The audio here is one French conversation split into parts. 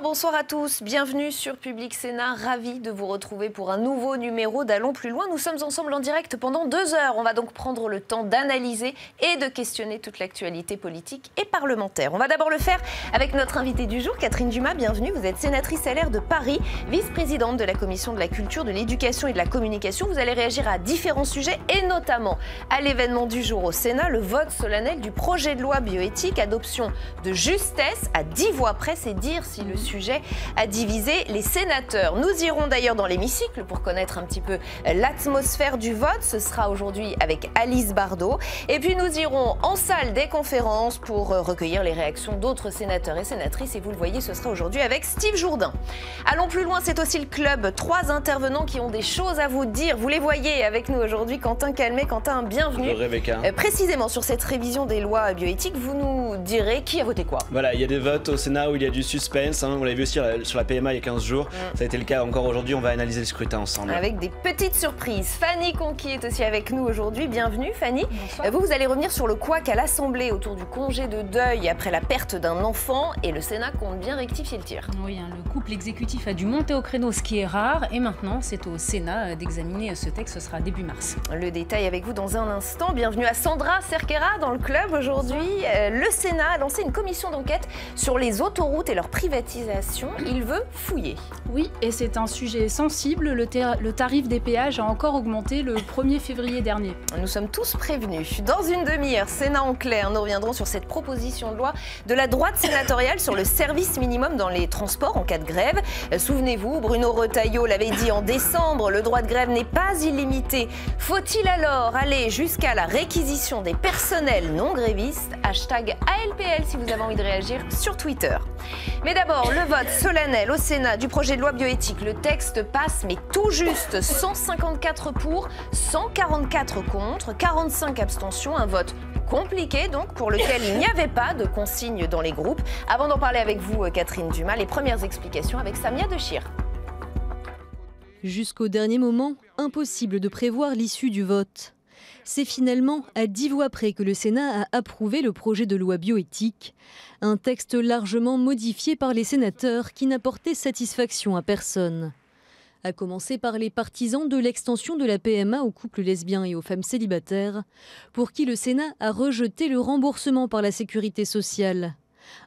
Bonsoir à tous, bienvenue sur Public Sénat, ravi de vous retrouver pour un nouveau numéro d'Allons plus loin. Nous sommes ensemble en direct pendant 2 heures. On va donc prendre le temps d'analyser et de questionner toute l'actualité politique et parlementaire. On va d'abord le faire avec notre invitée du jour, Catherine Dumas, bienvenue. Vous êtes sénatrice LR de Paris, vice-présidente de la Commission de la Culture, de l'Éducation et de la Communication. Vous allez réagir à différents sujets et notamment à l'événement du jour au Sénat, le vote solennel du projet de loi bioéthique, adoption de justesse à 10 voix près, c'est dire si le sujet a divisé les sénateurs. Nous irons d'ailleurs dans l'hémicycle pour connaître un petit peu l'atmosphère du vote. Ce sera aujourd'hui avec Alice Bardot. Et puis nous irons en salle des conférences pour recueillir les réactions d'autres sénateurs et sénatrices. Et vous le voyez, ce sera aujourd'hui avec Steve Jourdain. Allons plus loin, c'est aussi le club. 3 intervenants qui ont des choses à vous dire. Vous les voyez avec nous aujourd'hui. Quentin Calmet. Quentin, bienvenue. Bonjour Rebecca. Précisément sur cette révision des lois bioéthiques, vous nous direz qui a voté quoi. Voilà, il y a des votes au Sénat où il y a du suspense. On l'avait vu aussi sur la PMA il y a 15 jours. Ça a été le cas encore aujourd'hui. On va analyser le scrutin ensemble. Avec des petites surprises. Fanny Conqui est aussi avec nous aujourd'hui. Bienvenue Fanny. Bonsoir. Vous allez revenir sur le couac à l'Assemblée autour du congé de deuil après la perte d'un enfant. Et le Sénat compte bien rectifier le tir. Oui, le couple exécutif a dû monter au créneau, ce qui est rare. Et maintenant, c'est au Sénat d'examiner ce texte. Ce sera début mars. Le détail avec vous dans un instant. Bienvenue à Sandra Cerquera dans le club aujourd'hui. Le Sénat a lancé une commission d'enquête sur les autoroutes et leur privatisation. Il veut fouiller. Oui, et c'est un sujet sensible. Le tarif des péages a encore augmenté le 1er février dernier. Nous sommes tous prévenus. Dans une demi-heure, Sénat en clair, nous reviendrons sur cette proposition de loi de la droite sénatoriale sur le service minimum dans les transports en cas de grève. Souvenez-vous, Bruno Retailleau l'avait dit en décembre, le droit de grève n'est pas illimité. Faut-il alors aller jusqu'à la réquisition des personnels non grévistes? Hashtag ALPL si vous avez envie de réagir sur Twitter. Mais d'abord, le vote solennel au Sénat du projet de loi bioéthique. Le texte passe, mais tout juste 154 pour, 144 contre, 45 abstentions. Un vote compliqué donc, pour lequel il n'y avait pas de consigne dans les groupes. Avant d'en parler avec vous, Catherine Dumas, les premières explications avec Samia Dechir. Jusqu'au dernier moment, impossible de prévoir l'issue du vote. C'est finalement à 10 voix près que le Sénat a approuvé le projet de loi bioéthique, un texte largement modifié par les sénateurs qui n'a porté satisfaction à personne. À commencer par les partisans de l'extension de la PMA aux couples lesbiens et aux femmes célibataires, pour qui le Sénat a rejeté le remboursement par la sécurité sociale.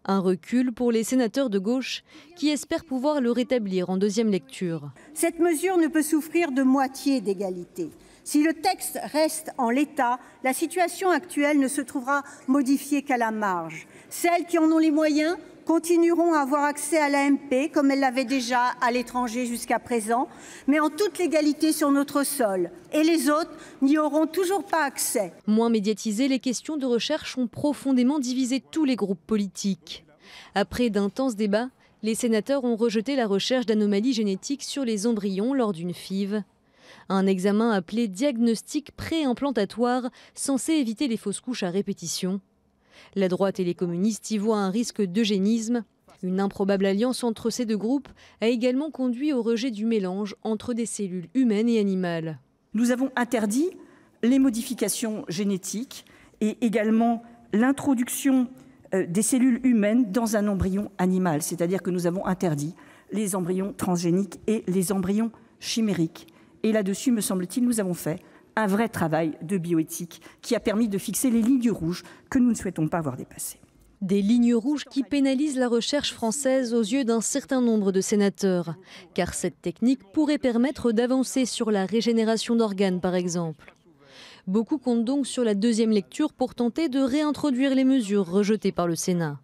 Un recul pour les sénateurs de gauche qui espèrent pouvoir le rétablir en deuxième lecture. Cette mesure ne peut souffrir de moitié d'égalité. Si le texte reste en l'état, la situation actuelle ne se trouvera modifiée qu'à la marge. Celles qui en ont les moyens continueront à avoir accès à l'AMP, comme elles l'avaient déjà à l'étranger jusqu'à présent, mais en toute légalité sur notre sol. Et les autres n'y auront toujours pas accès. Moins médiatisées, les questions de recherche ont profondément divisé tous les groupes politiques. Après d'intenses débats, les sénateurs ont rejeté la recherche d'anomalies génétiques sur les embryons lors d'une FIV. Un examen appelé diagnostic préimplantatoire censé éviter les fausses couches à répétition. La droite et les communistes y voient un risque d'eugénisme. Une improbable alliance entre ces deux groupes a également conduit au rejet du mélange entre des cellules humaines et animales. Nous avons interdit les modifications génétiques et également l'introduction des cellules humaines dans un embryon animal. C'est-à-dire que nous avons interdit les embryons transgéniques et les embryons chimériques. Et là-dessus, me semble-t-il, nous avons fait un vrai travail de bioéthique qui a permis de fixer les lignes rouges que nous ne souhaitons pas voir dépassées. Des lignes rouges qui pénalisent la recherche française aux yeux d'un certain nombre de sénateurs. Car cette technique pourrait permettre d'avancer sur la régénération d'organes, par exemple. Beaucoup comptent donc sur la deuxième lecture pour tenter de réintroduire les mesures rejetées par le Sénat.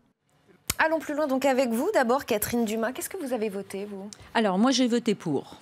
Allons plus loin donc avec vous. D'abord, Catherine Dumas, qu'est-ce que vous avez voté, vous? Alors, moi, j'ai voté pour.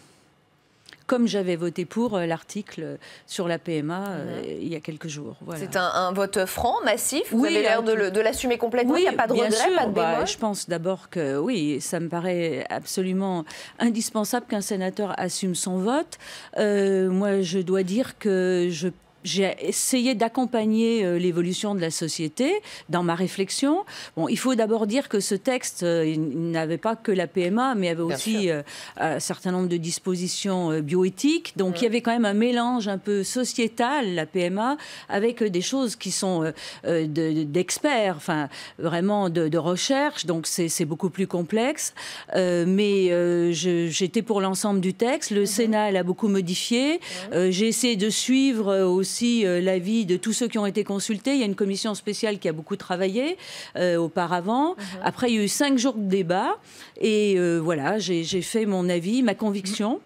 Comme j'avais voté pour l'article sur la PMA il y a quelques jours. Voilà. C'est un vote franc, massif. Vous avez l'air de l'assumer complètement. Il n'y a pas de regret, sûr, pas de bémol. Je pense d'abord que oui, ça me paraît absolument indispensable qu'un sénateur assume son vote. Moi, je dois dire que je j'ai essayé d'accompagner l'évolution de la société dans ma réflexion. Bon, il faut d'abord dire que ce texte, il n'avait pas que la PMA, mais avait aussi un certain nombre de dispositions bioéthiques. Donc il y avait quand même un mélange un peu sociétal, la PMA, avec des choses qui sont d'experts, enfin vraiment de recherche. Donc c'est beaucoup plus complexe. Mais j'étais pour l'ensemble du texte. Le Sénat l'a beaucoup modifié. J'ai essayé de suivre aussi l'avis de tous ceux qui ont été consultés. Il y a une commission spéciale qui a beaucoup travaillé auparavant. Après, il y a eu 5 jours de débat. Et voilà, j'ai fait mon avis, ma conviction,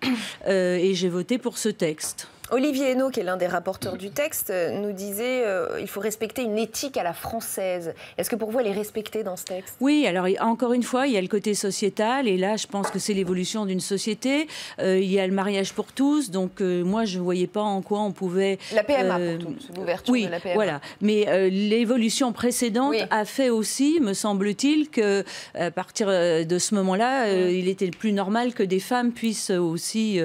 et j'ai voté pour ce texte. Olivier Henno, qui est l'un des rapporteurs du texte, nous disait qu'il faut respecter une éthique à la française. Est-ce que pour vous, elle est respectée dans ce texte? Oui, alors encore une fois, il y a le côté sociétal, et là, je pense que c'est l'évolution d'une société. Il y a le mariage pour tous, donc moi, je ne voyais pas en quoi on pouvait... La PMA pour tous, l'ouverture de la PMA. Voilà. Mais l'évolution précédente a fait aussi, me semble-t-il, qu'à partir de ce moment-là, il était plus normal que des femmes puissent aussi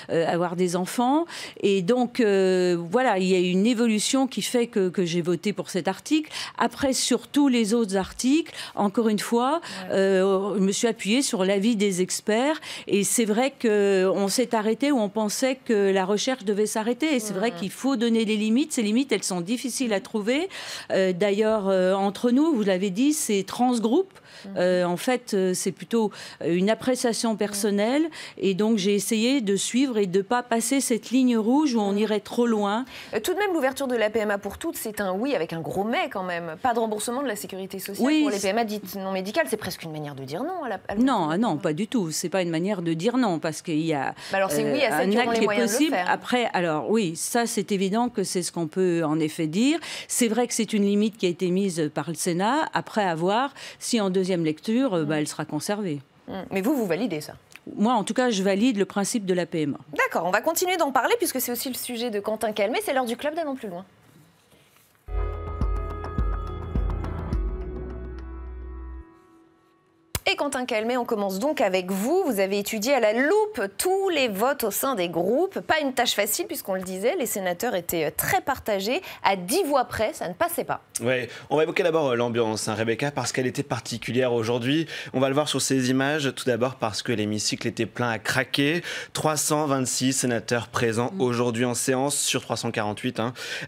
avoir des enfants. Et donc, voilà, il y a une évolution qui fait que j'ai voté pour cet article. Après, sur tous les autres articles, encore une fois, je me suis appuyée sur l'avis des experts. Et c'est vrai qu'on s'est arrêté où on pensait que la recherche devait s'arrêter. Et c'est vrai qu'il faut donner des limites. Ces limites, elles sont difficiles à trouver. D'ailleurs, entre nous, vous l'avez dit, c'est transgroupe. En fait, c'est plutôt une appréciation personnelle. Et donc, j'ai essayé de suivre et de ne pas passer cette ligne rouge où on irait trop loin. Tout de même, l'ouverture de la PMA pour toutes, c'est un oui avec un gros mais quand même. Pas de remboursement de la sécurité sociale pour les PMA dites non médicales. C'est presque une manière de dire non à la Non, non, pas du tout. C'est pas une manière de dire non, parce qu'il y a alors c'est oui à celles qui auront les moyens de le faire. Après, alors oui, ça c'est évident que c'est ce qu'on peut en effet dire. C'est vrai que c'est une limite qui a été mise par le Sénat, après avoir, si en deuxième lecture, elle sera conservée. Mais vous validez ça? Moi, en tout cas, je valide le principe de la PMA. D'accord, on va continuer d'en parler puisque c'est aussi le sujet de Quentin Calmet. C'est l'heure du club d'Allons plus loin. Et Quentin Calmet, on commence donc avec vous. Vous avez étudié à la loupe tous les votes au sein des groupes. Pas une tâche facile puisqu'on le disait, les sénateurs étaient très partagés. À 10 voix près, ça ne passait pas. Ouais, on va évoquer d'abord l'ambiance, Rebecca, parce qu'elle était particulière aujourd'hui. On va le voir sur ces images, tout d'abord parce que l'hémicycle était plein à craquer. 326 sénateurs présents aujourd'hui en séance sur 348.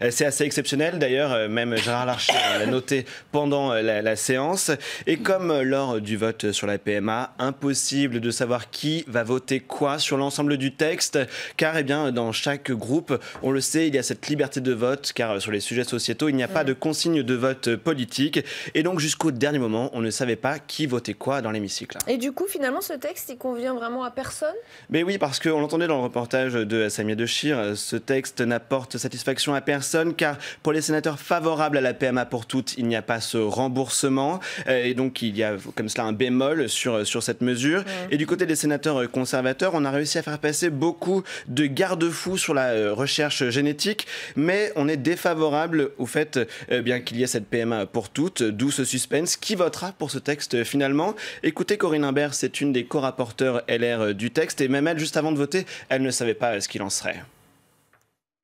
C'est assez exceptionnel d'ailleurs, même Gérard Larcher l'a noté pendant la séance. Et comme lors du vote sur la PMA, impossible de savoir qui va voter quoi sur l'ensemble du texte, car dans chaque groupe, on le sait, il y a cette liberté de vote, car sur les sujets sociétaux, il n'y a pas de consigne de vote politique, et donc jusqu'au dernier moment, on ne savait pas qui votait quoi dans l'hémicycle. Et du coup, finalement, ce texte, il convient vraiment à personne? Mais oui, parce qu'on l'entendait dans le reportage de Samia Dechir, ce texte n'apporte satisfaction à personne, car pour les sénateurs favorables à la PMA pour toutes, il n'y a pas ce remboursement, et donc il y a comme cela un bémol sur cette mesure. Et du côté des sénateurs conservateurs, on a réussi à faire passer beaucoup de garde-fous sur la recherche génétique, mais on est défavorable au fait bien qu'il y ait cette PMA pour toutes, d'où ce suspense. Qui votera pour ce texte finalement? Écoutez, Corinne Imbert, c'est une des co-rapporteurs LR du texte, et même elle, juste avant de voter, elle ne savait pas ce qu'il en serait.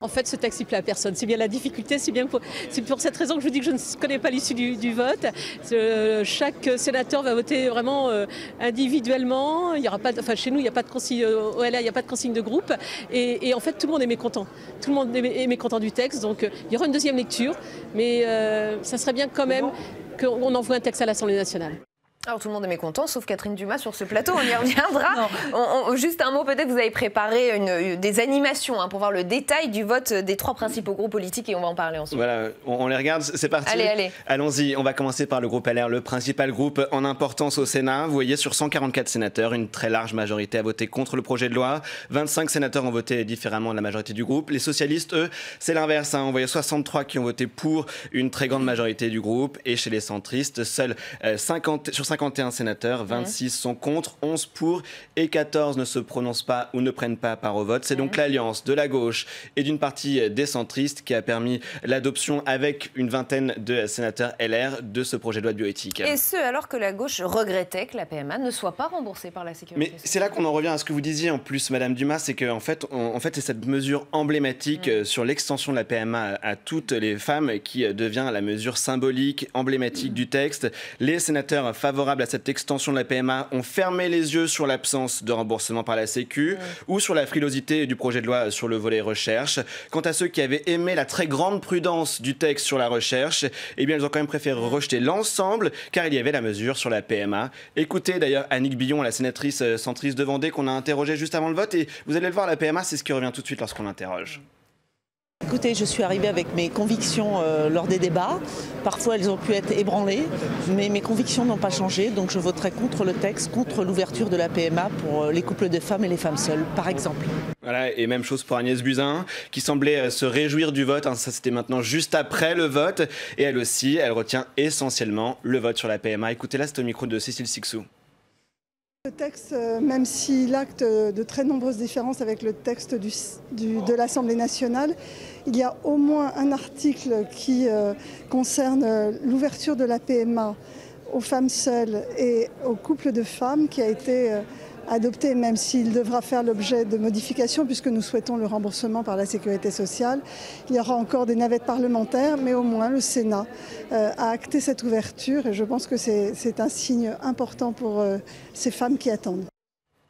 En fait, ce texte, il plaît à personne. C'est bien la difficulté, c'est pour cette raison que je vous dis que je ne connais pas l'issue du vote. Chaque sénateur va voter vraiment individuellement. Il y aura pas, chez nous, il n'y a pas de consigne, au LA, il n'y a pas de consigne de groupe. Et en fait, tout le monde est mécontent. Tout le monde est mécontent du texte. Donc, il y aura une deuxième lecture. Mais ça serait bien quand même qu'on envoie un texte à l'Assemblée nationale. Alors tout le monde est mécontent, sauf Catherine Dumas sur ce plateau, on y reviendra. Juste un mot, peut-être vous avez préparé des animations pour voir le détail du vote des 3 principaux groupes politiques et on va en parler ensuite. Voilà, on les regarde, c'est parti. Allez. Allons-y, on va commencer par le groupe LR, le principal groupe en importance au Sénat. Vous voyez, sur 144 sénateurs, une très large majorité a voté contre le projet de loi. 25 sénateurs ont voté différemment de la majorité du groupe. Les socialistes, eux, c'est l'inverse. On voyait 63 qui ont voté pour une très grande majorité du groupe. Et chez les centristes, seuls sur 51 sénateurs, 26 sont contre, 11 pour et 14 ne se prononcent pas ou ne prennent pas part au vote. C'est donc l'alliance de la gauche et d'une partie des centristes qui a permis l'adoption avec une vingtaine de sénateurs LR de ce projet de loi de bioéthique. Et ce, alors que la gauche regrettait que la PMA ne soit pas remboursée par la sécurité sociale. Mais c'est là qu'on en revient à ce que vous disiez en plus, Madame Dumas, c'est qu'en fait, c'est cette mesure emblématique sur l'extension de la PMA à toutes les femmes qui devient la mesure symbolique, emblématique du texte. Les sénateurs favorables à cette extension de la PMA ont fermé les yeux sur l'absence de remboursement par la Sécu ou sur la frilosité du projet de loi sur le volet recherche. Quant à ceux qui avaient aimé la très grande prudence du texte sur la recherche, eh bien, ils ont quand même préféré rejeter l'ensemble car il y avait la mesure sur la PMA. Écoutez d'ailleurs Annick Billon, la sénatrice centriste de Vendée qu'on a interrogée juste avant le vote et vous allez le voir, la PMA, c'est ce qui revient tout de suite lorsqu'on l'interroge. Écoutez, je suis arrivée avec mes convictions lors des débats. Parfois, elles ont pu être ébranlées, mais mes convictions n'ont pas changé. Donc, je voterai contre le texte, contre l'ouverture de la PMA pour les couples de femmes et les femmes seules, par exemple. Voilà, et même chose pour Agnès Buzyn, qui semblait se réjouir du vote. Ça, c'était maintenant juste après le vote. Et elle aussi, elle retient essentiellement le vote sur la PMA. Écoutez-la, c'est au micro de Cécile Sixou. Le texte, même s'il acte de très nombreuses différences avec le texte de l'Assemblée nationale, il y a au moins un article qui concerne l'ouverture de la PMA aux femmes seules et aux couples de femmes qui a été adopté, même s'il devra faire l'objet de modifications puisque nous souhaitons le remboursement par la Sécurité sociale. Il y aura encore des navettes parlementaires, mais au moins le Sénat a acté cette ouverture et je pense que c'est un signe important pour ces femmes qui attendent.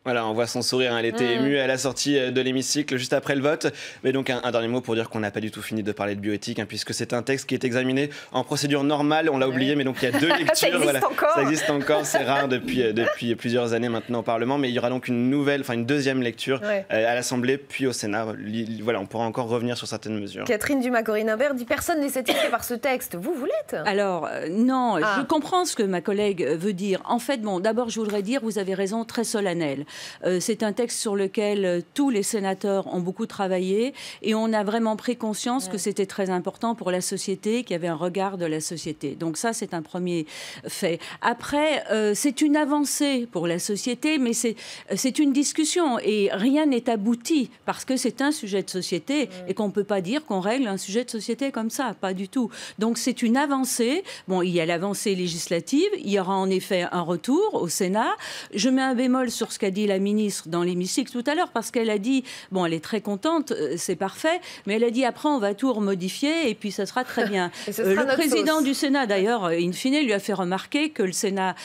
Voilà, on voit son sourire, elle était émue à la sortie de l'hémicycle juste après le vote. Mais donc un dernier mot pour dire qu'on n'a pas du tout fini de parler de bioéthique, puisque c'est un texte qui est examiné en procédure normale, on l'a oublié, mais donc il y a 2 lectures. Ça existe encore. Ça existe encore, c'est rare depuis plusieurs années maintenant au Parlement, mais il y aura donc une deuxième lecture à l'Assemblée, puis au Sénat. Voilà, on pourra encore revenir sur certaines mesures. Catherine Dumas-Corinne Imbert dit personne n'est satisfait par ce texte. Vous l'êtes? Alors, non, je comprends ce que ma collègue veut dire. En fait, bon, d'abord, je voudrais dire, vous avez raison, très solennel. C'est un texte sur lequel tous les sénateurs ont beaucoup travaillé et on a vraiment pris conscience que c'était très important pour la société, qu'il y avait un regard de la société. Donc ça, c'est un premier fait. Après, c'est une avancée pour la société, mais c'est une discussion et rien n'est abouti parce que c'est un sujet de société et qu'on ne peut pas dire qu'on règle un sujet de société comme ça, pas du tout. Donc c'est une avancée. Bon, il y a l'avancée législative, il y aura en effet un retour au Sénat. Je mets un bémol sur ce qu'a dit la ministre dans l'hémicycle tout à l'heure, parce qu'elle a dit, bon, elle est très contente, c'est parfait, mais elle a dit après on va tout remodifier et puis ça sera très bien. Le président du Sénat, d'ailleurs, in fine, lui a fait remarquer que le Sénat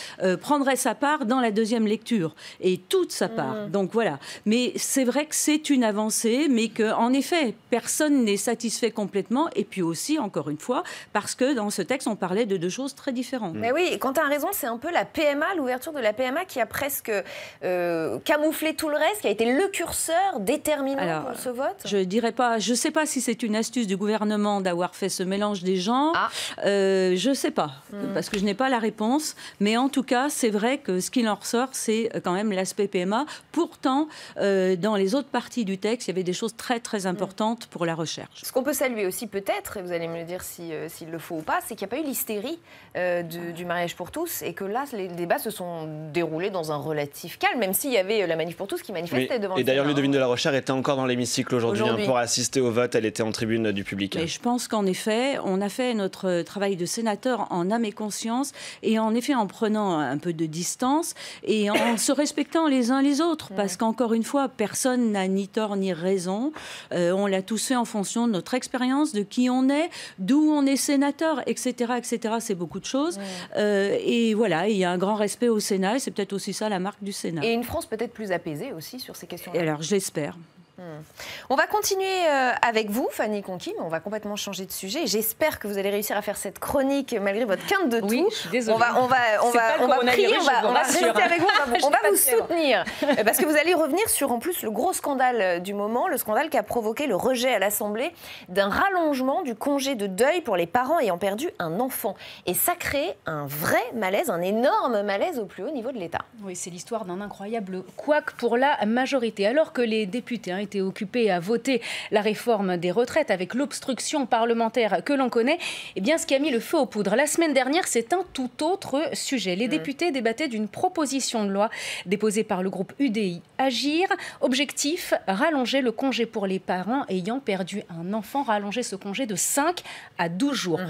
prendrait sa part dans la deuxième lecture, et toute sa part. Donc voilà. Mais c'est vrai que c'est une avancée, mais qu'en effet, personne n'est satisfait complètement, et puis aussi, encore une fois, parce que dans ce texte, on parlait de 2 choses très différentes. Mais oui, et Quentin a raison, c'est un peu la PMA, l'ouverture de la PMA qui a presque camoufler tout le reste, qui a été le curseur déterminant pour ce vote? Je dirais pas, je sais pas si c'est une astuce du gouvernement d'avoir fait ce mélange des genres. Je sais pas, parce que je n'ai pas la réponse. Mais en tout cas, c'est vrai que ce qui en ressort, c'est quand même l'aspect PMA. Pourtant, dans les autres parties du texte, il y avait des choses très très importantes pour la recherche. Ce qu'on peut saluer aussi peut-être, et vous allez me le dire s'il le faut ou pas, c'est qu'il n'y a pas eu l'hystérie du mariage pour tous et que là, les débats se sont déroulés dans un relatif calme, même s'il y avait la Manif pour tous qui manifestait devant le Sénat. Et d'ailleurs, Ludovine de la Rochère était encore dans l'hémicycle aujourd'hui pour assister au vote. Elle était en tribune du public. Mais je pense qu'en effet, on a fait notre travail de sénateur en âme et conscience et en effet en prenant un peu de distance et en se respectant les uns les autres. Parce qu'encore une fois, personne n'a ni tort ni raison. On l'a tous fait en fonction de notre expérience, de qui on est, d'où on est sénateur, etc. etc. C'est beaucoup de choses. Et voilà, il y a un grand respect au Sénat et c'est peut-être aussi ça la marque du Sénat. Et une France peut-être plus apaisée aussi sur ces questions-là. Alors, j'espère. On va continuer avec vous, Fanny Conquis, mais on va complètement changer de sujet. J'espère que vous allez réussir à faire cette chronique malgré votre quinte de tout. Oui, je suis désolée. On va prier, on va rester avec vous, on va vous soutenir. Parce que vous allez revenir sur, en plus, le gros scandale du moment, le scandale qui a provoqué le rejet à l'Assemblée d'un rallongement du congé de deuil pour les parents ayant perdu un enfant. Et ça crée un vrai malaise, un énorme malaise au plus haut niveau de l'État. Oui, c'est l'histoire d'un incroyable couac pour la majorité. Alors que les députés été occupés à voter la réforme des retraites avec l'obstruction parlementaire que l'on connaît. Eh bien, ce qui a mis le feu aux poudres la semaine dernière, c'est un tout autre sujet. Les députés débattaient d'une proposition de loi déposée par le groupe UDI Agir. Objectif, rallonger le congé pour les parents ayant perdu un enfant, rallonger ce congé de 5 à 12 jours.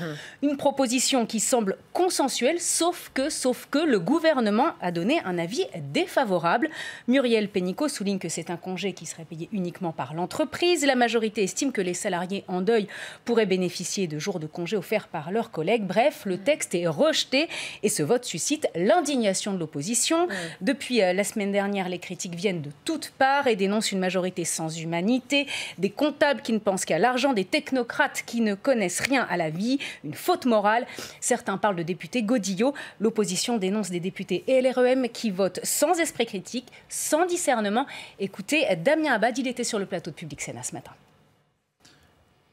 Une proposition qui semble consensuelle, sauf que le gouvernement a donné un avis défavorable. Muriel Pénicaud souligne que c'est un congé qui serait payé uniquement par l'entreprise. La majorité estime que les salariés en deuil pourraient bénéficier de jours de congé offerts par leurs collègues. Bref, le texte est rejeté et ce vote suscite l'indignation de l'opposition. Depuis la semaine dernière, les critiques viennent de toutes parts et dénoncent une majorité sans humanité, des comptables qui ne pensent qu'à l'argent, des technocrates qui ne connaissent rien à la vie, une faute morale. Certains parlent de députés godillots. L'opposition dénonce des députés LREM qui votent sans esprit critique, sans discernement. Écoutez, Damien Abad, il était sur le plateau de Public Sénat ce matin.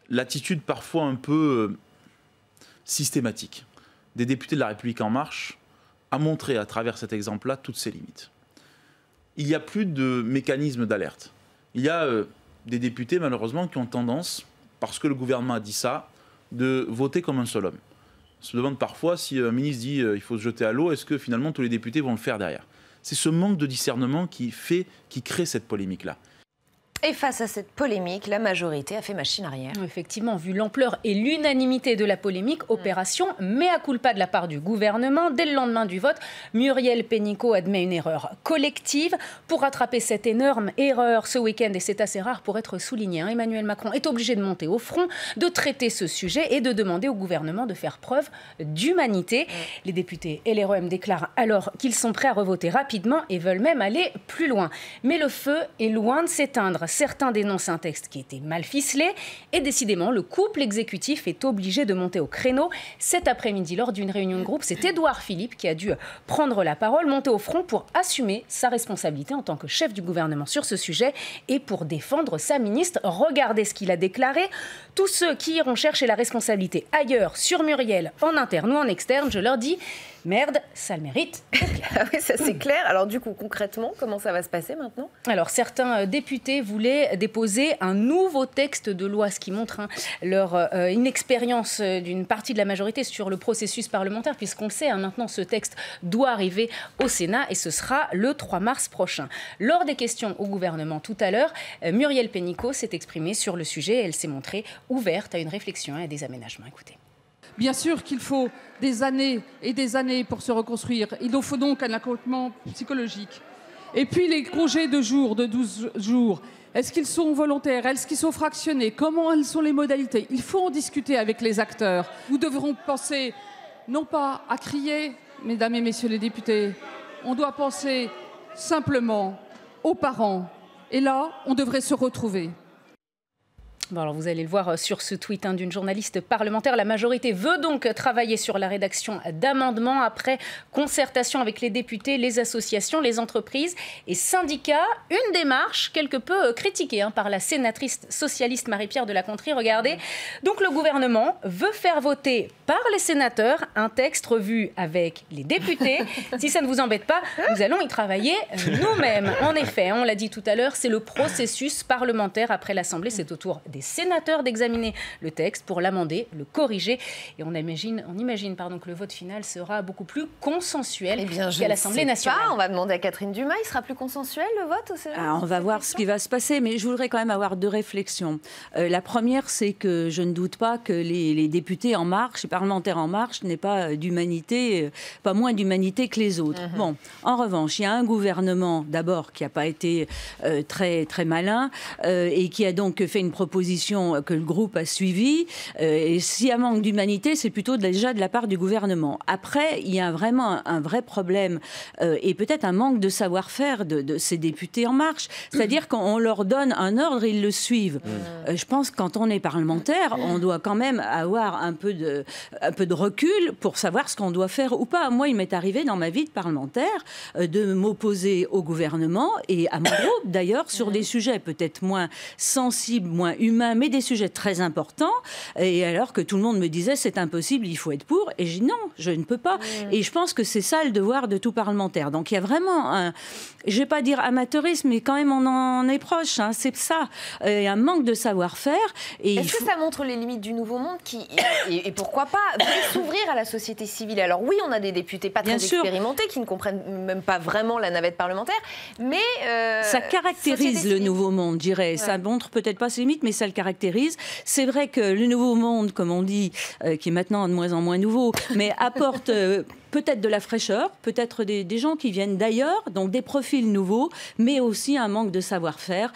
L'attitude parfois un peu systématique des députés de La République En Marche a montré à travers cet exemple-là toutes ses limites. Il n'y a plus de mécanisme d'alerte. Il y a des députés, malheureusement, qui ont tendance, parce que le gouvernement a dit ça, de voter comme un seul homme. On se demande parfois si un ministre dit il faut se jeter à l'eau, est-ce que finalement tous les députés vont le faire derrière? C'est ce manque de discernement qui crée cette polémique-là. Et face à cette polémique, la majorité a fait machine arrière. Effectivement, vu l'ampleur et l'unanimité de la polémique, opération mea culpa de la part du gouvernement. Dès le lendemain du vote, Muriel Pénicaud admet une erreur collective. Pour rattraper cette énorme erreur ce week-end, et c'est assez rare pour être souligné, Emmanuel Macron est obligé de monter au front, de traiter ce sujet et de demander au gouvernement de faire preuve d'humanité. Les députés LREM déclarent alors qu'ils sont prêts à revoter rapidement et veulent même aller plus loin. Mais le feu est loin de s'éteindre. Certains dénoncent un texte qui était mal ficelé et décidément, le couple exécutif est obligé de monter au créneau. Cet après-midi, lors d'une réunion de groupe, c'est Édouard Philippe qui a dû prendre la parole, monter au front pour assumer sa responsabilité en tant que chef du gouvernement sur ce sujet et pour défendre sa ministre. Regardez ce qu'il a déclaré. Tous ceux qui iront chercher la responsabilité ailleurs, sur Muriel, en interne ou en externe, je leur dis... Merde, ça le mérite. Ah oui, ça c'est clair. Alors du coup, concrètement, comment ça va se passer maintenant? Alors certains députés voulaient déposer un nouveau texte de loi, ce qui montre leur inexpérience d'une partie de la majorité sur le processus parlementaire, puisqu'on le sait, maintenant ce texte doit arriver au Sénat et ce sera le 3 mars prochain. Lors des questions au gouvernement tout à l'heure, Muriel Pénicaud s'est exprimée sur le sujet. Elle s'est montrée ouverte à une réflexion et à des aménagements. Écoutez. Bien sûr qu'il faut des années et des années pour se reconstruire. Il nous faut donc un accompagnement psychologique. Et puis les congés de 12 jours, est-ce qu'ils sont volontaires? Est-ce qu'ils sont fractionnés? Comment sont les modalités? Il faut en discuter avec les acteurs. Nous devrons penser non pas à crier, mesdames et messieurs les députés, on doit penser simplement aux parents. Et là, on devrait se retrouver. Bon, alors vous allez le voir sur ce tweet d'une journaliste parlementaire. La majorité veut donc travailler sur la rédaction d'amendements après concertation avec les députés, les associations, les entreprises et syndicats. Une démarche quelque peu critiquée par la sénatrice socialiste Marie-Pierre de la Gontrie. Regardez, donc le gouvernement veut faire voter par les sénateurs un texte revu avec les députés. Si ça ne vous embête pas, nous allons y travailler nous-mêmes. En effet, on l'a dit tout à l'heure, c'est le processus parlementaire après l'Assemblée. C'est au tour des sénateurs d'examiner le texte pour l'amender, le corriger. Et on imagine que le vote final sera beaucoup plus consensuel qu'à l'Assemblée nationale. On va demander à Catherine Dumas, il sera plus consensuel le vote au Sénat? On va voir ce qui va se passer, mais je voudrais quand même avoir deux réflexions. La première, c'est que je ne doute pas que les députés En Marche, les parlementaires En Marche n'aient pas d'humanité, pas moins d'humanité que les autres. Bon, en revanche, il y a un gouvernement, d'abord, qui n'a pas été très, très malin et qui a donc fait une proposition que le groupe a suivie. Et s'il y a manque d'humanité, c'est plutôt déjà de la part du gouvernement. Après, il y a vraiment un vrai problème et peut-être un manque de savoir-faire de ces députés En Marche. C'est-à-dire qu'on leur donne un ordre, ils le suivent. Je pense que quand on est parlementaire, on doit quand même avoir un peu de recul pour savoir ce qu'on doit faire ou pas. Moi, il m'est arrivé dans ma vie de parlementaire de m'opposer au gouvernement et à mon groupe, d'ailleurs, sur des sujets peut-être moins sensibles, moins humains, humains, mais des sujets très importants. Et alors que tout le monde me disait c'est impossible, il faut être pour. Et j'ai dit non, je ne peux pas. Et je pense que c'est ça le devoir de tout parlementaire. Donc il y a vraiment un, je ne vais pas dire amateurisme, mais quand même on en est proche. Hein, c'est ça. Et un manque de savoir-faire. Est-ce que ça montre les limites du nouveau monde qui, et pourquoi pas, veut s'ouvrir à la société civile? Alors oui, on a des députés pas très expérimentés qui ne comprennent même pas vraiment la navette parlementaire, mais ça caractérise le nouveau monde, je dirais. Ouais. Ça montre peut-être pas ses limites, mais ça le caractérise. C'est vrai que le nouveau monde, comme on dit, qui est maintenant de moins en moins nouveau, mais apporte peut-être de la fraîcheur, peut-être des gens qui viennent d'ailleurs, donc des profils nouveaux, mais aussi un manque de savoir-faire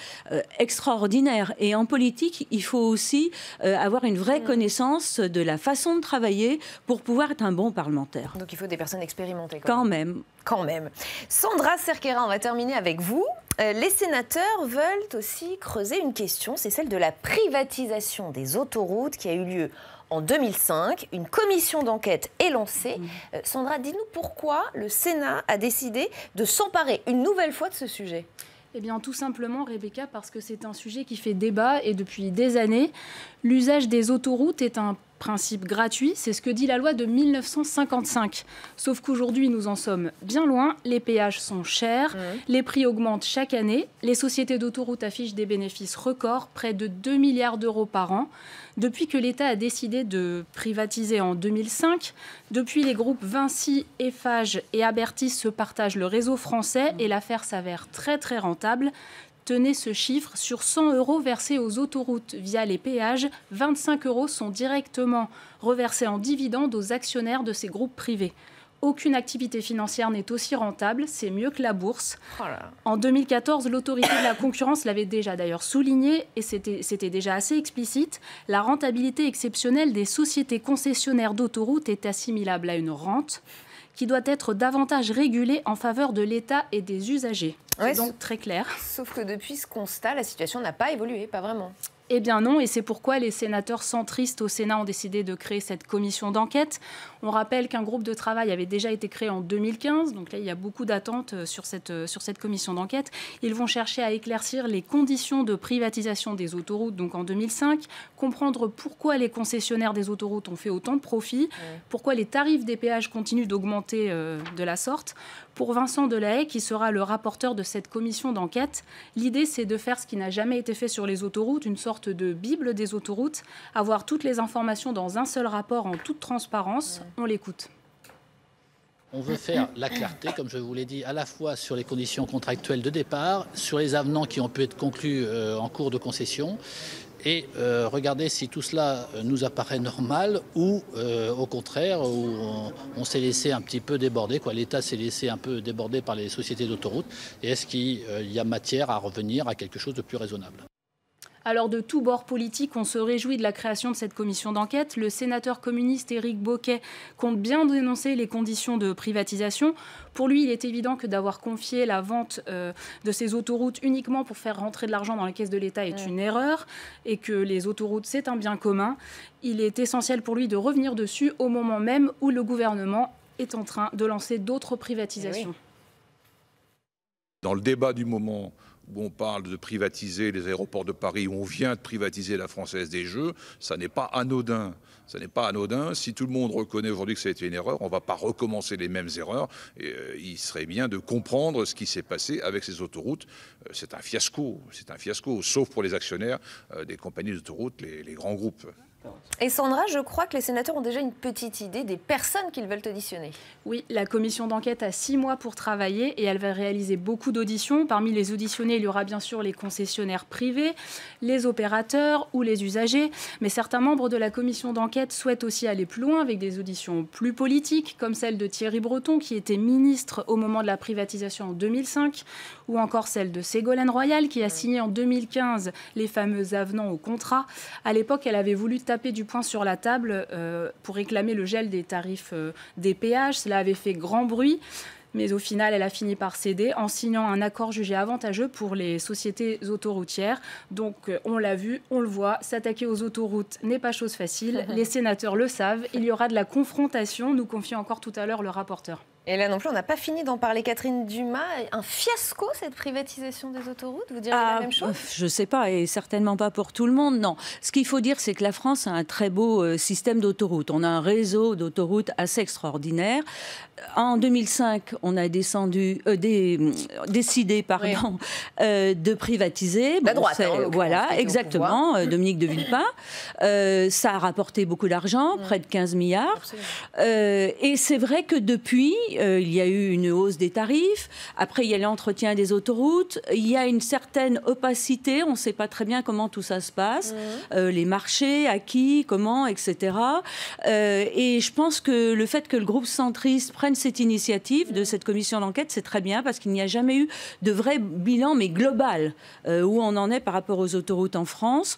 extraordinaire. Et en politique, il faut aussi avoir une vraie connaissance de la façon de travailler pour pouvoir être un bon parlementaire. Donc il faut des personnes expérimentées. Quand même. Quand même. Sandra Cerqueira, on va terminer avec vous. Les sénateurs veulent aussi creuser une question, c'est celle de la privatisation des autoroutes qui a eu lieu en 2005. Une commission d'enquête est lancée. Sandra, dis-nous pourquoi le Sénat a décidé de s'emparer une nouvelle fois de ce sujet. Eh bien, tout simplement, Rebecca, parce que c'est un sujet qui fait débat et depuis des années. L'usage des autoroutes est un principe gratuit, c'est ce que dit la loi de 1955. Sauf qu'aujourd'hui, nous en sommes bien loin. Les péages sont chers, les prix augmentent chaque année. Les sociétés d'autoroutes affichent des bénéfices records, près de 2 milliards d'euros par an. Depuis que l'État a décidé de privatiser en 2005, depuis les groupes Vinci, Eiffage et Abertis se partagent le réseau français et l'affaire s'avère très très rentable. Tenez ce chiffre, sur 100 € versés aux autoroutes via les péages, 25 € sont directement reversés en dividendes aux actionnaires de ces groupes privés. Aucune activité financière n'est aussi rentable, c'est mieux que la bourse. En 2014, l'autorité de la concurrence l'avait déjà d'ailleurs souligné, et c'était déjà assez explicite, la rentabilité exceptionnelle des sociétés concessionnaires d'autoroutes est assimilable à une rente qui doit être davantage régulée en faveur de l'État et des usagers. C'est donc très clair. Sauf que depuis ce constat, la situation n'a pas évolué, pas vraiment. Eh bien non, et c'est pourquoi les sénateurs centristes au Sénat ont décidé de créer cette commission d'enquête. On rappelle qu'un groupe de travail avait déjà été créé en 2015, donc là il y a beaucoup d'attentes sur cette commission d'enquête. Ils vont chercher à éclaircir les conditions de privatisation des autoroutes, donc en 2005, comprendre pourquoi les concessionnaires des autoroutes ont fait autant de profits, pourquoi les tarifs des péages continuent d'augmenter de la sorte. Pour Vincent Delahaye, qui sera le rapporteur de cette commission d'enquête, l'idée c'est de faire ce qui n'a jamais été fait sur les autoroutes, une sorte de bible des autoroutes, avoir toutes les informations dans un seul rapport en toute transparence. On l'écoute. On veut faire la clarté, comme je vous l'ai dit, à la fois sur les conditions contractuelles de départ, sur les avenants qui ont pu être conclus en cours de concession, et regarder si tout cela nous apparaît normal ou au contraire où on s'est laissé un petit peu déborder, l'État s'est laissé un peu déborder par les sociétés d'autoroutes, et est-ce qu'il y a matière à revenir à quelque chose de plus raisonnable. Alors de tous bords politiques, on se réjouit de la création de cette commission d'enquête. Le sénateur communiste Éric Bocquet compte bien dénoncer les conditions de privatisation. Pour lui, il est évident que d'avoir confié la vente de ces autoroutes uniquement pour faire rentrer de l'argent dans la caisse de l'État est une erreur et que les autoroutes, c'est un bien commun. Il est essentiel pour lui de revenir dessus au moment même où le gouvernement est en train de lancer d'autres privatisations. Dans le débat du moment où on parle de privatiser les aéroports de Paris, où on vient de privatiser la Française des Jeux, ça n'est pas anodin. Ça n'est pas anodin. Si tout le monde reconnaît aujourd'hui que ça a été une erreur, on ne va pas recommencer les mêmes erreurs. Et, il serait bien de comprendre ce qui s'est passé avec ces autoroutes. C'est un fiasco, sauf pour les actionnaires des compagnies d'autoroutes, les grands groupes. Et Sandra, je crois que les sénateurs ont déjà une petite idée des personnes qu'ils veulent auditionner. Oui, la commission d'enquête a 6 mois pour travailler et elle va réaliser beaucoup d'auditions. Parmi les auditionnés, il y aura bien sûr les concessionnaires privés, les opérateurs ou les usagers. Mais certains membres de la commission d'enquête souhaitent aussi aller plus loin avec des auditions plus politiques, comme celle de Thierry Breton, qui était ministre au moment de la privatisation en 2005, ou encore celle de Ségolène Royal, qui a signé en 2015 les fameux avenants au contrat. À l'époque, elle avait voulu taper du poing sur la table pour réclamer le gel des tarifs des péages. Cela avait fait grand bruit, mais au final, elle a fini par céder en signant un accord jugé avantageux pour les sociétés autoroutières. Donc, on l'a vu, on le voit, s'attaquer aux autoroutes n'est pas chose facile. Les sénateurs le savent, il y aura de la confrontation, nous confie encore tout à l'heure le rapporteur. Et là non plus, on n'a pas fini d'en parler. Catherine Dumas, un fiasco cette privatisation des autoroutes, vous diriez la même chose? Je ne sais pas, et certainement pas pour tout le monde, non. Ce qu'il faut dire, c'est que la France a un très beau système d'autoroutes. On a un réseau d'autoroutes assez extraordinaire. En 2005, on a décidé de privatiser. La droite, voilà, exactement, Dominique de Villepin. Ça a rapporté beaucoup d'argent, près de 15 milliards. Et c'est vrai que depuis, il y a eu une hausse des tarifs. Après, il y a l'entretien des autoroutes. Il y a une certaine opacité. On ne sait pas très bien comment tout ça se passe. Les marchés, à qui, comment, etc. Et je pense que le fait que le groupe centriste prenne cette initiative de cette commission d'enquête, c'est très bien parce qu'il n'y a jamais eu de vrai bilan, mais global, où on en est par rapport aux autoroutes en France.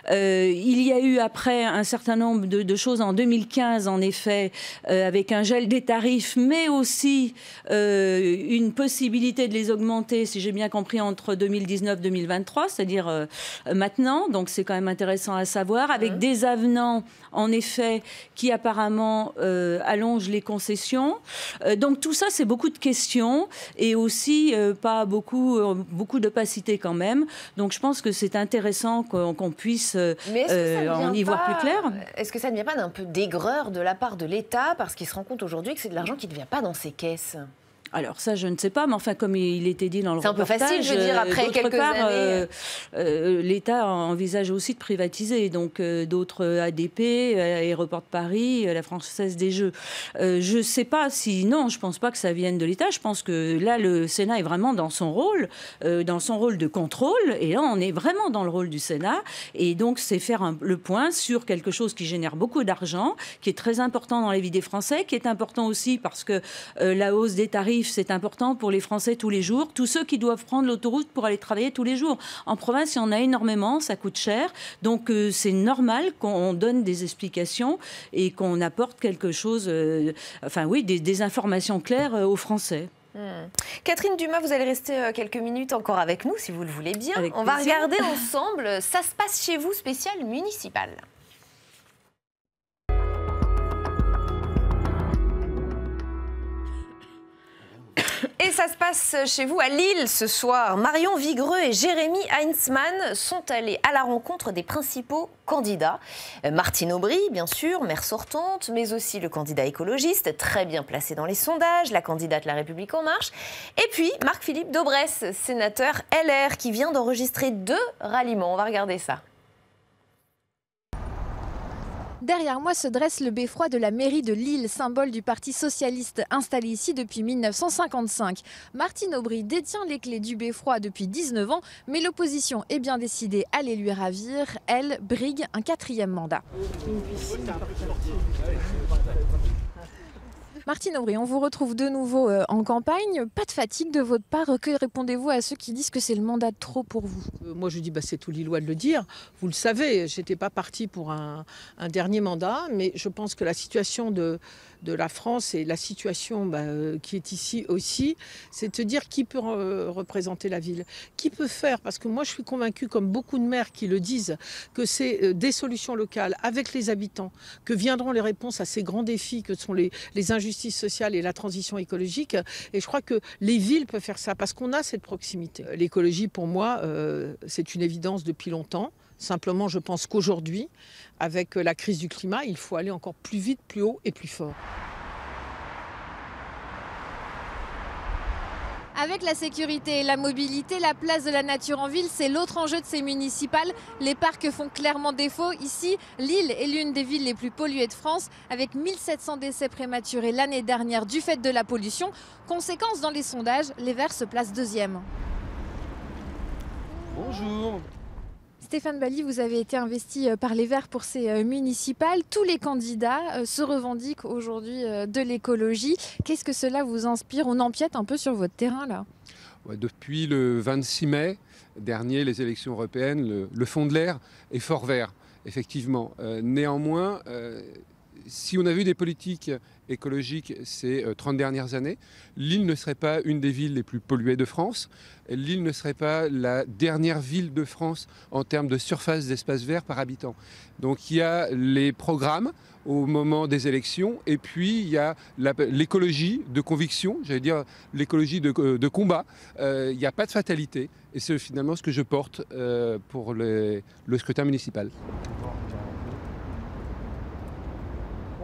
Il y a eu après un certain nombre de choses en 2015, en effet, avec un gel des tarifs, mais aussi une possibilité de les augmenter, si j'ai bien compris, entre 2019-2023, c'est-à-dire maintenant. Donc c'est quand même intéressant à savoir, avec des avenants, en effet, qui apparemment allongent les concessions. Donc tout ça, c'est beaucoup de questions et aussi pas beaucoup d'opacité quand même. Donc je pense que c'est intéressant qu'on puisse en y voir plus clair. Est-ce que ça ne vient pas d'un peu d'aigreur de la part de l'État parce qu'il se rend compte aujourd'hui que c'est de l'argent qui ne vient pas dans ses caisses? Alors ça, je ne sais pas, mais enfin, comme il était dit dans le reportage... C'est un peu facile, je veux dire, après quelques années... L'État envisage aussi de privatiser, donc d'autres ADP, Aéroports de Paris, la Française des Jeux. Je ne sais pas si... Non, je ne pense pas que ça vienne de l'État. Je pense que là, le Sénat est vraiment dans son rôle de contrôle, et là, on est vraiment dans le rôle du Sénat, et donc c'est faire le point sur quelque chose qui génère beaucoup d'argent, qui est très important dans la vie des Français, qui est important aussi parce que la hausse des tarifs, c'est important pour les Français tous les jours. Tous ceux qui doivent prendre l'autoroute pour aller travailler tous les jours. En province, il y en a énormément, ça coûte cher. Donc, c'est normal qu'on donne des explications et qu'on apporte quelque chose, des informations claires aux Français. Catherine Dumas, vous allez rester quelques minutes encore avec nous, si vous le voulez bien. Avec On va plaisir. regarder ensemble Ça se passe chez vous, spécial municipal. Et ça se passe chez vous à Lille ce soir. Marion Vigreux et Jérémy Heinzmann sont allés à la rencontre des principaux candidats. Martine Aubry, bien sûr, maire sortante, mais aussi le candidat écologiste, très bien placé dans les sondages, la candidate La République En Marche. Et puis Marc-Philippe Daubresse, sénateur LR, qui vient d'enregistrer 2 ralliements. On va regarder ça. Derrière moi se dresse le beffroi de la mairie de Lille, symbole du Parti socialiste installé ici depuis 1955. Martine Aubry détient les clés du beffroi depuis 19 ans, mais l'opposition est bien décidée à les lui ravir. Elle brigue un 4e mandat. Martine Aubry, on vous retrouve de nouveau en campagne. Pas de fatigue de votre part. Que répondez-vous à ceux qui disent que c'est le mandat de trop pour vous? Moi, je dis c'est tout Lillois de le dire. Vous le savez, je n'étais pas partie pour un dernier mandat, mais je pense que la situation de la France et la situation qui est ici aussi, c'est de se dire qui peut représenter la ville, qui peut faire, parce que moi je suis convaincue, comme beaucoup de maires qui le disent, que c'est des solutions locales avec les habitants que viendront les réponses à ces grands défis que sont les injustices sociales et la transition écologique. Et je crois que les villes peuvent faire ça parce qu'on a cette proximité. L'écologie, pour moi, c'est une évidence depuis longtemps. Simplement, je pense qu'aujourd'hui, avec la crise du climat, il faut aller encore plus vite, plus haut et plus fort. Avec la sécurité et la mobilité, la place de la nature en ville, c'est l'autre enjeu de ces municipales. Les parcs font clairement défaut. Ici, Lille est l'une des villes les plus polluées de France, avec 1700 décès prématurés l'année dernière du fait de la pollution. Conséquence, dans les sondages, les Verts se placent 2e. Bonjour. Stéphane Bally, vous avez été investi par les Verts pour ces municipales. Tous les candidats se revendiquent aujourd'hui de l'écologie. Qu'est-ce que cela vous inspire? On empiète un peu sur votre terrain là. Ouais, depuis le 26 mai dernier, les élections européennes, le fond de l'air est fort vert, effectivement. Néanmoins, si on avait eu des politiques écologiques ces 30 dernières années, Lille ne serait pas une des villes les plus polluées de France. Lille ne serait pas la dernière ville de France en termes de surface d'espace vert par habitant. Donc il y a les programmes au moment des élections et puis il y a l'écologie de conviction, j'allais dire l'écologie de combat. Il n'y a pas de fatalité et c'est finalement ce que je porte pour le scrutin municipal.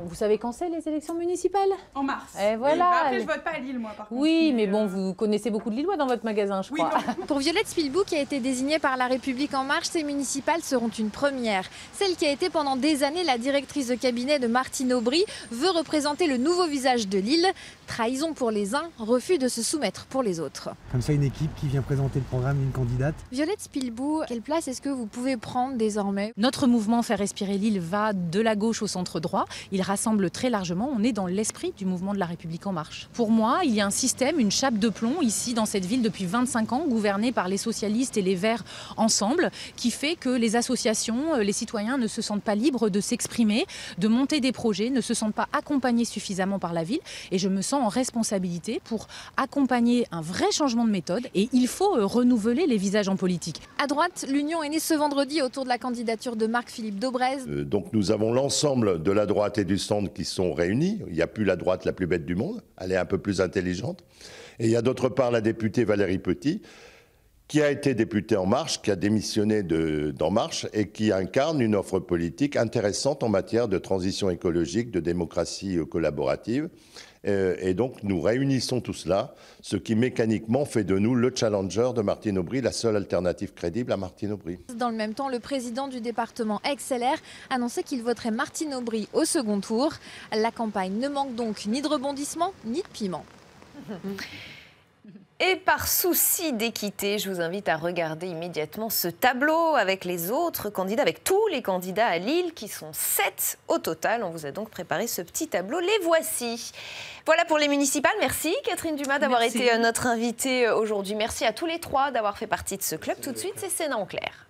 Vous savez quand c'est les élections municipales? En mars. Et voilà. Bah après, je vote pas à Lille, moi, par contre. Oui, mais bon, vous connaissez beaucoup de Lillois dans votre magasin, je crois. Pour Violette Spilbou, qui a été désignée par La République En Marche, ces municipales seront une première. Celle qui a été pendant des années la directrice de cabinet de Martine Aubry veut représenter le nouveau visage de Lille. Trahison pour les uns, refus de se soumettre pour les autres. Comme ça, une équipe qui vient présenter le programme d'une candidate. Violette Spilbou, quelle place est-ce que vous pouvez prendre désormais? Notre mouvement Faire respirer Lille va de la gauche au centre droit. Il rassemble très largement. On est dans l'esprit du mouvement de La République En Marche. Pour moi, il y a un système, une chape de plomb ici dans cette ville depuis 25 ans, gouvernée par les socialistes et les Verts ensemble, qui fait que les associations, les citoyens ne se sentent pas libres de s'exprimer, de monter des projets, ne se sentent pas accompagnés suffisamment par la ville. Et je me sens en responsabilité pour accompagner un vrai changement de méthode. Et il faut renouveler les visages en politique. À droite, l'union est née ce vendredi autour de la candidature de Marc-Philippe Daubresse. Donc nous avons l'ensemble de la droite et du centre qui sont réunis. Il n'y a plus la droite la plus bête du monde, elle est un peu plus intelligente. Et il y a d'autre part la députée Valérie Petit, qui a été députée En Marche, qui a démissionné d'En Marche et qui incarne une offre politique intéressante en matière de transition écologique, de démocratie collaborative. Et donc nous réunissons tout cela, ce qui mécaniquement fait de nous le challenger de Martine Aubry, la seule alternative crédible à Martine Aubry. Dans le même temps, le président du département ex-LR annonçait qu'il voterait Martine Aubry au second tour. La campagne ne manque donc ni de rebondissement, ni de piment. Et par souci d'équité, je vous invite à regarder immédiatement ce tableau avec les autres candidats, avec tous les candidats à Lille, qui sont 7 au total. On vous a donc préparé ce petit tableau. Les voici. Voilà pour les municipales. Merci Catherine Dumas d'avoir été notre invitée aujourd'hui. Merci à tous les trois d'avoir fait partie de ce club. Tout de suite, c'est Sénat en clair.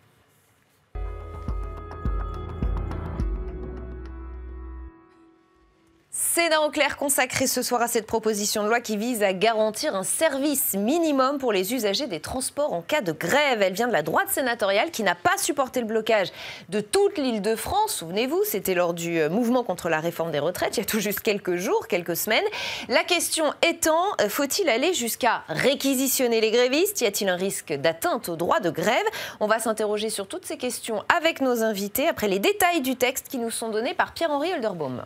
Sénat en clair consacré ce soir à cette proposition de loi qui vise à garantir un service minimum pour les usagers des transports en cas de grève. Elle vient de la droite sénatoriale qui n'a pas supporté le blocage de toute l'Île-de-France. Souvenez-vous, c'était lors du mouvement contre la réforme des retraites, il y a tout juste quelques jours, quelques semaines. La question étant, faut-il aller jusqu'à réquisitionner les grévistes? Y a-t-il un risque d'atteinte au droit de grève? On va s'interroger sur toutes ces questions avec nos invités après les détails du texte qui nous sont donnés par Pierre-Henri Holderbaum.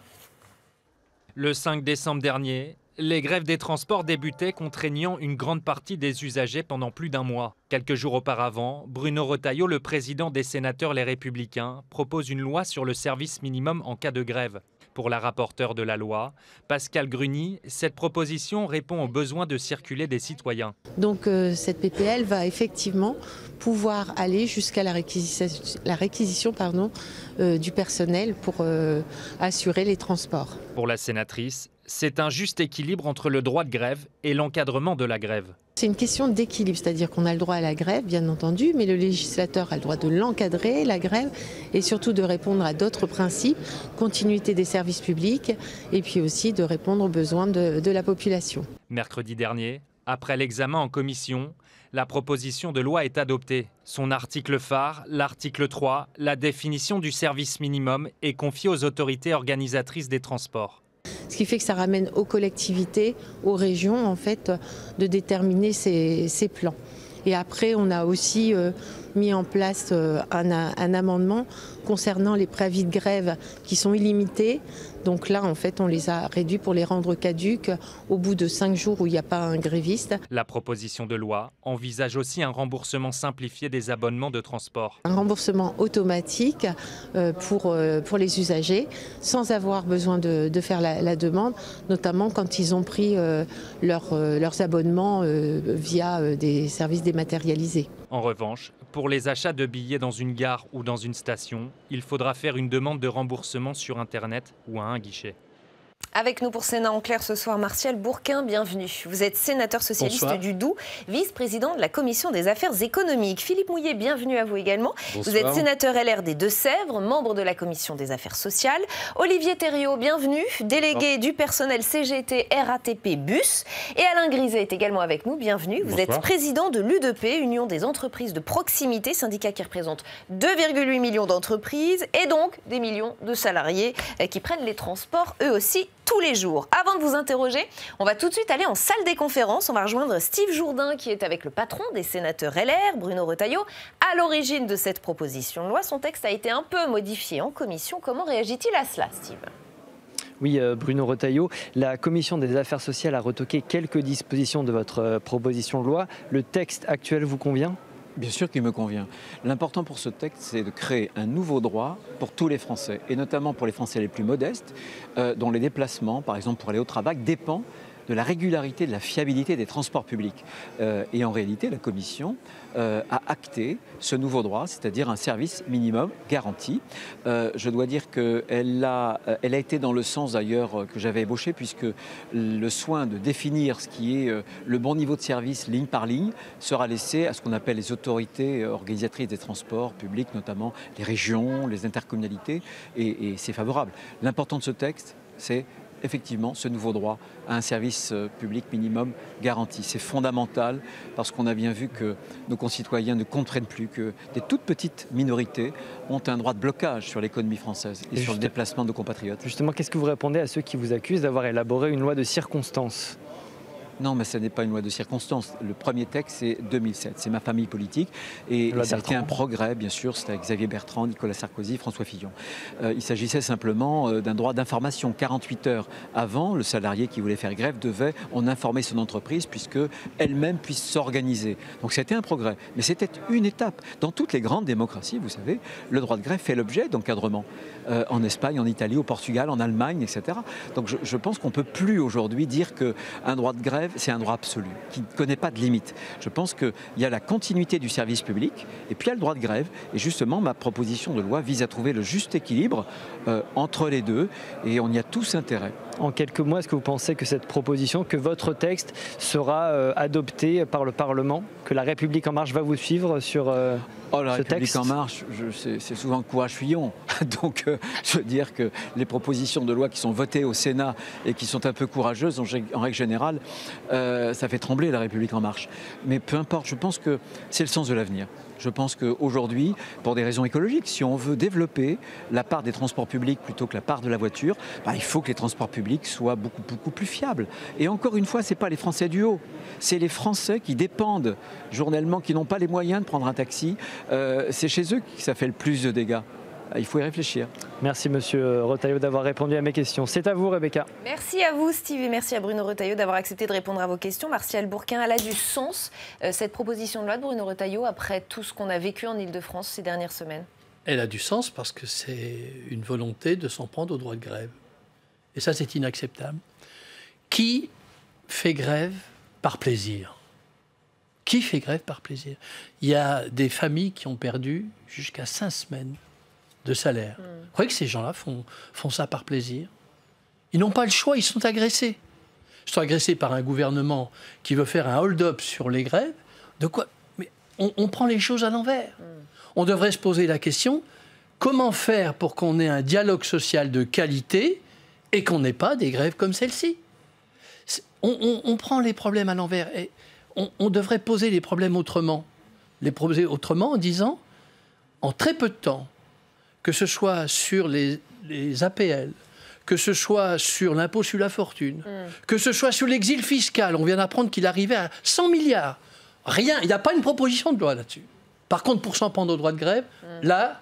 Le 5 décembre dernier, les grèves des transports débutaient, contraignant une grande partie des usagers pendant plus d'un mois. Quelques jours auparavant, Bruno Retailleau, le président des sénateurs Les Républicains, propose une loi sur le service minimum en cas de grève. Pour la rapporteure de la loi, Pascale Gruny, cette proposition répond aux besoins de circuler des citoyens. Donc cette PPL va effectivement pouvoir aller jusqu'à la réquisition du personnel pour assurer les transports. Pour la sénatrice, c'est un juste équilibre entre le droit de grève et l'encadrement de la grève. C'est une question d'équilibre, c'est-à-dire qu'on a le droit à la grève, bien entendu, mais le législateur a le droit de l'encadrer, la grève, et surtout de répondre à d'autres principes, continuité des services publics, et puis aussi de répondre aux besoins de la population. Mercredi dernier, après l'examen en commission, la proposition de loi est adoptée. Son article phare, l'article 3, la définition du service minimum, est confiée aux autorités organisatrices des transports. Ce qui fait que ça ramène aux collectivités, aux régions, en fait, de déterminer ces plans. Et après, on a aussi mis en place un amendement concernant les préavis de grève qui sont illimités. Donc là, en fait, on les a réduits pour les rendre caducs au bout de 5 jours où il n'y a pas un gréviste. La proposition de loi envisage aussi un remboursement simplifié des abonnements de transport. Un remboursement automatique pour les usagers, sans avoir besoin de faire la demande, notamment quand ils ont pris leurs abonnements via des services dématérialisés. En revanche, pour les achats de billets dans une gare ou dans une station, il faudra faire une demande de remboursement sur Internet ou à un guichet. Avec nous pour Sénat en clair ce soir, Martial Bourquin, bienvenue. Vous êtes sénateur socialiste Bonsoir. du Doubs, vice-président de la Commission des affaires économiques. Philippe Mouillet, bienvenue à vous également. Bonsoir. Vous êtes sénateur LR des Deux-Sèvres, membre de la Commission des affaires sociales. Olivier Thériault, bienvenue, délégué du personnel CGT RATP Bus. Et Alain Griset est également avec nous, bienvenue. Vous êtes président de l'UDP, Union des entreprises de proximité, syndicat qui représente 2,8 millions d'entreprises et donc des millions de salariés qui prennent les transports eux aussi tous les jours. Avant de vous interroger, on va tout de suite aller en salle des conférences. On va rejoindre Steve Jourdain qui est avec le patron des sénateurs LR, Bruno Retailleau, à l'origine de cette proposition de loi. Son texte a été un peu modifié en commission. Comment réagit-il à cela, Steve ? Oui, Bruno Retailleau, la Commission des affaires sociales a retoqué quelques dispositions de votre proposition de loi. Le texte actuel vous convient ? Bien sûr qu'il me convient. L'important pour ce texte, c'est de créer un nouveau droit pour tous les Français, et notamment pour les Français les plus modestes, dont les déplacements, par exemple pour aller au travail, dépendent de la régularité, de la fiabilité des transports publics. Et en réalité, la Commission a acté ce nouveau droit, c'est-à-dire un service minimum garanti. Je dois dire qu'elle a été dans le sens d'ailleurs que j'avais ébauché, puisque le soin de définir ce qui est le bon niveau de service ligne par ligne sera laissé à ce qu'on appelle les autorités organisatrices des transports publics, notamment les régions, les intercommunalités, et c'est favorable. L'important de ce texte, c'est effectivement ce nouveau droit à un service public minimum garanti. C'est fondamental parce qu'on a bien vu que nos concitoyens ne comprennent plus que des toutes petites minorités ont un droit de blocage sur l'économie française et sur le déplacement de nos compatriotes. Justement, qu'est-ce que vous répondez à ceux qui vous accusent d'avoir élaboré une loi de circonstance ? Non, mais ce n'est pas une loi de circonstance. Le premier texte, c'est 2007. C'est ma famille politique. Et ça a été un progrès, bien sûr. C'était avec Xavier Bertrand, Nicolas Sarkozy, François Fillon. Il s'agissait simplement d'un droit d'information. 48 heures avant, le salarié qui voulait faire grève devait en informer son entreprise puisque elle-même puisse s'organiser. Donc c'était un progrès. Mais c'était une étape. Dans toutes les grandes démocraties, vous savez, le droit de grève fait l'objet d'encadrement. En Espagne, en Italie, au Portugal, en Allemagne, etc. Donc je pense qu'on ne peut plus aujourd'hui dire qu'un droit de grève, c'est un droit absolu, qui ne connaît pas de limite. Je pense qu'il y a la continuité du service public, et puis il y a le droit de grève. Et justement, ma proposition de loi vise à trouver le juste équilibre entre les deux, et on y a tous intérêt. En quelques mots, est-ce que vous pensez que cette proposition, que votre texte sera adopté par le Parlement, que La République En Marche va vous suivre sur La ce République texte ? En Marche, c'est souvent le courage fuyant. Donc, je veux dire que les propositions de loi qui sont votées au Sénat et qui sont un peu courageuses, en règle générale, ça fait trembler La République En Marche. Mais peu importe, je pense que c'est le sens de l'avenir. Je pense qu'aujourd'hui, pour des raisons écologiques, si on veut développer la part des transports publics plutôt que la part de la voiture, il faut que les transports publics soient beaucoup plus fiables. Et encore une fois, ce n'est pas les Français du haut, c'est les Français qui dépendent journellement, qui n'ont pas les moyens de prendre un taxi. C'est chez eux que ça fait le plus de dégâts. Il faut y réfléchir. Merci Monsieur Retailleau d'avoir répondu à mes questions. C'est à vous Rebecca. Merci à vous Steve et merci à Bruno Retailleau d'avoir accepté de répondre à vos questions. Martial Bourquin, elle a du sens cette proposition de loi de Bruno Retailleau après tout ce qu'on a vécu en Ile-de-France ces dernières semaines? Elle a du sens parce que c'est une volonté de s'en prendre au droit de grève. Et ça c'est inacceptable. Qui fait grève par plaisir? Qui fait grève par plaisir? Il y a des familles qui ont perdu jusqu'à 5 semaines de salaire. Vous croyez que ces gens-là font ça par plaisir? Ils n'ont pas le choix, ils sont agressés. Ils sont agressés par un gouvernement qui veut faire un hold-up sur les grèves. De quoi? Mais on prend les choses à l'envers. On devrait se poser la question, comment faire pour qu'on ait un dialogue social de qualité et qu'on n'ait pas des grèves comme celle-ci? On prend les problèmes à l'envers. Et on devrait poser les problèmes autrement. Les poser autrement en disant, en très peu de temps, que ce soit sur les APL, que ce soit sur l'impôt sur la fortune, que ce soit sur l'exil fiscal, on vient d'apprendre qu'il arrivait à 100 milliards. Rien, il n'y a pas une proposition de loi là-dessus. Par contre, pour s'en prendre au droit de grève, là,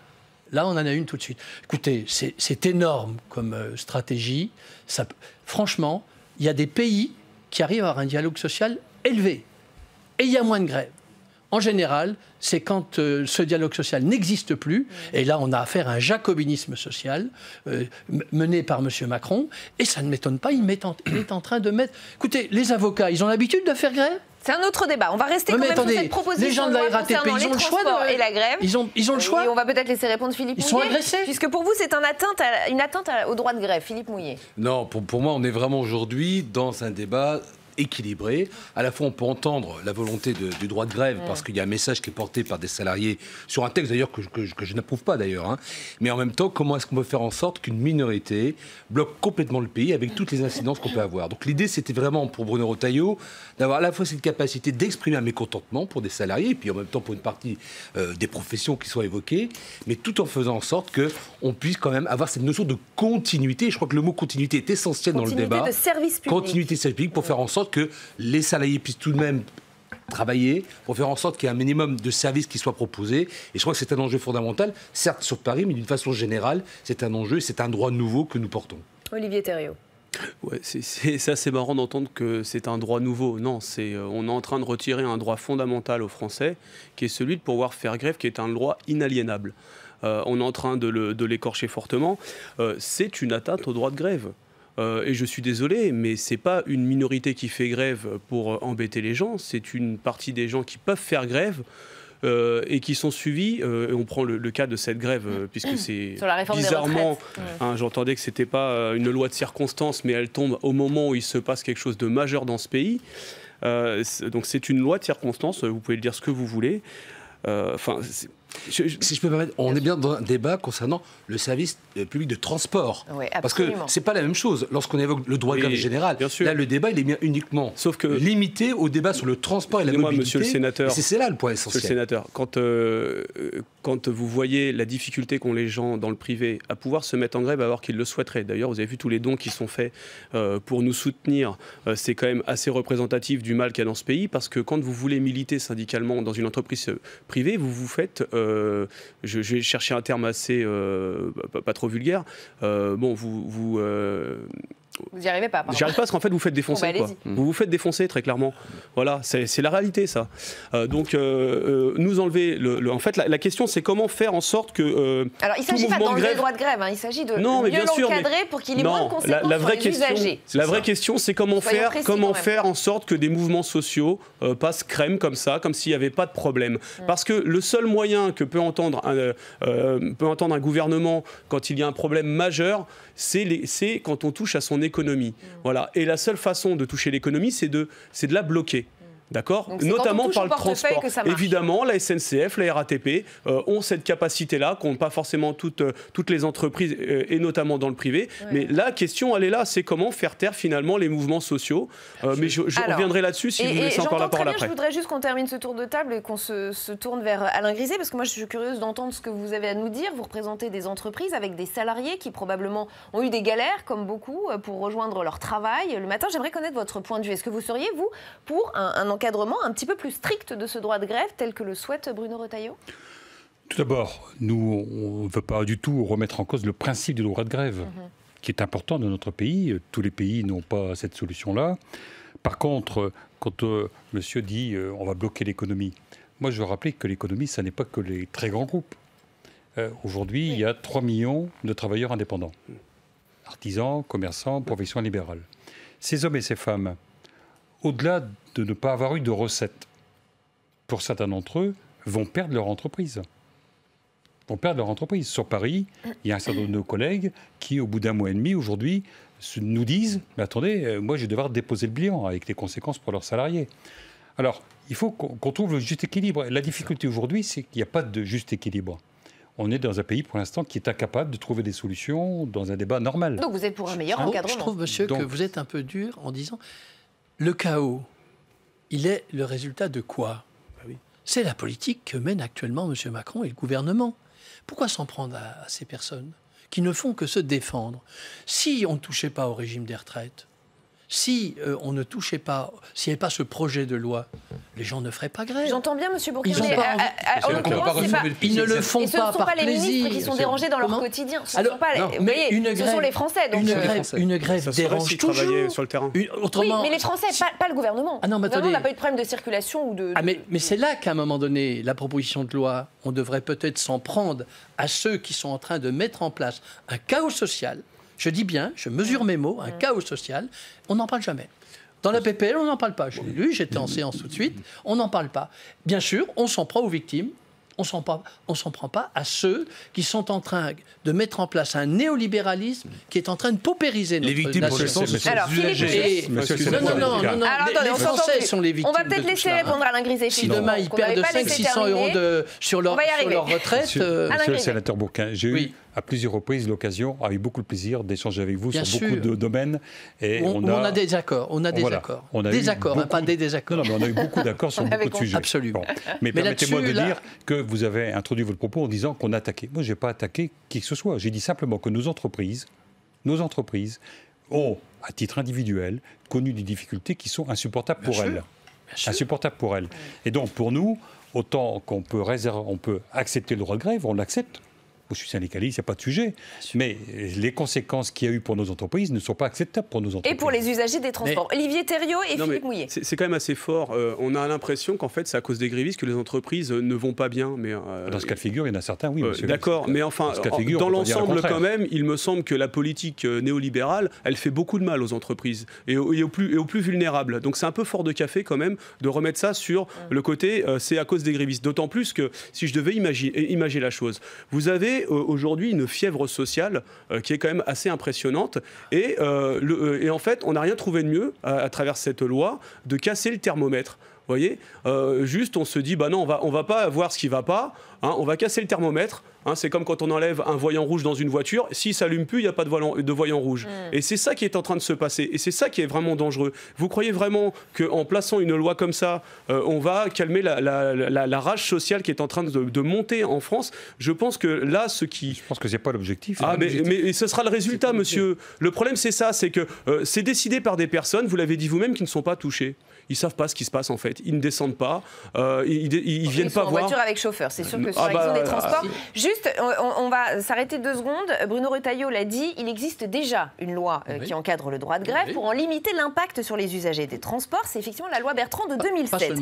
on en a une tout de suite. Écoutez, c'est énorme comme stratégie. Franchement, il y a des pays qui arrivent à avoir un dialogue social élevé. Et il y a moins de grèves. En général, c'est quand ce dialogue social n'existe plus, et là on a affaire à un jacobinisme social mené par M. Macron, et ça ne m'étonne pas, il est en train de mettre... Écoutez, les avocats, ils ont l'habitude de faire grève? C'est un autre débat. On va rester Non, quand mais même attendez, sur cette proposition les gens de la loi RATP, concernant ils ont les le choix transports de- et la grève. Ils ont le choix. Et on va peut-être laisser répondre Philippe Ils Mouillet. sont agressés. Puisque pour vous, c'est une atteinte au droit de grève. Philippe Mouillet. Non, pour moi, on est vraiment aujourd'hui dans un débat équilibré. À la fois, on peut entendre la volonté du droit de grève, parce qu'il y a un message qui est porté par des salariés sur un texte d'ailleurs que je n'approuve pas d'ailleurs. Hein. Mais en même temps, comment est-ce qu'on peut faire en sorte qu'une minorité bloque complètement le pays avec toutes les incidences qu'on peut avoir. Donc l'idée, c'était vraiment pour Bruno Retailleau d'avoir à la fois cette capacité d'exprimer un mécontentement pour des salariés, et puis en même temps pour une partie des professions qui sont évoquées, mais tout en faisant en sorte qu'on puisse quand même avoir cette notion de continuité. Je crois que le mot continuité est essentiel dans le débat. Continuité de service public. Continuité de service public pour faire en sorte que les salariés puissent tout de même travailler, pour faire en sorte qu'il y ait un minimum de services qui soit proposé. Et je crois que c'est un enjeu fondamental, certes sur Paris, mais d'une façon générale, c'est un enjeu, c'est un droit nouveau que nous portons. Olivier Thériault. Ouais, c'est assez marrant d'entendre que c'est un droit nouveau. Non, on est en train de retirer un droit fondamental aux Français, qui est celui de pouvoir faire grève, qui est un droit inaliénable. On est en train de l'écorcher fortement. C'est une atteinte au droit de grève. Et je suis désolé, mais c'est pas une minorité qui fait grève pour embêter les gens, c'est une partie des gens qui peuvent faire grève et qui sont suivis. Et on prend le cas de cette grève, puisque c'est bizarrement, j'entendais que c'était pas une loi de circonstance, mais elle tombe au moment où il se passe quelque chose de majeur dans ce pays. Donc c'est une loi de circonstance, vous pouvez le dire ce que vous voulez. Si je peux me permettre, on est bien dans un débat concernant le service public de transport. Oui, parce que c'est pas la même chose lorsqu'on évoque le droit de grève général. Là, le débat, il est bien uniquement limité au débat sur le transport et la mobilité. Monsieur le sénateur, c'est là le point essentiel. Monsieur le sénateur, quand vous voyez la difficulté qu'ont les gens dans le privé à pouvoir se mettre en grève alors qu'ils le souhaiteraient, d'ailleurs, vous avez vu tous les dons qui sont faits pour nous soutenir, c'est quand même assez représentatif du mal qu'il y a dans ce pays, parce que quand vous voulez militer syndicalement dans une entreprise privée, vous vous faites... je vais chercher un terme assez pas trop vulgaire. Vous n'y arrivez pas. J'y arrive pas parce qu'en fait vous faites défoncer. Vous vous faites défoncer très clairement. Voilà, c'est la réalité ça. Nous enlever en fait la question c'est comment faire en sorte que alors il ne s'agit pas d'enlever le droit de grève, il s'agit de mieux l'encadrer pour qu'il ait moins de conséquences sur les usagers. La vraie question c'est comment faire en sorte que des mouvements sociaux passent crème comme ça, comme s'il n'y avait pas de problème. Parce que le seul moyen que peut entendre un gouvernement quand il y a un problème majeur, c'est quand on touche à son économie. Voilà. Et la seule façon de toucher l'économie, c'est de la bloquer. D'accord ? Notamment par le transport. Évidemment, la SNCF, la RATP ont cette capacité-là, qu'ont pas forcément toutes les entreprises, et notamment dans le privé. Ouais. Mais la question, elle est là, c'est comment faire taire finalement les mouvements sociaux. Mais je reviendrai là-dessus si vous me laissez encore la parole après. Je voudrais juste qu'on termine ce tour de table et qu'on se tourne vers Alain Griset, parce que moi je suis curieuse d'entendre ce que vous avez à nous dire. Vous représentez des entreprises avec des salariés qui probablement ont eu des galères, comme beaucoup, pour rejoindre leur travail le matin. J'aimerais connaître votre point de vue. Est-ce que vous seriez, vous, pour un encadrement un petit peu plus strict de ce droit de grève tel que le souhaite Bruno Retailleau ? Tout d'abord, nous, on ne veut pas du tout remettre en cause le principe du droit de grève, qui est important dans notre pays. Tous les pays n'ont pas cette solution-là. Par contre, quand monsieur dit on va bloquer l'économie, moi je veux rappeler que l'économie, ça n'est pas que les très grands groupes. Aujourd'hui, il y a 3 millions de travailleurs indépendants. Artisans, commerçants, professions libérales. Ces hommes et ces femmes, au-delà de ne pas avoir eu de recettes, pour certains d'entre eux, vont perdre leur entreprise. Sur Paris, il y a un certain nombre de nos collègues qui, au bout d'un mois et demi, aujourd'hui, nous disent « Mais attendez, moi, je vais devoir déposer le bilan avec les conséquences pour leurs salariés. » Alors, il faut qu'on trouve le juste équilibre. La difficulté aujourd'hui, c'est qu'il n'y a pas de juste équilibre. On est dans un pays, pour l'instant, qui est incapable de trouver des solutions dans un débat normal. Donc vous êtes pour un meilleur encadrement. Je trouve, monsieur, que vous êtes un peu dur en disant le chaos, il est le résultat de quoi ? C'est la politique que mène actuellement M. Macron et le gouvernement. Pourquoi s'en prendre à ces personnes qui ne font que se défendre ? Si on ne touchait pas au régime des retraites, si on ne touchait pas, s'il n'y avait pas ce projet de loi, les gens ne feraient pas grève. J'entends bien, M. Bourquin, mais ils ne le font pas par plaisir. Et ce ne sont pas les ministres qui sont dérangés dans leur quotidien. Ce sont les Français. Donc une grève dérange toujours. Sur le terrain. Autrement, oui, mais les Français, pas le gouvernement. Le gouvernement n'a pas eu de problème de circulation ou de... Mais c'est là qu'à un moment donné, la proposition de loi, on devrait peut-être s'en prendre à ceux qui sont en train de mettre en place un chaos social. Je dis bien, je mesure mes mots, un chaos social, on n'en parle jamais. Dans la PPL, on n'en parle pas. Je l'ai lu, j'étais en séance tout de suite. On n'en parle pas. Bien sûr, on s'en prend aux victimes. On ne s'en prend pas à ceux qui sont en train de mettre en place un néolibéralisme qui est en train de paupériser notre nation. Les victimes, pour l'instant, ce sont les usagers. Non. Les Français sont les victimes. On va peut-être laisser répondre Alain Griset. Si demain ils perdent 500-600 euros sur leur retraite... Monsieur le sénateur Bourquin, j'ai eu à plusieurs reprises l'occasion, avec beaucoup de plaisir, d'échanger avec vous sur beaucoup de domaines. Et on a des accords. Des accords, pas des désaccords. Non, mais on a eu beaucoup d'accords sur beaucoup de sujets. Absolument. Mais permettez-moi de dire que vous avez introduit votre propos en disant qu'on attaquait. Moi, je n'ai pas attaqué qui que ce soit. J'ai dit simplement que nos entreprises ont, à titre individuel, connu des difficultés qui sont insupportables pour elles. Insupportables pour elles. Et donc, pour nous, autant qu'on peut accepter le droit de grève, on l'accepte. Je suis syndicaliste, il n'y a pas de sujet. Mais les conséquences qu'il y a eu pour nos entreprises ne sont pas acceptables pour nos entreprises. Et pour les usagers des transports. Olivier Thériault et Philippe Mouillet. C'est quand même assez fort. On a l'impression qu'en fait, c'est à cause des grévistes que les entreprises ne vont pas bien. Mais, dans ce cas de figure, il y en a certains, oui. D'accord, mais enfin, dans l'ensemble quand même, il me semble que la politique néolibérale, elle fait beaucoup de mal aux entreprises et aux plus vulnérables. Donc c'est un peu fort de café quand même de remettre ça sur le côté, c'est à cause des grévistes. D'autant plus que, si je devais imaginer la chose, vous avez aujourd'hui une fièvre sociale qui est quand même assez impressionnante et en fait on n'a rien trouvé de mieux à travers cette loi de casser le thermomètre. Vous voyez, juste on se dit bah non, on va pas voir ce qui va pas, hein, on va casser le thermomètre. Hein, c'est comme quand on enlève un voyant rouge dans une voiture, s'il s'allume plus, il n'y a pas de voyant rouge. Et c'est ça qui est en train de se passer, et c'est ça qui est vraiment dangereux. Vous croyez vraiment qu'en plaçant une loi comme ça, on va calmer la rage sociale qui est en train de monter en France? Je pense que là, Je pense que c'est pas l'objectif. Mais ce sera le résultat, monsieur. Le problème, c'est ça, c'est que c'est décidé par des personnes, vous l'avez dit vous-même, qui ne sont pas touchées. Ils ne savent pas ce qui se passe en fait. Ils ne descendent pas. Ils viennent pas voir. En voiture avec chauffeur, c'est sûr que sur la question des transports. Juste, on va s'arrêter 2 secondes. Bruno Retailleau l'a dit, il existe déjà une loi qui encadre le droit de grève pour en limiter l'impact sur les usagers des transports. C'est effectivement la loi Bertrand de 2007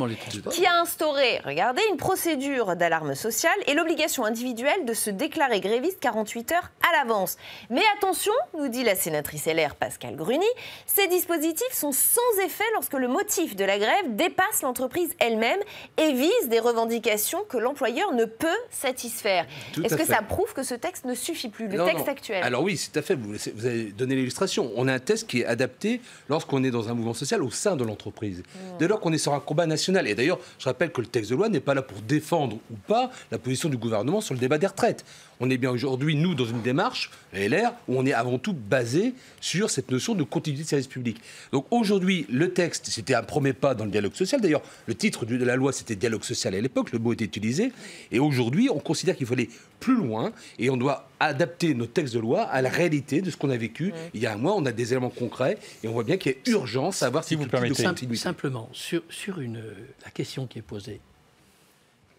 qui a instauré, regardez, une procédure d'alarme sociale et l'obligation individuelle de se déclarer gréviste 48 heures à l'avance. Mais attention, nous dit la sénatrice LR Pascale Gruny, ces dispositifs sont sans effet lorsque le motif de la grève dépasse l'entreprise elle-même et vise des revendications que l'employeur ne peut satisfaire. Est-ce que ça prouve que ce texte ne suffit plus, le texte actuel? Alors oui, c'est tout à fait. Vous avez donné l'illustration. On a un texte qui est adapté lorsqu'on est dans un mouvement social au sein de l'entreprise. Dès lors qu'on est sur un combat national. Et d'ailleurs, je rappelle que le texte de loi n'est pas là pour défendre ou pas la position du gouvernement sur le débat des retraites. On est bien aujourd'hui, nous, dans une démarche, la LR, où on est avant tout basé sur cette notion de continuité de service public. Donc aujourd'hui, le texte, c'était un premier pas dans le dialogue social. D'ailleurs, le titre de la loi, c'était dialogue social à l'époque, le mot était utilisé. Et aujourd'hui, on considère qu'il faut aller plus loin et on doit adapter nos textes de loi à la réalité de ce qu'on a vécu. Il y a un mois, on a des éléments concrets et on voit bien qu'il y a urgence à avoir si vous permettez. Simplement, sur la question qui est posée,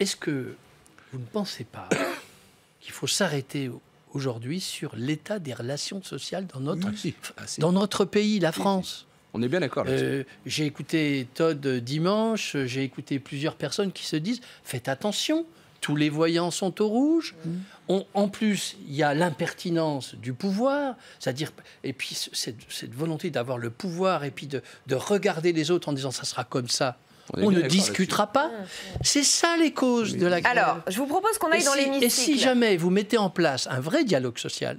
est-ce que vous ne pensez pas qu'il faut s'arrêter aujourd'hui sur l'état des relations sociales dans notre pays, la France? On est bien d'accord là-dessus. J'ai écouté Todd dimanche, j'ai écouté plusieurs personnes qui se disent « Faites attention, tous les voyants sont au rouge ». En plus, il y a l'impertinence du pouvoir, c'est-à-dire, et puis cette volonté d'avoir le pouvoir et puis de regarder les autres en disant « ça sera comme ça ». On ne discutera pas. C'est ça les causes de la grève. Alors, je vous propose qu'on aille dans l'hémicycle. Et si jamais vous mettez en place un vrai dialogue social,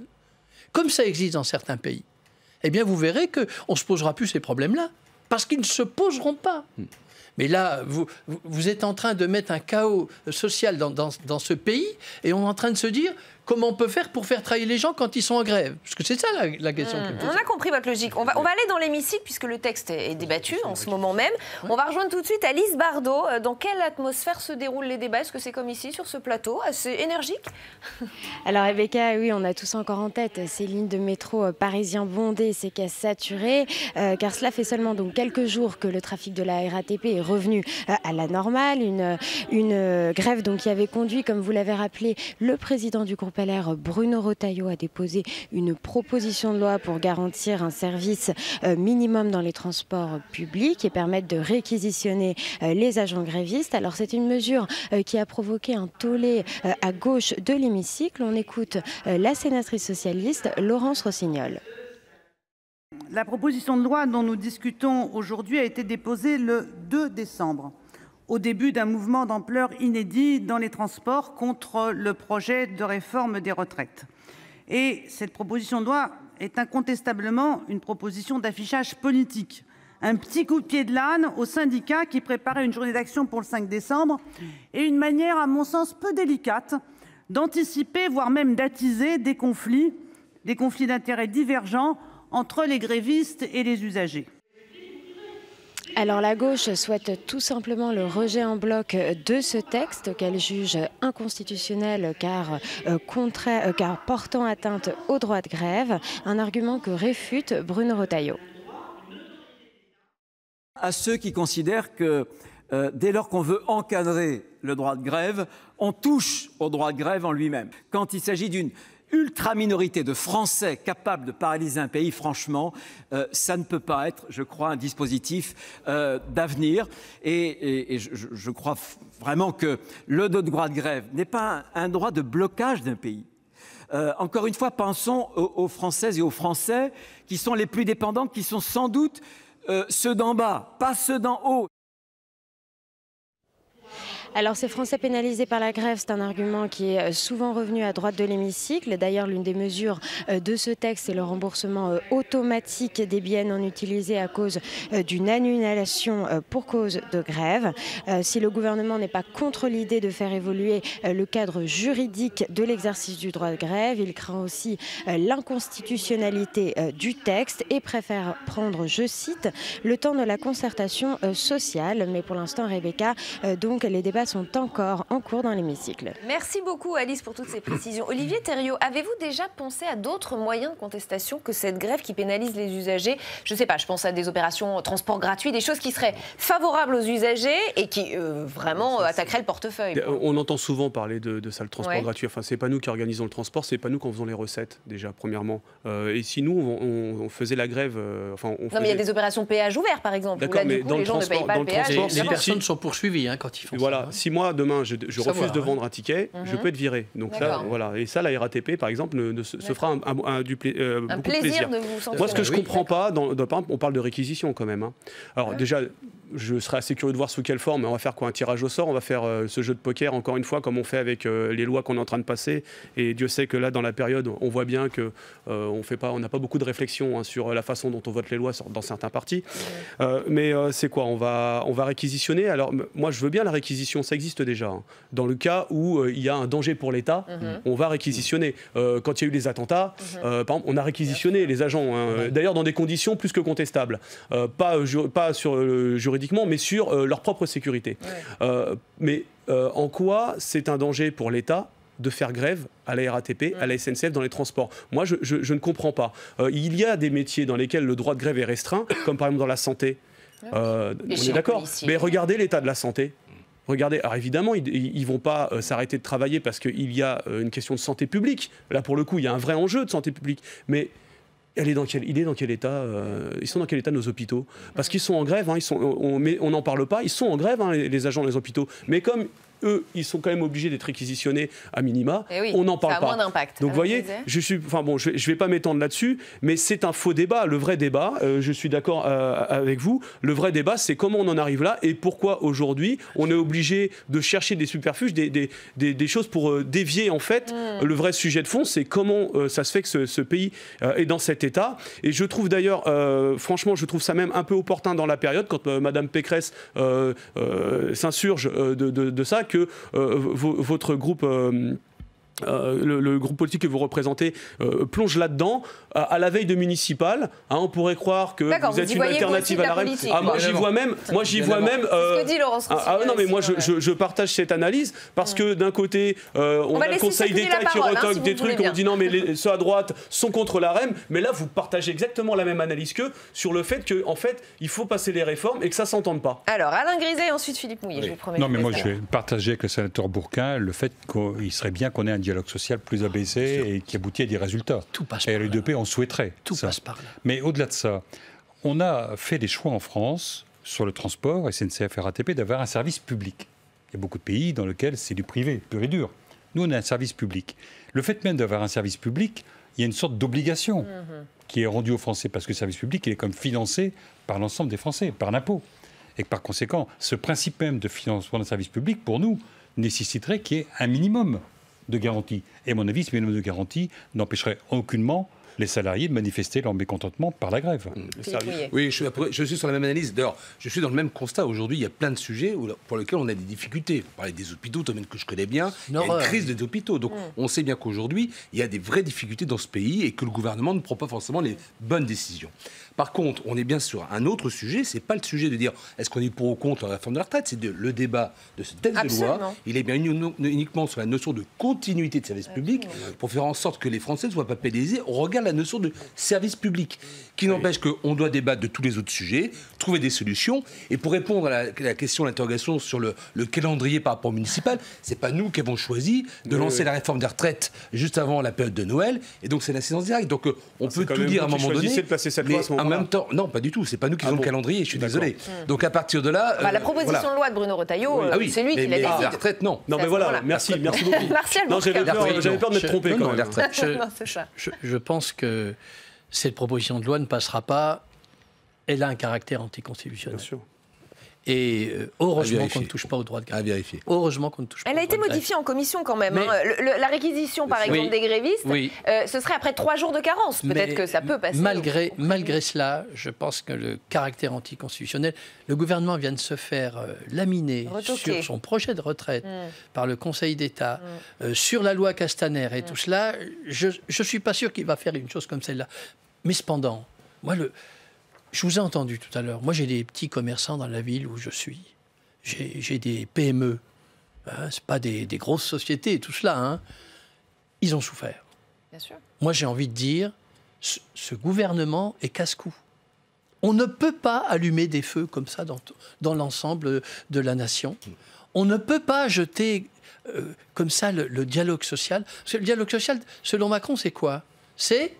comme ça existe dans certains pays, eh bien vous verrez qu'on ne se posera plus ces problèmes-là, parce qu'ils ne se poseront pas. Mais là, vous êtes en train de mettre un chaos social dans ce pays, et on est en train de se dire comment on peut faire pour faire travailler les gens quand ils sont en grève. Parce que c'est ça la question. On a compris votre logique. On va aller dans l'hémicycle, puisque le texte est débattu en ce moment même. On va rejoindre tout de suite Alice Bardot. Dans quelle atmosphère se déroulent les débats? Est-ce que c'est comme ici, sur ce plateau, assez énergique? Alors Rebecca, oui, on a tous encore en tête ces lignes de métro parisiens bondées, ces caisses saturées, car cela fait seulement donc quelques jours que le trafic de la RATP est revenu à la normale. Une grève donc qui avait conduit, comme vous l'avez rappelé, le président du groupe LR, Bruno Retailleau, a déposé une proposition de loi pour garantir un service minimum dans les transports publics et permettre de réquisitionner les agents grévistes. Alors c'est une mesure qui a provoqué un tollé à gauche de l'hémicycle. On écoute la sénatrice socialiste Laurence Rossignol. La proposition de loi dont nous discutons aujourd'hui a été déposée le 2 décembre, au début d'un mouvement d'ampleur inédit dans les transports contre le projet de réforme des retraites. Et cette proposition de loi est incontestablement une proposition d'affichage politique. Un petit coup de pied de l'âne aux syndicats qui préparaient une journée d'action pour le 5 décembre et une manière, à mon sens, peu délicate d'anticiper, voire même d'attiser des conflits d'intérêts divergents entre les grévistes et les usagers. Alors la gauche souhaite tout simplement le rejet en bloc de ce texte qu'elle juge inconstitutionnel car portant atteinte au droit de grève, un argument que réfute Bruno Retailleau. À ceux qui considèrent que dès lors qu'on veut encadrer le droit de grève, on touche au droit de grève en lui-même. Quand il s'agit d'une ultra-minorité de Français capables de paralyser un pays, franchement, ça ne peut pas être, je crois, un dispositif d'avenir. Et je crois vraiment que le droit de grève n'est pas un droit de blocage d'un pays. Encore une fois, pensons aux Françaises et aux Français qui sont les plus dépendants, qui sont sans doute ceux d'en bas, pas ceux d'en haut. Alors ces Français pénalisés par la grève, c'est un argument qui est souvent revenu à droite de l'hémicycle. D'ailleurs, l'une des mesures de ce texte, c'est le remboursement automatique des billets non utilisés à cause d'une annulation pour cause de grève. Si le gouvernement n'est pas contre l'idée de faire évoluer le cadre juridique de l'exercice du droit de grève, il craint aussi l'inconstitutionnalité du texte et préfère prendre, je cite, le temps de la concertation sociale. Mais pour l'instant, Rebecca, donc les débats sont encore en cours dans l'hémicycle. Merci beaucoup Alice pour toutes ces précisions. Olivier Thériault, avez-vous déjà pensé à d'autres moyens de contestation que cette grève qui pénalise les usagers? Je ne sais pas, je pense à des opérations transport gratuit, des choses qui seraient favorables aux usagers et qui vraiment attaqueraient le portefeuille. On entend souvent parler de ça, le transport gratuit. Enfin, c'est pas nous qui organisons le transport, c'est pas nous qui en faisons les recettes déjà, premièrement. Et si nous, on faisait la grève... Non, mais il y a des opérations péage ouvert, par exemple. D'accord, là, du coup, les gens ne payent pas le péage. Les personnes sont poursuivies quand ils font ça. Si moi, demain, je refuse de vendre un ticket, je peux être viré. Donc ça, voilà. Et ça, la RATP, par exemple, se fera beaucoup de plaisir. De vous sentir. Moi, ce que je ne comprends pas, par exemple, on parle de réquisition quand même. Alors déjà, je serais assez curieux de voir sous quelle forme. On va faire quoi? Un tirage au sort? On va faire ce jeu de poker, encore une fois, comme on fait avec les lois qu'on est en train de passer. Et Dieu sait que là, dans la période, on voit bien qu'on n'a pas beaucoup de réflexion sur la façon dont on vote les lois dans certains partis. Mais c'est quoi? On va réquisitionner. Alors, moi, je veux bien la réquisition. Ça existe déjà. Dans le cas où il y a un danger pour l'État, on va réquisitionner. Quand il y a eu les attentats, par exemple, on a réquisitionné les agents. D'ailleurs, dans des conditions plus que contestables. Pas sur juridiquement, mais sur leur propre sécurité. Mais en quoi c'est un danger pour l'État de faire grève à la RATP, à la SNCF, dans les transports? Moi, je ne comprends pas. Il y a des métiers dans lesquels le droit de grève est restreint, comme par exemple dans la santé. On est d'accord. Mais regardez l'état de la santé. Regardez, alors évidemment, ils ne vont pas s'arrêter de travailler parce qu'il y a une question de santé publique. Là, pour le coup, il y a un vrai enjeu de santé publique. Mais il est dans quel état ils sont dans quel état nos hôpitaux? Parce qu'ils sont en grève, on n'en parle pas, ils sont en grève, les agents des hôpitaux. Mais comme eux, ils sont quand même obligés d'être réquisitionnés à minima, on n'en parle pas. Ça a moins d'impact. Donc vous voyez, je ne vais pas m'étendre là-dessus, mais c'est un faux débat. Le vrai débat, je suis d'accord avec vous, le vrai débat, c'est comment on en arrive là et pourquoi aujourd'hui on est obligé de chercher des superfuges, des choses pour dévier en fait. Le vrai sujet de fond, c'est comment ça se fait que ce pays est dans cet état. Et je trouve d'ailleurs, franchement, je trouve ça même un peu opportun dans la période, quand Mme Pécresse s'insurge de ça, que votre groupe... le groupe politique que vous représentez plonge là-dedans à la veille de municipales. On pourrait croire que vous êtes une alternative à la REM. Moi, j'y vois même. C'est ce que dit Laurence Rossignol. Non, mais moi, je partage cette analyse parce que d'un côté, on a le Conseil d'État qui retoque des trucs. On dit non, mais ceux à droite sont contre la REM. Mais là, vous partagez exactement la même analyse qu'eux sur le fait qu'en fait, il faut passer les réformes et que ça s'entende pas. Alors, Alain Griset et ensuite Philippe Mouillet. Je vous promets. Non, mais moi, je vais partager avec le sénateur Bourquin le fait qu'il serait bien qu'on ait un dialogue social plus abaissé et qui aboutit à des résultats. Tout passe par là. Et l'UDP, on souhaiterait. Tout passe par là. Mais au-delà de ça, on a fait des choix en France sur le transport, SNCF et RATP, d'avoir un service public. Il y a beaucoup de pays dans lesquels c'est du privé, pur et dur. Nous, on a un service public. Le fait même d'avoir un service public, il y a une sorte d'obligation. qui est rendu aux Français, parce que le service public, il est comme financé par l'ensemble des Français, par l'impôt. Et que par conséquent, ce principe même de financement d'un service public, pour nous, nécessiterait qu'il y ait un minimum de garantie. Et à mon avis, ce minimum de garantie n'empêcherait aucunement les salariés de manifester leur mécontentement par la grève. Oui, je suis sur la même analyse. D'ailleurs, je suis dans le même constat. Aujourd'hui, il y a plein de sujets pour lesquels on a des difficultés. Vous parlez des hôpitaux, domaine que je connais bien. Il y a une crise des hôpitaux. Donc, on sait bien qu'aujourd'hui, il y a des vraies difficultés dans ce pays et que le gouvernement ne prend pas forcément les bonnes décisions. Par contre, on est bien sur un autre sujet. C'est pas le sujet de dire est-ce qu'on est pour ou contre la réforme de la retraite. C'est le débat de ce texte de loi. Il est bien uniquement sur la notion de continuité de service public pour faire en sorte que les Français ne soient pas pénalisés. On regarde la notion de service public, qui n'empêche qu'on doit débattre de tous les autres sujets, trouver des solutions. Et pour répondre à la question, l'interrogation sur le calendrier par rapport au municipal, c'est pas nous qui avons choisi de lancer la réforme des retraites juste avant la période de Noël. Et donc c'est l'incidence directe. Donc on peut tout dire à un moment donné. De placer cette loi à ce en même temps, non, pas du tout. C'est pas nous qui faisons le calendrier. Je suis désolé. Donc à partir de là, la proposition de loi de Bruno Retailleau, c'est lui qui l'a décidé. La retraite, non. Non, mais voilà. Merci beaucoup. Martial, non, j'avais peur de m'être trompé quand même. Je pense que cette proposition de loi ne passera pas. Elle a un caractère anticonstitutionnel. Bien sûr. Et heureusement qu'on ne touche pas au droit de grève. À vérifier. Heureusement qu'on ne touche pas. Elle a été modifiée en commission quand même. La réquisition, par exemple, des grévistes, ce serait après 3 jours de carence. Peut-être que ça peut passer. Malgré cela, je pense que le caractère anticonstitutionnel, le gouvernement vient de se faire laminer sur son projet de retraite par le Conseil d'État, sur la loi Castaner et tout cela. Je ne suis pas sûr qu'il va faire une chose comme celle-là. Mais cependant, moi, je vous ai entendu tout à l'heure. Moi, j'ai des petits commerçants dans la ville où je suis. J'ai des PME. Hein, ce pas des grosses sociétés et tout cela. Hein. Ils ont souffert. Bien sûr. Moi, j'ai envie de dire, ce gouvernement est casse-cou. On ne peut pas allumer des feux comme ça dans l'ensemble de la nation. On ne peut pas jeter comme ça le dialogue social. Parce que le dialogue social, selon Macron, c'est quoi? C'est,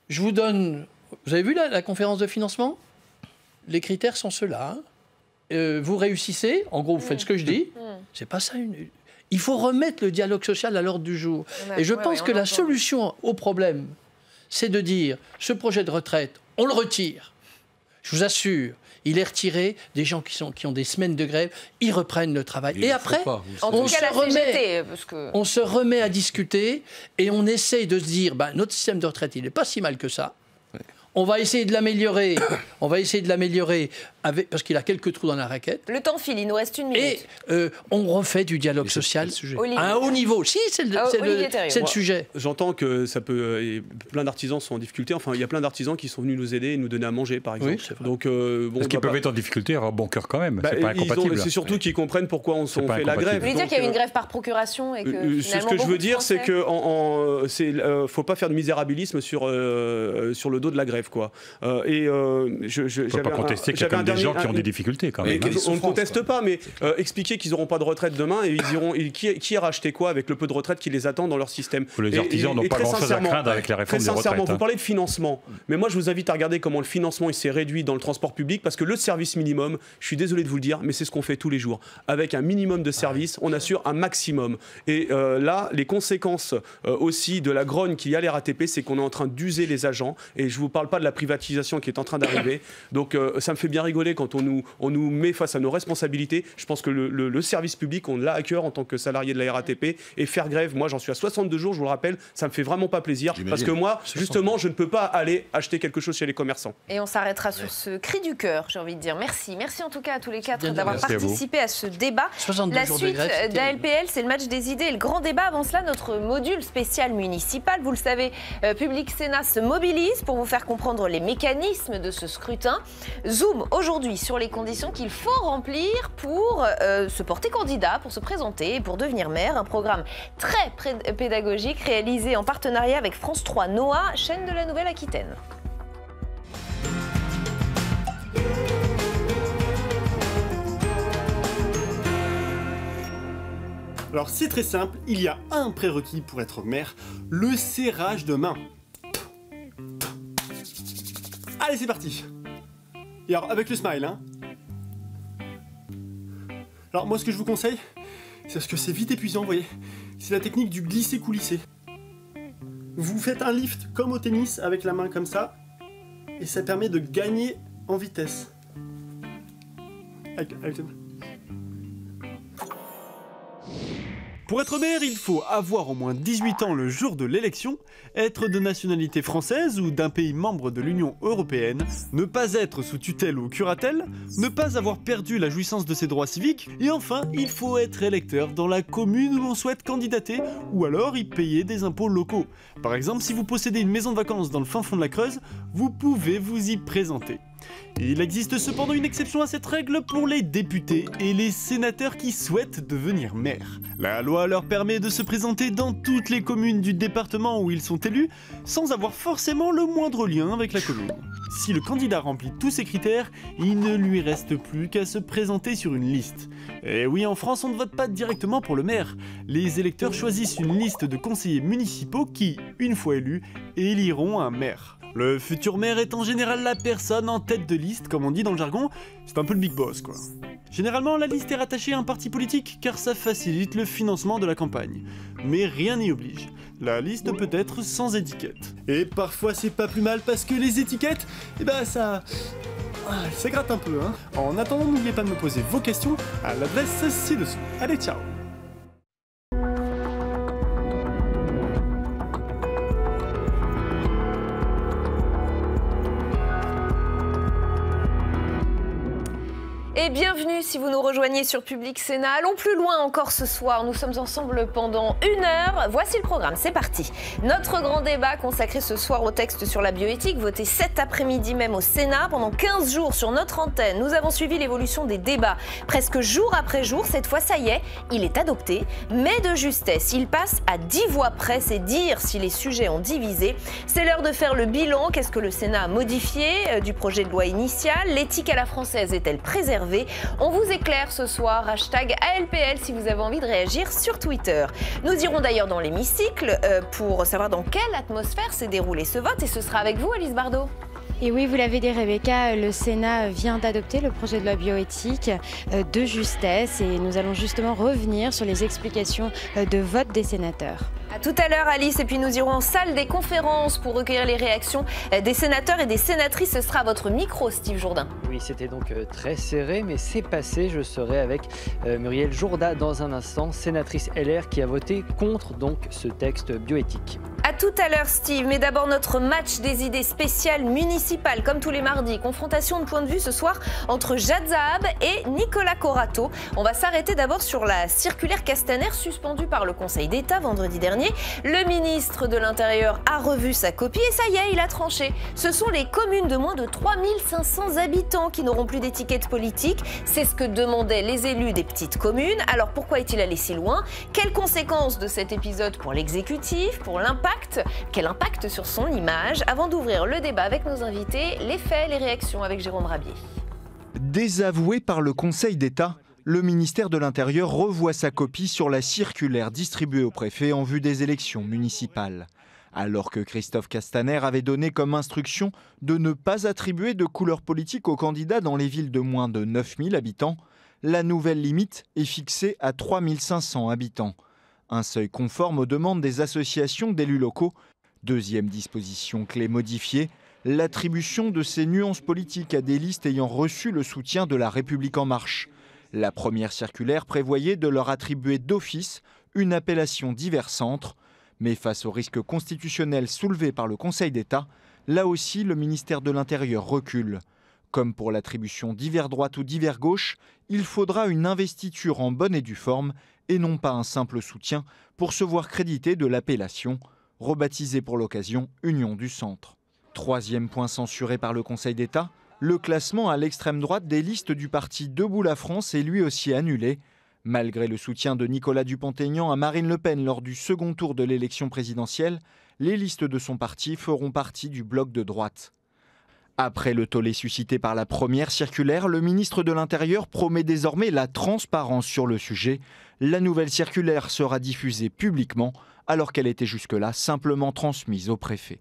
je vous donne... Vous avez vu la conférence de financement? Les critères sont ceux-là. Vous réussissez, en gros, vous faites ce que je dis. C'est pas ça. Il faut remettre le dialogue social à l'ordre du jour. Et je pense que la solution au problème, c'est de dire ce projet de retraite, on le retire. Je vous assure, il est retiré. Des gens qui ont des semaines de grève, ils reprennent le travail. Et après, on se remet à discuter et on essaye de se dire notre système de retraite, il n'est pas si mal que ça. On va essayer de l'améliorer. Parce qu'il a quelques trous dans la raquette. Le temps file, il nous reste 1 minute. Et on refait du dialogue social à un haut niveau. Si, c'est le sujet. J'entends que ça peut. Plein d'artisans sont en difficulté. Enfin, il y a plein d'artisans qui sont venus nous aider et nous donner à manger, par exemple. Oui, donc, parce qu'ils peuvent être en difficulté, avoir bon cœur quand même. C'est pas incompatible. C'est surtout qu'ils comprennent pourquoi on fait la grève. Vous voulez dire qu'il y a eu une grève par procuration et que ce que je veux dire, c'est que faut pas faire de misérabilisme sur le dos de la grève, quoi. Et faut pas contester qu'il y a quand même des gens qui ont des difficultés quand même. On ne conteste pas, mais expliquer qu'ils n'auront pas de retraite demain et qui ira acheter quoi avec le peu de retraite qui les attend dans leur système. Les artisans n'ont pas grand-chose à craindre avec la réforme des retraites. Très sincèrement, vous parlez de financement, mais moi je vous invite à regarder comment le financement il s'est réduit dans le transport public, parce que le service minimum, je suis désolé de vous le dire, mais c'est ce qu'on fait tous les jours. Avec un minimum de service, on assure un maximum. Et là, les conséquences aussi de la grogne qu'il y a à la RATP, c'est qu'on est en train d'user les agents. Et je ne vous parle pas de la privatisation qui est en train d'arriver. Donc ça me fait bien rigoler quand on nous met face à nos responsabilités. Je pense que le service public, on l'a à cœur en tant que salarié de la RATP. Et faire grève, moi j'en suis à 62 jours, je vous le rappelle, ça me fait vraiment pas plaisir. Parce que moi, justement, je ne peux pas aller acheter quelque chose chez les commerçants. Et on s'arrêtera sur ce cri du cœur, j'ai envie de dire. Merci en tout cas à tous les 4 d'avoir participé à ce débat. La suite d'ALPL, c'est le match des idées et le grand débat. Avant cela, notre module spécial municipal. Vous le savez, Public Sénat se mobilise pour vous faire comprendre les mécanismes de ce scrutin. Zoom aujourd'hui sur les conditions qu'il faut remplir pour se porter candidat, pour se présenter et pour devenir maire. Un programme très pédagogique réalisé en partenariat avec France 3 Noah, chaîne de la Nouvelle-Aquitaine. Alors c'est très simple, il y a un prérequis pour être maire, le serrage de main. Allez c'est parti. Et alors avec le smile hein. Alors moi ce que je vous conseille, c'est parce que c'est vite épuisant vous voyez, c'est la technique du glisser-coulisser. Vous faites un lift comme au tennis avec la main comme ça, et ça permet de gagner en vitesse. Pour être maire, il faut avoir au moins 18 ans le jour de l'élection, être de nationalité française ou d'un pays membre de l'Union européenne, ne pas être sous tutelle ou curatelle, ne pas avoir perdu la jouissance de ses droits civiques, et enfin, il faut être électeur dans la commune où l'on souhaite candidater, ou alors y payer des impôts locaux. Par exemple, si vous possédez une maison de vacances dans le fin fond de la Creuse, vous pouvez vous y présenter. Il existe cependant une exception à cette règle pour les députés et les sénateurs qui souhaitent devenir maires. La loi leur permet de se présenter dans toutes les communes du département où ils sont élus, sans avoir forcément le moindre lien avec la commune. Si le candidat remplit tous ces critères, il ne lui reste plus qu'à se présenter sur une liste. Et oui, en France, on ne vote pas directement pour le maire. Les électeurs choisissent une liste de conseillers municipaux qui, une fois élus, éliront un maire. Le futur maire est en général la personne en tête de liste, comme on dit dans le jargon, c'est un peu le big boss quoi. Généralement, la liste est rattachée à un parti politique car ça facilite le financement de la campagne. Mais rien n'y oblige. La liste peut être sans étiquette. Et parfois c'est pas plus mal parce que les étiquettes, ça gratte un peu hein. En attendant, n'oubliez pas de me poser vos questions à l'adresse ci-dessous. Allez, ciao. Et bienvenue si vous nous rejoignez sur Public Sénat. Allons plus loin encore ce soir. Nous sommes ensemble pendant 1 heure. Voici le programme, c'est parti. Notre grand débat consacré ce soir au texte sur la bioéthique, voté cet après-midi même au Sénat. Pendant 15 jours sur notre antenne, nous avons suivi l'évolution des débats. Presque jour après jour, cette fois ça y est, il est adopté. Mais de justesse, il passe à 10 voix près, c'est dire si les sujets ont divisé. C'est l'heure de faire le bilan. Qu'est-ce que le Sénat a modifié du projet de loi initial? L'éthique à la française est-elle préservée? On vous éclaire ce soir, hashtag ALPL si vous avez envie de réagir sur Twitter. Nous irons d'ailleurs dans l'hémicycle pour savoir dans quelle atmosphère s'est déroulé ce vote et ce sera avec vous Alice Bardot. Et oui, vous l'avez dit Rebecca, le Sénat vient d'adopter le projet de loi bioéthique de justesse et nous allons justement revenir sur les explications de vote des sénateurs. À tout à l'heure Alice, et puis nous irons en salle des conférences pour recueillir les réactions des sénateurs et des sénatrices. Ce sera à votre micro, Steve Jourdain. Oui, c'était donc très serré, mais c'est passé. Je serai avec Muriel Jourda dans un instant, sénatrice LR qui a voté contre donc ce texte bioéthique. À tout à l'heure Steve, mais d'abord notre match des idées spéciales municipales, comme tous les mardis. Confrontation de points de vue ce soir entre Jad Zahab et Nicolas Corato. On va s'arrêter d'abord sur la circulaire Castaner suspendue par le Conseil d'État vendredi dernier. Le ministre de l'Intérieur a revu sa copie et ça y est, il a tranché. Ce sont les communes de moins de 3500 habitants qui n'auront plus d'étiquette politique. C'est ce que demandaient les élus des petites communes. Alors pourquoi est-il allé si loin? Quelles conséquences de cet épisode pour l'exécutif, pour l'impact? Quel impact sur son image? Avant d'ouvrir le débat avec nos invités, les faits, les réactions avec Jérôme Rabier. Désavoué par le Conseil d'État, le ministère de l'Intérieur revoit sa copie sur la circulaire distribuée au préfet en vue des élections municipales. Alors que Christophe Castaner avait donné comme instruction de ne pas attribuer de couleur politique aux candidats dans les villes de moins de 9000 habitants, la nouvelle limite est fixée à 3500 habitants. Un seuil conforme aux demandes des associations d'élus locaux. Deuxième disposition clé modifiée, l'attribution de ces nuances politiques à des listes ayant reçu le soutien de La République En Marche. La première circulaire prévoyait de leur attribuer d'office une appellation divers centres, mais face au risque constitutionnel soulevé par le Conseil d'État, là aussi le ministère de l'Intérieur recule. Comme pour l'attribution divers droite ou divers gauche, il faudra une investiture en bonne et due forme et non pas un simple soutien pour se voir crédité de l'appellation, rebaptisée pour l'occasion Union du Centre. Troisième point censuré par le Conseil d'État, le classement à l'extrême droite des listes du parti Debout la France est lui aussi annulé. Malgré le soutien de Nicolas Dupont-Aignan à Marine Le Pen lors du second tour de l'élection présidentielle, les listes de son parti feront partie du bloc de droite. Après le tollé suscité par la première circulaire, le ministre de l'Intérieur promet désormais la transparence sur le sujet. La nouvelle circulaire sera diffusée publiquement, alors qu'elle était jusque-là simplement transmise au préfet.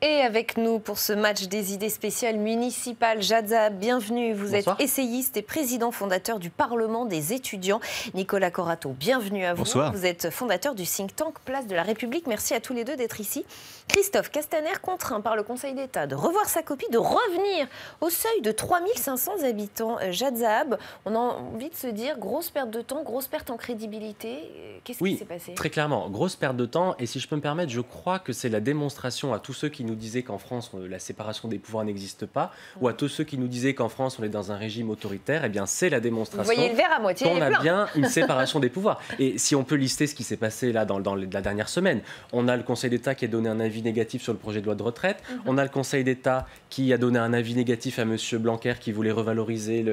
Et avec nous pour ce match des idées spéciales municipales, Jad Zahab, bienvenue. Vous êtes essayiste et président fondateur du Parlement des étudiants. Nicolas Corato, bienvenue à vous. Bonsoir. Vous êtes fondateur du think tank Place de la République. Merci à tous les deux d'être ici. Christophe Castaner, contraint par le Conseil d'État de revoir sa copie, de revenir au seuil de 3500 habitants. Jad Zahab, on a envie de se dire grosse perte de temps, grosse perte en crédibilité. Qu'est-ce qui s'est passé ? Très clairement, grosse perte de temps. Et si je peux me permettre, je crois que c'est la démonstration à tous ceux qui nous disaient qu'en France, la séparation des pouvoirs n'existe pas, ou à tous ceux qui nous disaient qu'en France, on est dans un régime autoritaire, eh bien, c'est la démonstration Vous voyez le verre à moitié qu'on a plein. bien une séparation des pouvoirs. Et si on peut lister ce qui s'est passé là dans la dernière semaine, on a le Conseil d'État qui a donné un avis négatif sur le projet de loi de retraite, on a le Conseil d'État qui a donné un avis négatif à M. Blanquer qui voulait revaloriser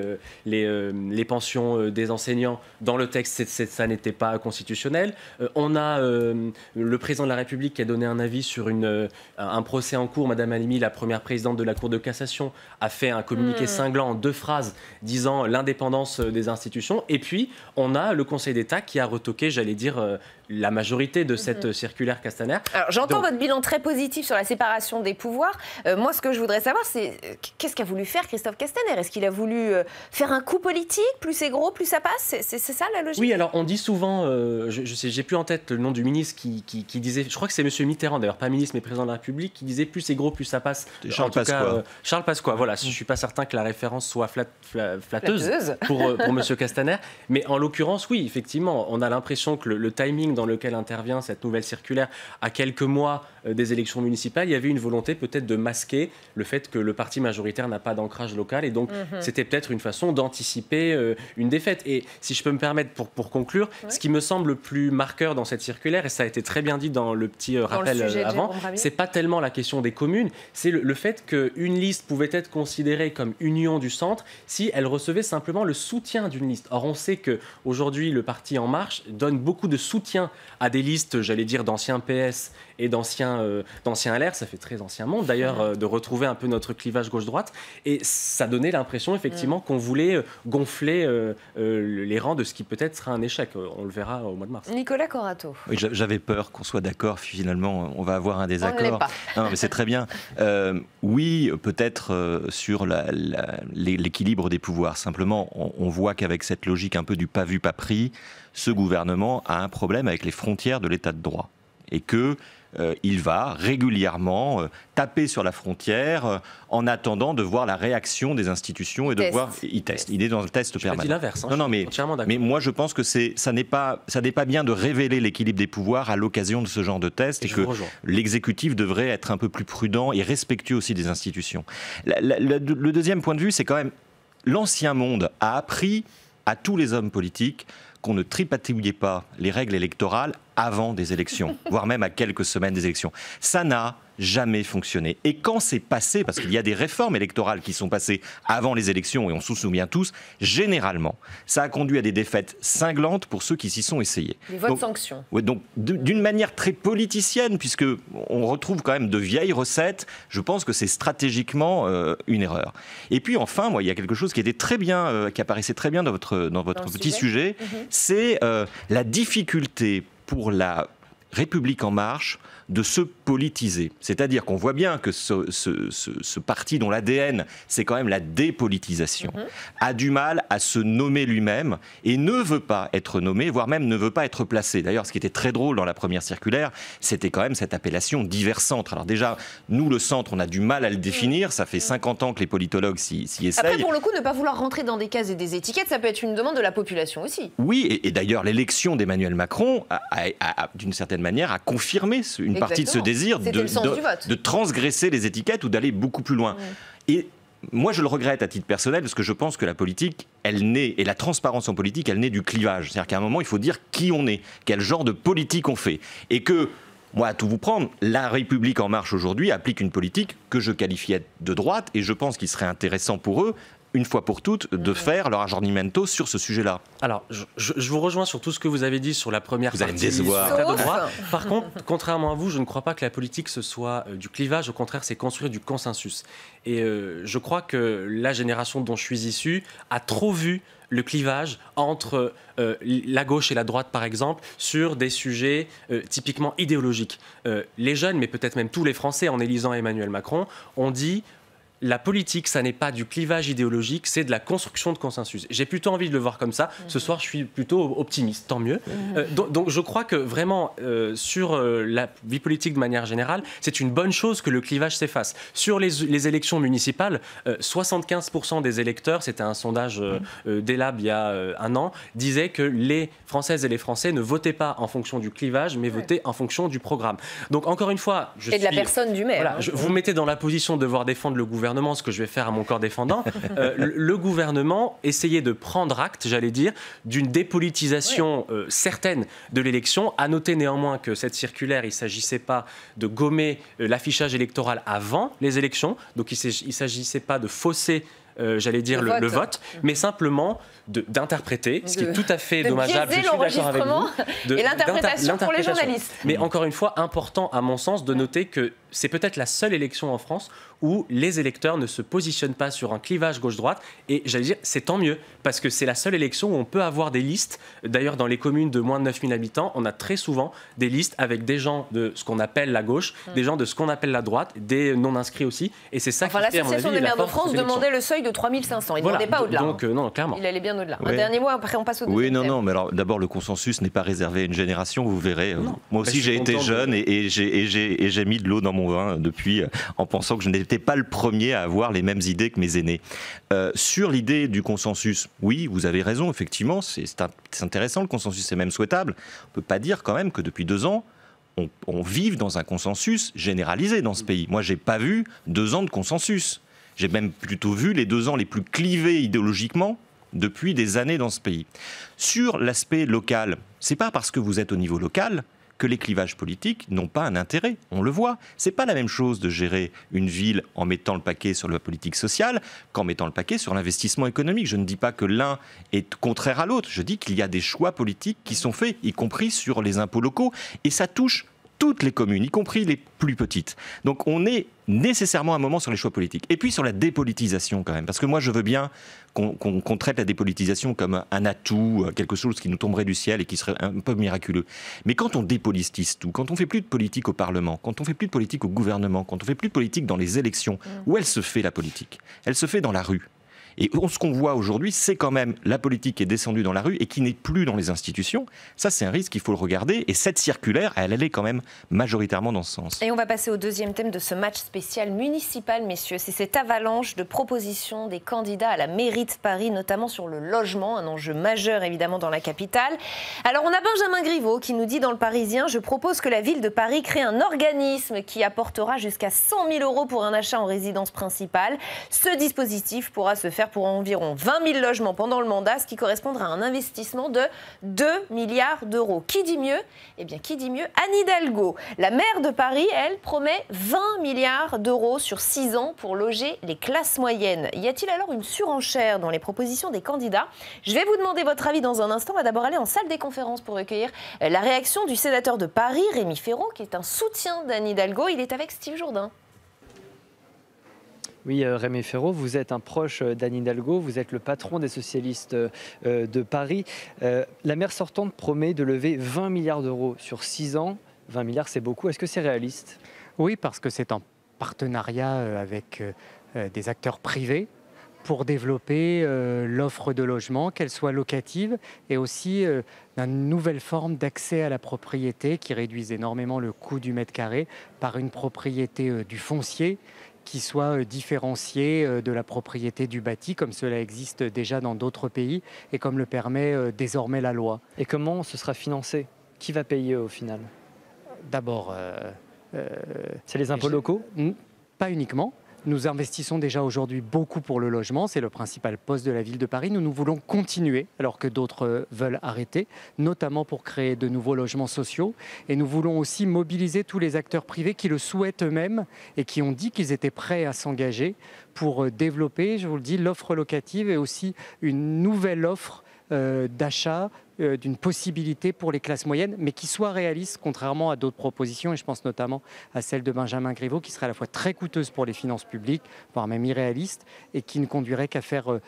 les pensions des enseignants. Dans le texte, ça n'était pas constitutionnel. On a le président de la République qui a donné un avis sur un procès en cours. Madame Halimi, la première présidente de la Cour de cassation, a fait un communiqué cinglant en 2 phrases disant l'indépendance des institutions. Et puis, on a le Conseil d'État qui a retoqué, j'allais dire, la majorité de cette circulaire Castaner. Alors, j'entends votre bilan très positif sur la séparation des pouvoirs. Moi, ce que je voudrais savoir, c'est qu'est-ce qu'a voulu faire Christophe Castaner ? Est-ce qu'il a voulu faire un coup politique ? Plus c'est gros, plus ça passe ? C'est ça la logique ? Oui, alors on dit souvent, j'ai plus en tête le nom du ministre qui disait, je crois que c'est M. Mitterrand d'ailleurs, pas ministre mais président de la République, qui disait plus c'est gros, plus ça passe. Charles Pasqua. Charles Pasqua, voilà, je ne suis pas certain que la référence soit flatteuse pour M. Castaner. Mais en l'occurrence, oui, effectivement, on a l'impression que le timing dans lequel intervient cette nouvelle circulaire, à quelques mois des élections municipales, il y avait une volonté peut-être de masquer le fait que le parti majoritaire n'a pas d'ancrage local et donc c'était peut-être une façon d'anticiper une défaite. Et si je peux me permettre pour conclure, ce qui me semble le plus marqueur dans cette circulaire, et ça a été très bien dit dans le petit rappel avant, c'est pas tellement la question des communes, c'est le fait qu'une liste pouvait être considérée comme union du centre si elle recevait simplement le soutien d'une liste. Or on sait qu'aujourd'hui le parti En Marche donne beaucoup de soutien à des listes, j'allais dire, d'anciens PS et d'anciens LR, ça fait très ancien monde d'ailleurs, de retrouver un peu notre clivage gauche-droite, et ça donnait l'impression effectivement qu'on voulait gonfler les rangs de ce qui peut-être sera un échec, on le verra au mois de mars. Nicolas Corato. Oui, j'avais peur qu'on soit d'accord, finalement on va avoir un désaccord. On ne l'est pas. Non, mais c'est très bien. Oui, peut-être sur l'équilibre des pouvoirs, simplement on voit qu'avec cette logique un peu du pas vu, pas pris, ce gouvernement a un problème avec les frontières de l'état de droit. Et qu'il va régulièrement taper sur la frontière en attendant de voir la réaction des institutions et de voir. Il teste. Il est dans le test permanent. Je dis l'inverse. Non, mais moi je pense que ça n'est pas bien de révéler l'équilibre des pouvoirs à l'occasion de ce genre de test et que l'exécutif devrait être un peu plus prudent et respectueux aussi des institutions. Le deuxième point de vue, c'est quand même l'ancien monde a appris à tous les hommes politiques qu'on ne tripatouillait pas les règles électorales avant des élections, voire même à quelques semaines des élections. Ça n'a jamais fonctionné. Et quand c'est passé, parce qu'il y a des réformes électorales qui sont passées avant les élections, et on s'en souvient tous, généralement, ça a conduit à des défaites cinglantes pour ceux qui s'y sont essayés. Des votes sanctions. Ouais, donc d'une manière très politicienne, puisque on retrouve quand même de vieilles recettes, je pense que c'est stratégiquement une erreur. Et puis enfin, moi, il y a quelque chose qui était très bien, qui apparaissait très bien dans votre petit sujet, c'est la difficulté pour la République En Marche de se politiser. C'est-à-dire qu'on voit bien que ce parti dont l'ADN, c'est quand même la dépolitisation, a du mal à se nommer lui-même et ne veut pas être nommé, voire même ne veut pas être placé. D'ailleurs, ce qui était très drôle dans la première circulaire, c'était quand même cette appellation divers-centre. Alors déjà, nous, le centre, on a du mal à le définir. Ça fait 50 ans que les politologues s'y essayent. Après, pour le coup, ne pas vouloir rentrer dans des cases et des étiquettes, ça peut être une demande de la population aussi. Oui, et d'ailleurs, l'élection d'Emmanuel Macron, d'une certaine manière, a confirmé une partie de ce désir de transgresser les étiquettes ou d'aller beaucoup plus loin. Et moi, je le regrette à titre personnel parce que je pense que la politique, elle naît, et la transparence en politique, elle naît du clivage. C'est-à-dire qu'à un moment, il faut dire qui on est, quel genre de politique on fait. Et que, moi, à tout vous prendre, la République En Marche aujourd'hui applique une politique que je qualifiais de droite et je pense qu'il serait intéressant pour eux une fois pour toutes, de faire leur aggiornamento sur ce sujet-là. Alors, je vous rejoins sur tout ce que vous avez dit sur la première partie. Vous allez me décevoir. De droit. Par contre, contrairement à vous, je ne crois pas que la politique, ce soit du clivage. Au contraire, c'est construire du consensus. Et je crois que la génération dont je suis issu a trop vu le clivage entre la gauche et la droite, par exemple, sur des sujets typiquement idéologiques. Les jeunes, mais peut-être même tous les Français, en élisant Emmanuel Macron, ont dit... La politique, ça n'est pas du clivage idéologique, c'est de la construction de consensus. J'ai plutôt envie de le voir comme ça. Ce soir, je suis plutôt optimiste, tant mieux. Donc je crois que vraiment, sur la vie politique de manière générale, c'est une bonne chose que le clivage s'efface. Sur les élections municipales, 75% des électeurs, c'était un sondage d'Elab il y a un an, disaient que les Françaises et les Français ne votaient pas en fonction du clivage, mais votaient en fonction du programme. Donc encore une fois... Et de la personne du maire. Voilà, vous mettez dans la position de devoir défendre le gouvernement, ce que je vais faire à mon corps défendant, le gouvernement essayait de prendre acte, j'allais dire, d'une dépolitisation certaine de l'élection. À noter néanmoins que cette circulaire, il ne s'agissait pas de gommer l'affichage électoral avant les élections, donc il ne s'agissait pas de fausser j'allais dire le vote, mais simplement d'interpréter, ce qui est tout à fait dommageable, je suis d'accord avec vous, et l'interprétation pour les journalistes. Mais encore une fois, important à mon sens de noter que c'est peut-être la seule élection en France où les électeurs ne se positionnent pas sur un clivage gauche-droite, et j'allais dire, c'est tant mieux, parce que c'est la seule élection où on peut avoir des listes. D'ailleurs, dans les communes de moins de 9000 habitants, on a très souvent des listes avec des gens de ce qu'on appelle la gauche, des gens de ce qu'on appelle la droite, des non-inscrits aussi, et c'est ça qui fait, à mon avis, l'Association des maires de France demandait le seuil de 3500, il ne demandait pas au-delà. Donc, non, clairement. Il allait bien au-delà. Un dernier mot, après on passe au deuxième thème. Non, mais alors d'abord, le consensus n'est pas réservé à une génération, vous verrez. Moi aussi, j'ai été jeune et j'ai mis de l'eau dans mon vin depuis, en pensant que je n'étais pas le premier à avoir les mêmes idées que mes aînés. Sur l'idée du consensus, oui, vous avez raison, effectivement, c'est intéressant, le consensus est même souhaitable. On ne peut pas dire quand même que depuis 2 ans, on vive dans un consensus généralisé dans ce pays. Moi, je n'ai pas vu 2 ans de consensus. J'ai même plutôt vu les 2 ans les plus clivés idéologiquement depuis des années dans ce pays. Sur l'aspect local, c'est pas parce que vous êtes au niveau local que les clivages politiques n'ont pas un intérêt. On le voit. C'est pas la même chose de gérer une ville en mettant le paquet sur la politique sociale qu'en mettant le paquet sur l'investissement économique. Je ne dis pas que l'un est contraire à l'autre. Je dis qu'il y a des choix politiques qui sont faits, y compris sur les impôts locaux. Et ça touche toutes les communes, y compris les plus petites. Donc on est nécessairement à un moment sur les choix politiques. Et puis sur la dépolitisation quand même, parce que moi je veux bien qu'on traite la dépolitisation comme un atout, quelque chose qui nous tomberait du ciel et qui serait un peu miraculeux. Mais quand on dépolitise tout, quand on fait plus de politique au Parlement, quand on fait plus de politique au gouvernement, quand on fait plus de politique dans les élections, où elle se fait la politique? Elle se fait dans la rue. Et ce qu'on voit aujourd'hui, c'est quand même la politique qui est descendue dans la rue et qui n'est plus dans les institutions. Ça, c'est un risque qu'il faut le regarder. Et cette circulaire, elle est quand même majoritairement dans ce sens. Et on va passer au deuxième thème de ce match spécial municipal, messieurs. C'est cette avalanche de propositions des candidats à la mairie de Paris, notamment sur le logement, un enjeu majeur évidemment dans la capitale. Alors on a Benjamin Griveaux qui nous dit dans Le Parisien « Je propose que la ville de Paris crée un organisme qui apportera jusqu'à 100 000 € pour un achat en résidence principale. Ce dispositif pourra se faire pour environ 20 000 logements pendant le mandat, ce qui correspondra à un investissement de 2 milliards d'euros. Qui dit mieux? Eh bien, qui dit mieux? Anne Hidalgo. La maire de Paris, elle, promet 20 milliards d'euros sur 6 ans pour loger les classes moyennes. Y a-t-il alors une surenchère dans les propositions des candidats? Je vais vous demander votre avis dans un instant. On va d'abord aller en salle des conférences pour recueillir la réaction du sénateur de Paris, Rémi Féraud, qui est un soutien d'Anne Hidalgo. Il est avec Steve Jourdain. Oui, Rémi Féraud, vous êtes un proche d'Anne Hidalgo, vous êtes le patron des socialistes de Paris. La maire sortante promet de lever 20 milliards d'euros sur 6 ans. 20 milliards, c'est beaucoup. Est-ce que c'est réaliste? Oui, parce que c'est en partenariat avec des acteurs privés pour développer l'offre de logement, qu'elle soit locative, et aussi une nouvelle forme d'accès à la propriété qui réduise énormément le coût du mètre carré par une propriété du foncier qui soit différenciée de la propriété du bâti, comme cela existe déjà dans d'autres pays et comme le permet désormais la loi. Et comment ce sera financé? Qui va payer au final? D'abord... c'est les impôts locaux? Pas uniquement. Nous investissons déjà aujourd'hui beaucoup pour le logement, c'est le principal poste de la ville de Paris. Nous voulons continuer alors que d'autres veulent arrêter, notamment pour créer de nouveaux logements sociaux. Et nous voulons aussi mobiliser tous les acteurs privés qui le souhaitent eux-mêmes et qui ont dit qu'ils étaient prêts à s'engager pour développer, je vous le dis, l'offre locative et aussi une nouvelle offre d'achat, d'une possibilité pour les classes moyennes, mais qui soit réaliste, contrairement à d'autres propositions, et je pense notamment à celle de Benjamin Griveaux, qui serait à la fois très coûteuse pour les finances publiques, voire même irréaliste, et qui ne conduirait qu'à faire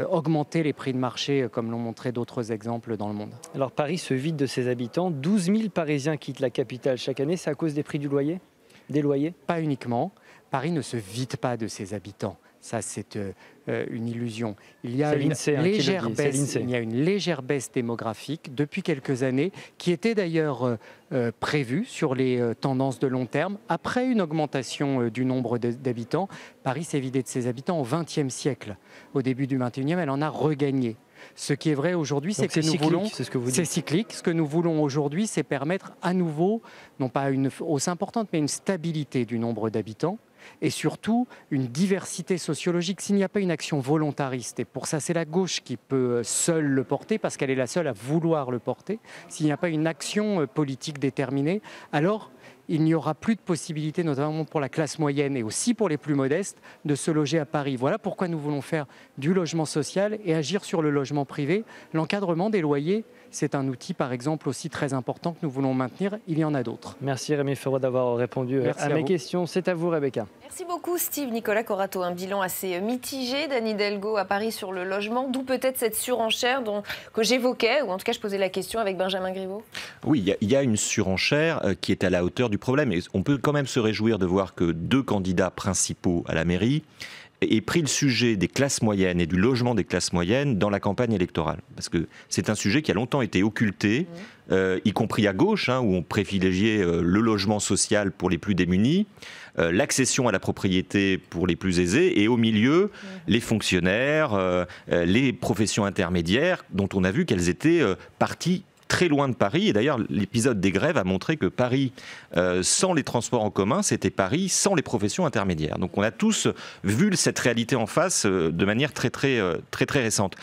augmenter les prix de marché, comme l'ont montré d'autres exemples dans le monde. Alors Paris se vide de ses habitants, 12 000 Parisiens quittent la capitale chaque année, c'est à cause des prix du loyer, des loyers? Pas uniquement, Paris ne se vide pas de ses habitants. Ça, c'est une illusion. Il y a une légère baisse démographique depuis quelques années, qui était d'ailleurs prévue sur les tendances de long terme. Après une augmentation du nombre d'habitants, Paris s'est vidé de ses habitants au XXe siècle. Au début du XXIe, elle en a regagné. Ce qui est vrai aujourd'hui, c'est que nous voulons... C'est cyclique. Ce que nous voulons aujourd'hui, c'est permettre à nouveau, non pas une hausse importante, mais une stabilité du nombre d'habitants. Et surtout une diversité sociologique. S'il n'y a pas une action volontariste, et pour ça c'est la gauche qui peut seule le porter, parce qu'elle est la seule à vouloir le porter, s'il n'y a pas une action politique déterminée, alors il n'y aura plus de possibilité, notamment pour la classe moyenne et aussi pour les plus modestes, de se loger à Paris. Voilà pourquoi nous voulons faire du logement social et agir sur le logement privé. L'encadrement des loyers, c'est un outil, par exemple, aussi très important que nous voulons maintenir. Il y en a d'autres. Merci Rémi Ferraud d'avoir répondu à mes questions. C'est à vous, Rebecca. Merci beaucoup, Steve. Nicolas Corato, un bilan assez mitigé d'Anne Hidalgo à Paris sur le logement, d'où peut-être cette surenchère que j'évoquais, ou en tout cas je posais la question avec Benjamin Griveaux. Oui, il y a une surenchère qui est à la hauteur du problème. Et on peut quand même se réjouir de voir que 2 candidats principaux à la mairie aient pris le sujet des classes moyennes et du logement des classes moyennes dans la campagne électorale. Parce que c'est un sujet qui a longtemps été occulté, y compris à gauche, où on privilégiait le logement social pour les plus démunis, l'accession à la propriété pour les plus aisés, et au milieu, les fonctionnaires, les professions intermédiaires, dont on a vu qu'elles étaient parties très loin de Paris. Et d'ailleurs, l'épisode des grèves a montré que Paris, sans les transports en commun, c'était Paris sans les professions intermédiaires. Donc on a tous vu cette réalité en face de manière très récente.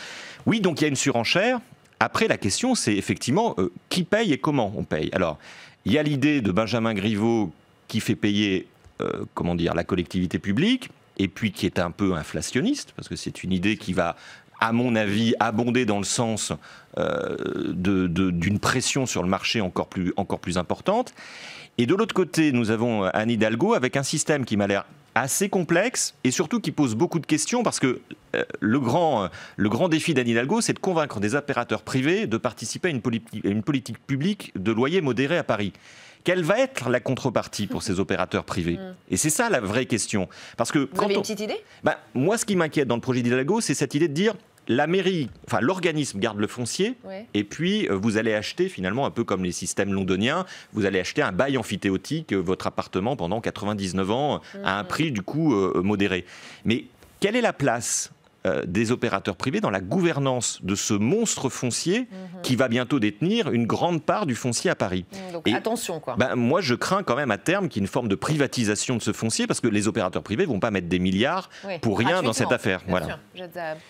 Oui, donc il y a une surenchère. Après, la question, c'est effectivement qui paye et comment on paye. Alors, il y a l'idée de Benjamin Griveaux qui fait payer, la collectivité publique, et puis qui est un peu inflationniste, parce que c'est une idée qui va, à mon avis, abonder dans le sens d'une pression sur le marché encore plus importante. Et de l'autre côté, nous avons Anne Hidalgo avec un système qui m'a l'air assez complexe et surtout qui pose beaucoup de questions, parce que le grand défi d'Anne Hidalgo, c'est de convaincre des opérateurs privés de participer à une politique publique de loyer modéré à Paris. Quelle va être la contrepartie pour ces opérateurs privés? Et c'est ça la vraie question. Parce que vous avez une petite idée? Moi, ce qui m'inquiète dans le projet d'Hidalgo, c'est cette idée de dire la mairie, l'organisme garde le foncier, et puis vous allez acheter finalement, un peu comme les systèmes londoniens, vous allez acheter un bail amphithéotique, votre appartement pendant 99 ans, à un prix du coup modéré. Mais quelle est la place des opérateurs privés dans la gouvernance de ce monstre foncier qui va bientôt détenir une grande part du foncier à Paris? Donc attention, quoi. Moi, je crains quand même à terme qu'il y ait une forme de privatisation de ce foncier, parce que les opérateurs privés ne vont pas mettre des milliards pour rien dans cette affaire. Voilà.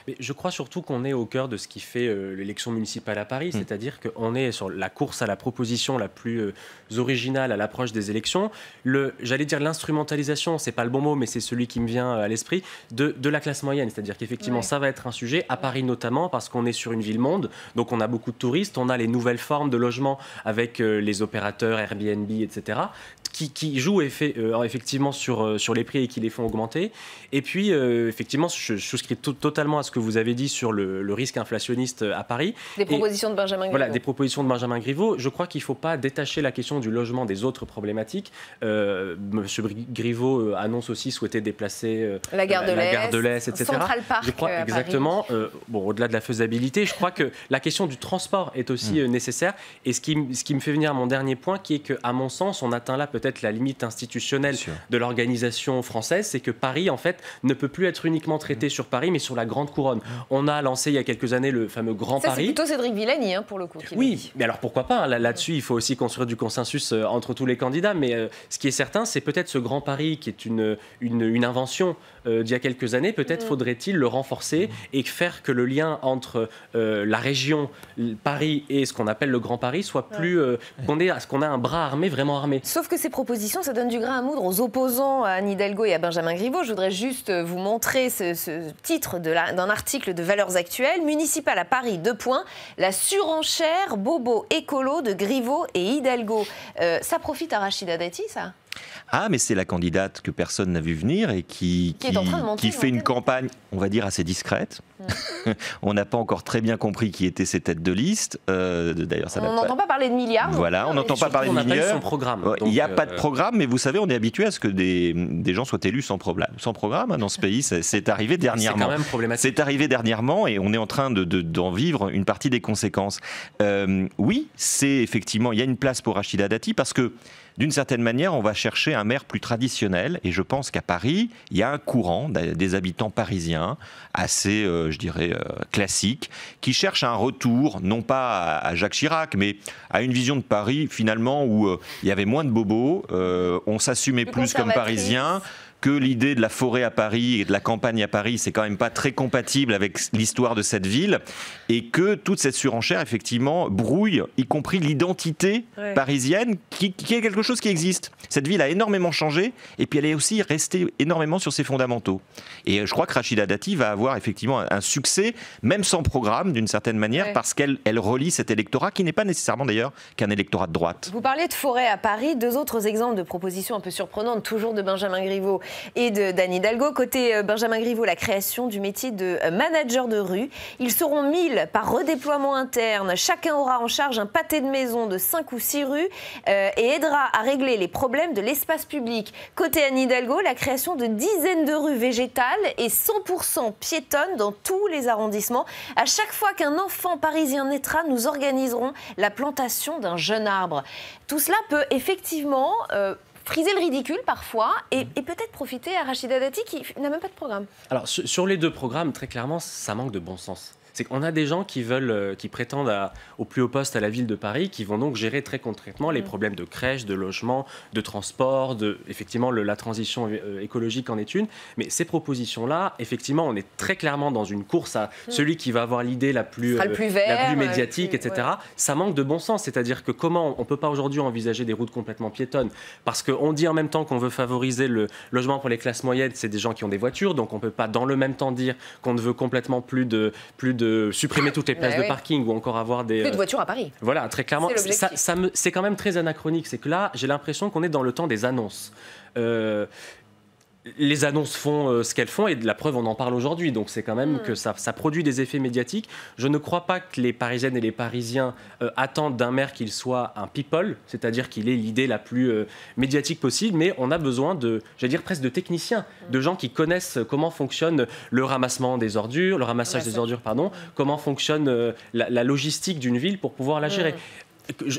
Mais je crois surtout qu'on est au cœur de ce qui fait l'élection municipale à Paris, c'est-à-dire qu'on est sur la course à la proposition la plus originale à l'approche des élections. J'allais dire l'instrumentalisation, c'est pas le bon mot, mais c'est celui qui me vient à l'esprit, de la classe moyenne, c'est-à-dire qu'effectivement, ça va être un sujet, à Paris notamment, parce qu'on est sur une ville-monde, donc on a beaucoup de touristes, on a les nouvelles formes de logement avec les opérateurs Airbnb, etc., qui jouent effectivement sur les prix et qui les font augmenter. Et puis, effectivement, je souscris totalement à ce que vous avez dit sur le risque inflationniste à Paris. Des propositions de Benjamin Griveaux. Voilà, des propositions de Benjamin Griveaux. Je crois qu'il ne faut pas détacher la question du logement des autres problématiques. Monsieur Griveaux annonce aussi souhaiter déplacer la gare de l'Est, etc. Central Park, je crois, exactement. Au-delà de la faisabilité, je crois que la question du transport est aussi nécessaire. Et ce qui me fait venir à mon dernier point, qui est qu'à mon sens, on atteint là peut-être peut-être la limite institutionnelle de l'organisation française, c'est que Paris, en fait, ne peut plus être uniquement traité sur Paris, mais sur la Grande Couronne. On a lancé il y a quelques années le fameux Grand Paris. C'est plutôt Cédric Villani, pour le coup. Oui, mais alors pourquoi pas, là-dessus, il faut aussi construire du consensus entre tous les candidats, mais ce qui est certain, c'est peut-être ce Grand Paris qui est une invention d'il y a quelques années, peut-être faudrait-il le renforcer et faire que le lien entre la région, Paris et ce qu'on appelle le Grand Paris soit plus... qu'on a un bras armé, vraiment armé. Sauf que ces propositions, ça donne du grain à moudre aux opposants à Anne Hidalgo et à Benjamin Griveaux. Je voudrais juste vous montrer ce titre d'un article de Valeurs Actuelles. Municipal à Paris, 2 points. La surenchère bobo écolo de Griveaux et Hidalgo. Ça profite à Rachida Dati, ça ? Ah, mais c'est la candidate que personne n'a vu venir et qui fait une campagne, on va dire, assez discrète. On n'a pas encore très bien compris qui étaient ses têtes de liste. D'ailleurs, on n'entend pas parler de milliards. Voilà, on n'entend pas parler de milliards. Son programme. Il n'y a pas de programme, mais vous savez, on est habitué à ce que des gens soient élus sans programme dans ce pays. C'est arrivé dernièrement. C'est quand même problématique. C'est arrivé dernièrement et on est en train d'en vivre une partie des conséquences. Oui, c'est effectivement, il y a une place pour Rachida Dati parce que d'une certaine manière, on va chercher un maire plus traditionnel. Et je pense qu'à Paris, il y a un courant des habitants parisiens assez, je dirais, classique, qui cherchent un retour, non pas à Jacques Chirac, mais à une vision de Paris, finalement, où il y avait moins de bobos, on s'assumait plus comme Parisien, que l'idée de la forêt à Paris et de la campagne à Paris, c'est quand même pas très compatible avec l'histoire de cette ville, et que toute cette surenchère, effectivement, brouille, y compris l'identité parisienne, qui est quelque chose qui existe. Cette ville a énormément changé, et puis elle est aussi restée énormément sur ses fondamentaux. Et je crois que Rachida Dati va avoir effectivement un succès, même sans programme, d'une certaine manière, parce qu'elle relie cet électorat, qui n'est pas nécessairement d'ailleurs qu'un électorat de droite. Vous parlez de forêt à Paris, 2 autres exemples de propositions un peu surprenantes, toujours de Benjamin Griveaux et d'Anne Hidalgo. Côté Benjamin Griveaux, la création du métier de manager de rue. Ils seront 1000 par redéploiement interne. Chacun aura en charge un pâté de maison de 5 ou 6 rues et aidera à régler les problèmes de l'espace public. Côté Anne Hidalgo, la création de dizaines de rues végétales et 100% piétonnes dans tous les arrondissements. À chaque fois qu'un enfant parisien naîtra, nous organiserons la plantation d'un jeune arbre. Tout cela peut effectivement... friser le ridicule parfois et peut-être profiter à Rachida Dati qui n'a même pas de programme. Alors sur les 2 programmes, très clairement, ça manque de bon sens. C'est qu'on a des gens qui prétendent au plus haut poste à la ville de Paris, qui vont donc gérer très concrètement les problèmes de crèche, de logement, de transport, effectivement la transition écologique en est une. Mais ces propositions-là, effectivement, on est très clairement dans une course à celui qui va avoir l'idée la plus médiatique, etc. Ça manque de bon sens, c'est-à-dire que comment on ne peut pas aujourd'hui envisager des routes complètement piétonnes, parce qu'on dit en même temps qu'on veut favoriser le logement pour les classes moyennes, c'est des gens qui ont des voitures, donc on ne peut pas dans le même temps dire qu'on ne veut complètement plus de supprimer toutes les places de parking ou encore avoir des... Plus de voitures à Paris. Voilà, très clairement. C'est quand même très anachronique. C'est que là, j'ai l'impression qu'on est dans le temps des annonces. Les annonces font ce qu'elles font et de la preuve on en parle aujourd'hui, donc c'est quand même que ça produit des effets médiatiques. Je ne crois pas que les Parisiennes et les Parisiens attendent d'un maire qu'il soit un people, c'est-à-dire qu'il ait l'idée la plus médiatique possible, mais on a besoin j'allais dire presque de techniciens, de gens qui connaissent comment fonctionne le ramassage des ordures, comment fonctionne la logistique d'une ville pour pouvoir la gérer.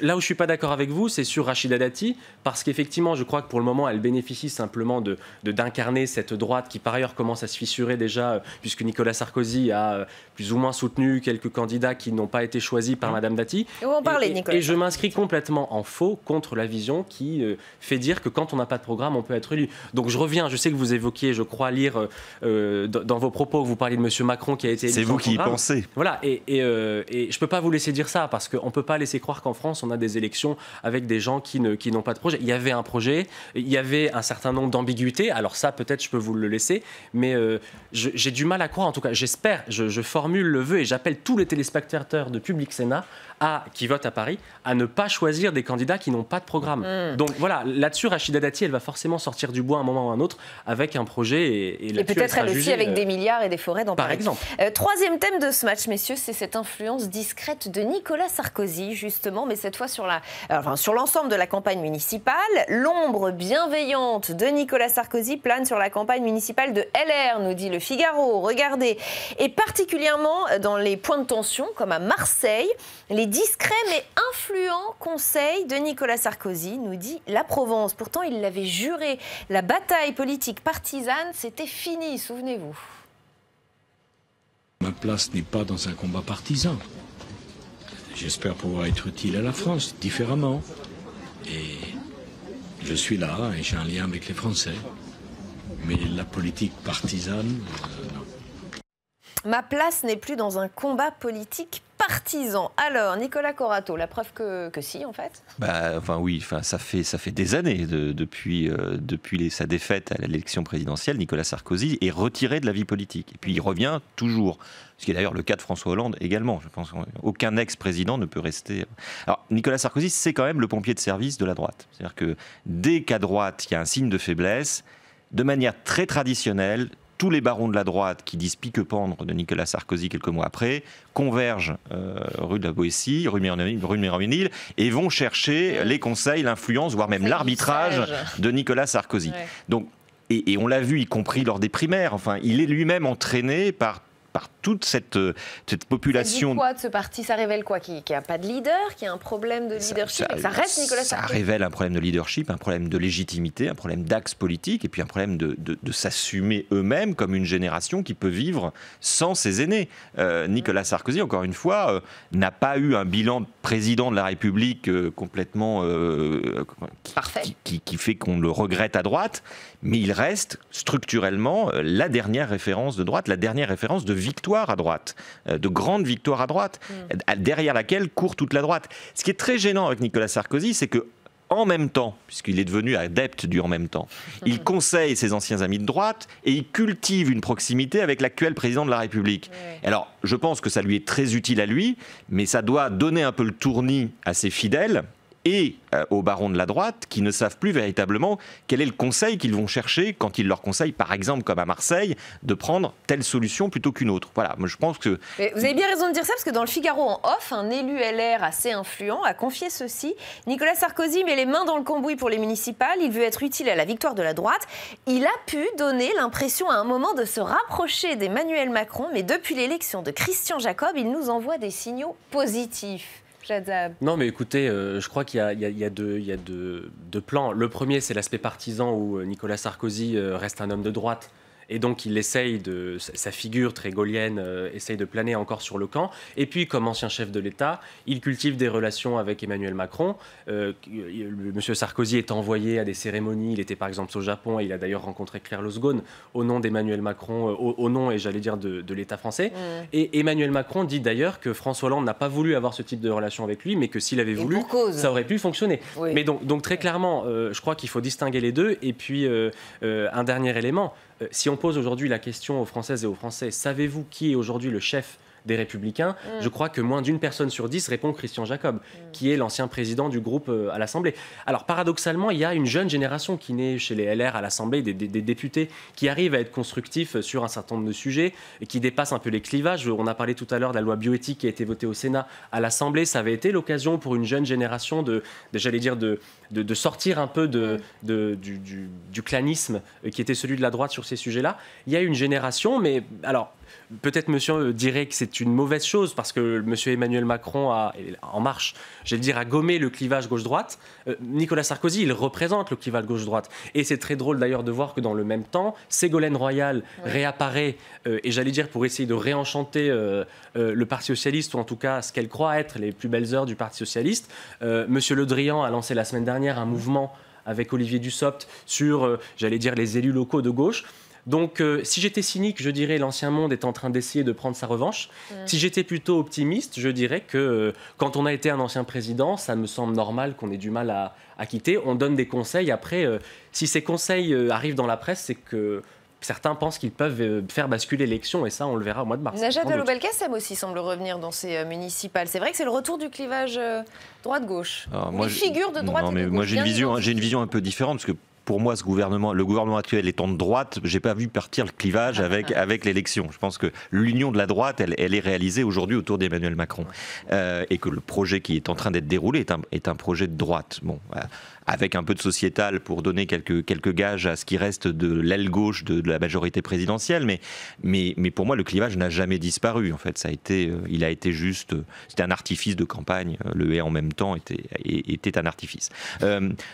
Là où je ne suis pas d'accord avec vous, c'est sur Rachida Dati, parce qu'effectivement, je crois que pour le moment, elle bénéficie simplement d'incarner cette droite qui, par ailleurs, commence à se fissurer déjà, puisque Nicolas Sarkozy a plus ou moins soutenu quelques candidats qui n'ont pas été choisis par Madame Dati. Et je m'inscris complètement en faux contre la vision qui fait dire que quand on n'a pas de programme, on peut être élu. Donc je reviens, je sais que vous évoquiez, je crois lire dans vos propos, vous parliez de M. Macron qui a été élu. C'est vous qui y pensez. Voilà, et je ne peux pas vous laisser dire ça, parce qu'on ne peut pas laisser croire qu'en France, on a des élections avec des gens qui n'ont pas de projet. Il y avait un projet, il y avait un certain nombre d'ambiguïtés. Alors ça, peut-être, je peux vous le laisser, mais j'ai du mal à croire, en tout cas, j'espère, je formule le vœu et j'appelle tous les téléspectateurs de Public Sénat qui votent à Paris à ne pas choisir des candidats qui n'ont pas de programme. Donc voilà, là-dessus, Rachida Dati, elle va forcément sortir du bois à un moment ou à un autre avec un projet. Et peut-être elle aussi avec des milliards et des forêts dans Paris. Par exemple. Troisième thème de ce match, messieurs, c'est cette influence discrète de Nicolas Sarkozy, justement. également, mais cette fois sur l'ensemble de la campagne municipale. L'ombre bienveillante de Nicolas Sarkozy plane sur la campagne municipale de LR, nous dit Le Figaro. Regardez, et particulièrement dans les points de tension, comme à Marseille, les discrets mais influents conseils de Nicolas Sarkozy, nous dit La Provence. Pourtant, il l'avait juré, la bataille politique partisane, c'était fini, souvenez-vous. Ma place n'est pas dans un combat partisan. J'espère pouvoir être utile à la France, différemment. Et je suis là et j'ai un lien avec les Français. Mais la politique partisane, non. Ma place n'est plus dans un combat politique partisan. Alors, Nicolas Corato, la preuve que si, en fait. Ça fait des années depuis sa défaite à l'élection présidentielle. Nicolas Sarkozy est retiré de la vie politique. Et puis il revient toujours. Ce qui est d'ailleurs le cas de François Hollande également. Je pense qu'aucun ex-président ne peut rester. Alors, Nicolas Sarkozy, c'est quand même le pompier de service de la droite. C'est-à-dire que dès qu'à droite, il y a un signe de faiblesse, de manière très traditionnelle, tous les barons de la droite qui disent pique-pendre de Nicolas Sarkozy quelques mois après convergent rue de la Boétie, rue Ménil, et vont chercher les conseils, l'influence, voire même l'arbitrage de Nicolas Sarkozy. Ouais. Donc, et on l'a vu, y compris lors des primaires. Enfin, il est lui-même entraîné par toute cette population. Ça dit quoi de ce parti? Ça révèle quoi? Qu'il n'y a pas de leader, qu'il y a un problème de leadership, et que ça reste Nicolas Sarkozy? Ça révèle un problème de leadership, un problème de légitimité, un problème d'axe politique, et puis un problème de s'assumer eux-mêmes comme une génération qui peut vivre sans ses aînés. Nicolas Sarkozy, encore une fois, n'a pas eu un bilan de président de la République complètement qui fait qu'on le regrette à droite, mais il reste structurellement la dernière référence de droite, la dernière référence de victoire à droite, de grande victoire à droite, derrière laquelle court toute la droite. Ce qui est très gênant avec Nicolas Sarkozy, c'est que en même temps, puisqu'il est devenu adepte du en même temps, il conseille ses anciens amis de droite et il cultive une proximité avec l'actuel président de la République. Alors, je pense que ça lui est très utile à lui, mais ça doit donner un peu le tournis à ses fidèles et aux barons de la droite qui ne savent plus véritablement quel est le conseil qu'ils vont chercher quand ils leur conseillent, par exemple, comme à Marseille, de prendre telle solution plutôt qu'une autre. Voilà, moi je pense que... Mais vous avez bien raison de dire ça, parce que dans le Figaro en off, un élu LR assez influent a confié ceci. Nicolas Sarkozy met les mains dans le cambouis pour les municipales, il veut être utile à la victoire de la droite. Il a pu donner l'impression à un moment de se rapprocher d'Emmanuel Macron, mais depuis l'élection de Christian Jacob, il nous envoie des signaux positifs. Non, mais écoutez, je crois qu'il y a deux plans. Le premier, c'est l'aspect partisan où Nicolas Sarkozy reste un homme de droite. Et donc, il essaye sa figure très gaulienne essaye de planer encore sur le camp. Et puis, comme ancien chef de l'État, il cultive des relations avec Emmanuel Macron. Monsieur Sarkozy est envoyé à des cérémonies. Il était par exemple au Japon et il a d'ailleurs rencontré Claire Losghone au nom d'Emmanuel Macron, au nom, et j'allais dire, de l'État français. Et Emmanuel Macron dit d'ailleurs que François Hollande n'a pas voulu avoir ce type de relation avec lui, mais que s'il avait voulu, ça aurait pu fonctionner. Oui. Mais donc très clairement, je crois qu'il faut distinguer les deux. Et puis, un dernier élément. Si on pose aujourd'hui la question aux Françaises et aux Français, savez-vous qui est aujourd'hui le chef des Républicains? Je crois que moins d'une personne sur 10 répond Christian Jacob, qui est l'ancien président du groupe à l'Assemblée. Alors paradoxalement, il y a une jeune génération qui naît chez les LR à l'Assemblée, des députés qui arrivent à être constructifs sur un certain nombre de sujets et qui dépassent un peu les clivages. On a parlé tout à l'heure de la loi bioéthique qui a été votée au Sénat à l'Assemblée. Ça avait été l'occasion pour une jeune génération de sortir un peu du clanisme qui était celui de la droite sur ces sujets-là. Il y a une génération, mais alors... Peut-être monsieur dirait que c'est une mauvaise chose parce que monsieur Emmanuel Macron a, en marche, j'allais dire, a gommé le clivage gauche-droite. Nicolas Sarkozy, il représente le clivage gauche-droite. Et c'est très drôle d'ailleurs de voir que dans le même temps, Ségolène Royal réapparaît, et j'allais dire pour essayer de réenchanter le Parti socialiste, ou en tout cas ce qu'elle croit être les plus belles heures du Parti socialiste. Monsieur Le Drian a lancé la semaine dernière un mouvement avec Olivier Dussopt sur, j'allais dire, les élus locaux de gauche. Donc, si j'étais cynique, je dirais l'ancien monde est en train d'essayer de prendre sa revanche. Si j'étais plutôt optimiste, je dirais que quand on a été un ancien président, ça me semble normal qu'on ait du mal à quitter. On donne des conseils. Après, si ces conseils arrivent dans la presse, c'est que certains pensent qu'ils peuvent faire basculer l'élection, et ça, on le verra au mois de mars. Najat Vallaud-Belkacem aussi semble revenir dans ces municipales. C'est vrai que c'est le retour du clivage droite-gauche. Les figures de droite et de gauche. Moi, j'ai une vision un peu différente, parce que pour moi, le gouvernement actuel étant de droite, j'ai pas vu partir le clivage avec l'élection. Je pense que l'union de la droite, elle est réalisée aujourd'hui autour d'Emmanuel Macron. Et que le projet qui est en train d'être déroulé est un projet de droite. Bon, avec un peu de sociétal pour donner quelques gages à ce qui reste de l'aile gauche de la majorité présidentielle. Mais pour moi, le clivage n'a jamais disparu. En fait, il a été juste... C'était un artifice de campagne. Le « et en même temps » était un artifice.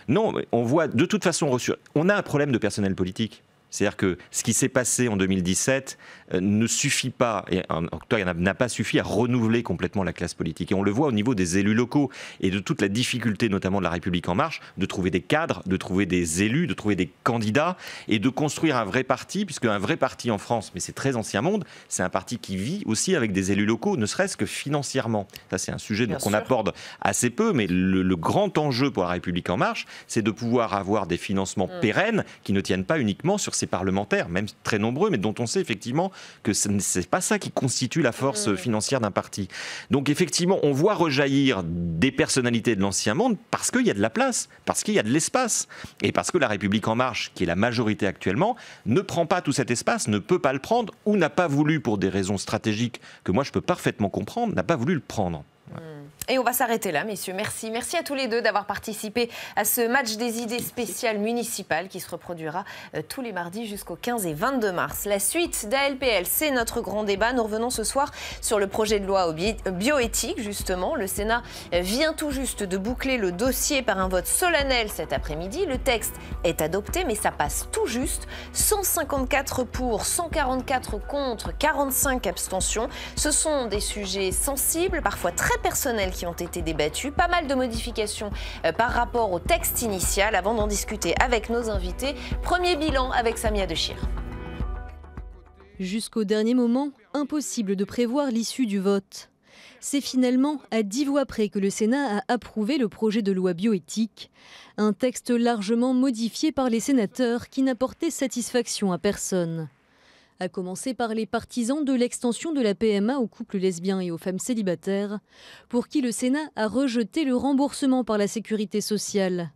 Non, on voit de toute façon... On a un problème de personnel politique. C'est-à-dire que ce qui s'est passé en 2017 ne suffit pas, et en tout cas n'a pas suffi à renouveler complètement la classe politique. Et on le voit au niveau des élus locaux et de toute la difficulté, notamment de la République En Marche, de trouver des cadres, de trouver des élus, de trouver des candidats et de construire un vrai parti, puisque un vrai parti en France, mais c'est très ancien monde, c'est un parti qui vit aussi avec des élus locaux, ne serait-ce que financièrement. Ça, c'est un sujet qu'on aborde assez peu, mais le grand enjeu pour la République En Marche, c'est de pouvoir avoir des financements pérennes qui ne tiennent pas uniquement sur ces parlementaires, même très nombreux, mais dont on sait effectivement que ce n'est pas ça qui constitue la force financière d'un parti. Donc effectivement, on voit rejaillir des personnalités de l'ancien monde parce qu'il y a de la place, parce qu'il y a de l'espace, et parce que la République En Marche, qui est la majorité actuellement, ne prend pas tout cet espace, ne peut pas le prendre, ou n'a pas voulu, pour des raisons stratégiques que moi je peux parfaitement comprendre, n'a pas voulu le prendre. Et on va s'arrêter là, messieurs. Merci. Merci à tous les deux d'avoir participé à ce match des idées spéciales municipales qui se reproduira tous les mardis jusqu'au 15 et 22 mars. La suite d'ALPL, c'est notre grand débat. Nous revenons ce soir sur le projet de loi bioéthique, justement. Le Sénat vient tout juste de boucler le dossier par un vote solennel cet après-midi. Le texte est adopté, mais ça passe tout juste. 154 pour, 144 contre, 45 abstentions. Ce sont des sujets sensibles, parfois très personnels, qui ont été débattus. Pas mal de modifications par rapport au texte initial. Avant d'en discuter avec nos invités, premier bilan avec Samia Dechir. Jusqu'au dernier moment, impossible de prévoir l'issue du vote. C'est finalement à 10 voix près que le Sénat a approuvé le projet de loi bioéthique. Un texte largement modifié par les sénateurs qui n'apportait satisfaction à personne. À commencer par les partisans de l'extension de la PMA aux couples lesbiens et aux femmes célibataires, pour qui le Sénat a rejeté le remboursement par la sécurité sociale.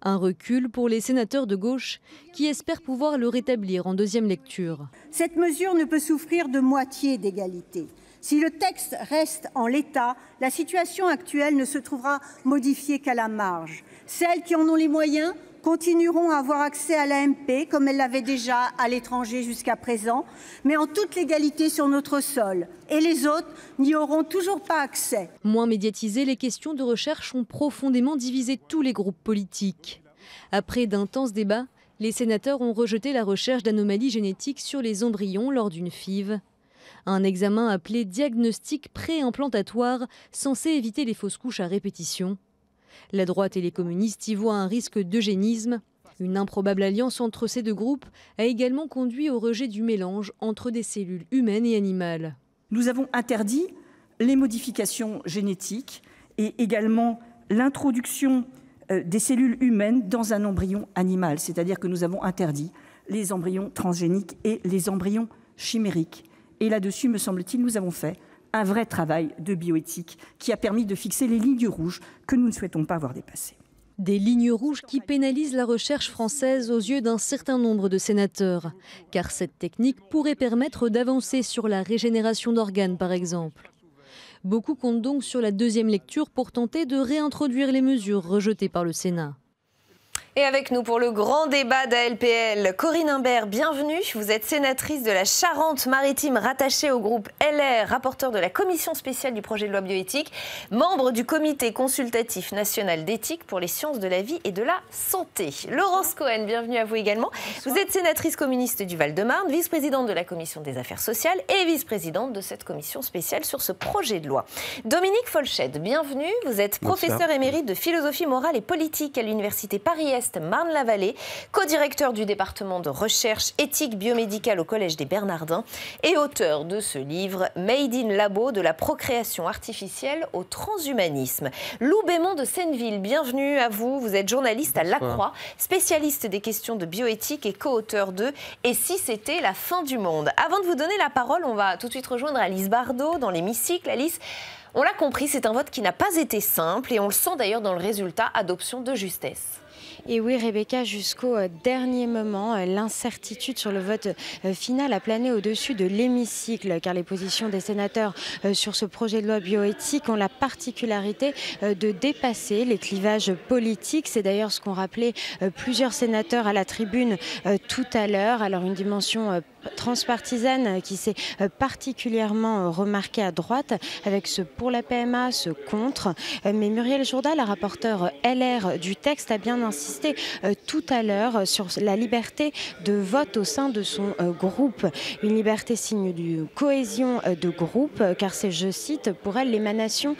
Un recul pour les sénateurs de gauche qui espèrent pouvoir le rétablir en deuxième lecture. Cette mesure ne peut souffrir de moitié d'égalité. Si le texte reste en l'état, la situation actuelle ne se trouvera modifiée qu'à la marge. Celles qui en ont les moyens continueront à avoir accès à l'AMP comme elles l'avaient déjà à l'étranger jusqu'à présent, mais en toute légalité sur notre sol. Et les autres n'y auront toujours pas accès. Moins médiatisées, les questions de recherche ont profondément divisé tous les groupes politiques. Après d'intenses débats, les sénateurs ont rejeté la recherche d'anomalies génétiques sur les embryons lors d'une FIV. Un examen appelé diagnostic préimplantatoire censé éviter les fausses couches à répétition. La droite et les communistes y voient un risque d'eugénisme. Une improbable alliance entre ces deux groupes a également conduit au rejet du mélange entre des cellules humaines et animales. Nous avons interdit les modifications génétiques et également l'introduction des cellules humaines dans un embryon animal. C'est-à-dire que nous avons interdit les embryons transgéniques et les embryons chimériques. Et là-dessus, me semble-t-il, nous avons fait un vrai travail de bioéthique qui a permis de fixer les lignes rouges que nous ne souhaitons pas voir dépassées. Des lignes rouges qui pénalisent la recherche française aux yeux d'un certain nombre de sénateurs. Car cette technique pourrait permettre d'avancer sur la régénération d'organes, par exemple. Beaucoup comptent donc sur la deuxième lecture pour tenter de réintroduire les mesures rejetées par le Sénat. Et avec nous pour le grand débat d'ALPL, Corinne Imbert, bienvenue. Vous êtes sénatrice de la Charente-Maritime, rattachée au groupe LR, rapporteur de la commission spéciale du projet de loi bioéthique, membre du comité consultatif national d'éthique pour les sciences de la vie et de la santé. Laurence Cohen, bienvenue à vous également. Vous êtes sénatrice communiste du Val-de-Marne, vice-présidente de la commission des affaires sociales et vice-présidente de cette commission spéciale sur ce projet de loi. Dominique Folchette, bienvenue. Vous êtes professeur émérite de philosophie morale et politique à l'université Paris-Est Marne-la-Vallée, co-directeur du département de recherche éthique biomédicale au Collège des Bernardins et auteur de ce livre Made in Labo, de la procréation artificielle au transhumanisme. Lou Bémond de Senneville, bienvenue à vous. Vous êtes journaliste à La Croix, spécialiste des questions de bioéthique et co-auteur de Et si c'était la fin du monde. Avant de vous donner la parole, on va tout de suite rejoindre Alice Bardot dans l'hémicycle. Alice, on l'a compris, c'est un vote qui n'a pas été simple et on le sent d'ailleurs dans le résultat, adoption de justesse. Et oui, Rebecca, jusqu'au dernier moment, l'incertitude sur le vote final a plané au-dessus de l'hémicycle, car les positions des sénateurs sur ce projet de loi bioéthique ont la particularité de dépasser les clivages politiques. C'est d'ailleurs ce qu'ont rappelé plusieurs sénateurs à la tribune tout à l'heure. Alors une dimension transpartisane qui s'est particulièrement remarquée à droite, avec ce pour la PMA, ce contre. Mais Muriel Jourda, la rapporteure LR du texte, a bien insisté tout à l'heure sur la liberté de vote au sein de son groupe. Une liberté signe d'une cohésion de groupe, car c'est, je cite, pour elle l'émanation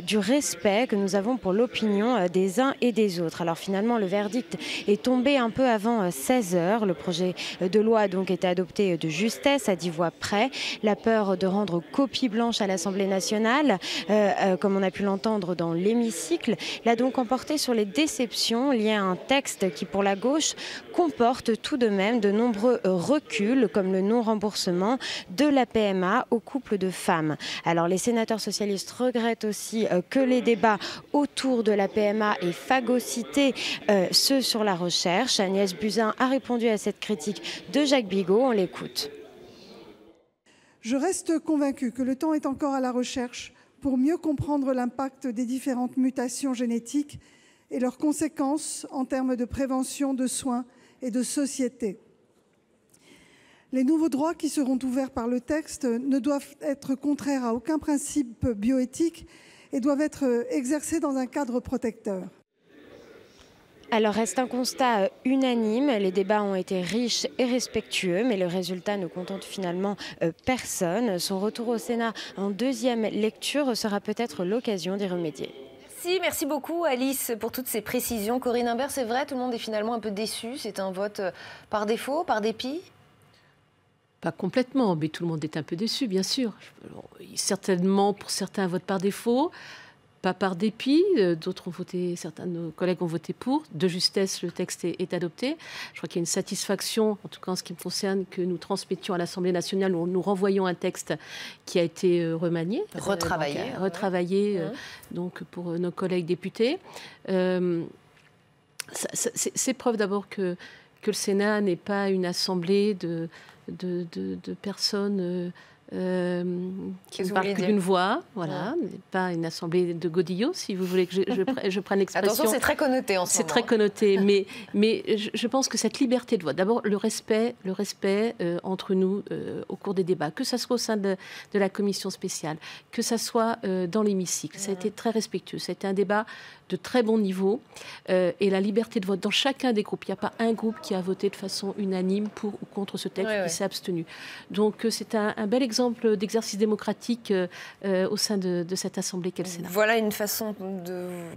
du respect que nous avons pour l'opinion des uns et des autres. Alors finalement, le verdict est tombé un peu avant 16h. Le projet de loi a donc été adopté de justesse, à 10 voix près. La peur de rendre copie blanche à l'Assemblée nationale, comme on a pu l'entendre dans l'hémicycle, l'a donc emporté sur les déceptions liées à un texte qui, pour la gauche, comporte tout de même de nombreux reculs, comme le non-remboursement de la PMA aux couples de femmes. Alors les sénateurs socialistes regrettent aussi que les débats autour de la PMA aient phagocyté ceux sur la recherche. Agnès Buzyn a répondu à cette critique de Jacques Bigot. On l'écoute. Je reste convaincue que le temps est encore à la recherche pour mieux comprendre l'impact des différentes mutations génétiques et leurs conséquences en termes de prévention, de soins et de société. Les nouveaux droits qui seront ouverts par le texte ne doivent être contraires à aucun principe bioéthique et doivent être exercés dans un cadre protecteur. Alors reste un constat unanime, les débats ont été riches et respectueux, mais le résultat ne contente finalement personne. Son retour au Sénat en deuxième lecture sera peut-être l'occasion d'y remédier. Merci beaucoup Alice pour toutes ces précisions. Corinne Imbert, c'est vrai, tout le monde est finalement un peu déçu, c'est un vote par défaut, par dépit? Pas complètement, mais tout le monde est un peu déçu, bien sûr. Certainement, pour certains, un vote par défaut. Pas par dépit, d'autres ont voté, certains de nos collègues ont voté pour. De justesse, le texte est adopté. Je crois qu'il y a une satisfaction, en tout cas en ce qui me concerne, que nous transmettions à l'Assemblée nationale, où nous renvoyons un texte qui a été remanié, retravaillé donc pour nos collègues députés. C'est preuve d'abord que le Sénat n'est pas une assemblée de personnes qui ne parlent que d'une voix, voilà, pas une assemblée de godillots, si vous voulez que je prenne l'expression. Attention, c'est très connoté en ce moment. C'est très connoté, mais je pense que cette liberté de voix, d'abord le respect entre nous au cours des débats, que ça soit au sein de la commission spéciale, que ça soit dans l'hémicycle, ça a été très respectueux, ça a été un débat de très bon niveau, et la liberté de vote dans chacun des groupes. Il n'y a pas un groupe qui a voté de façon unanime pour ou contre ce texte, qui s'est abstenu. Donc c'est un bel exemple d'exercice démocratique au sein de cette Assemblée qu'est le Sénat. Voilà une façon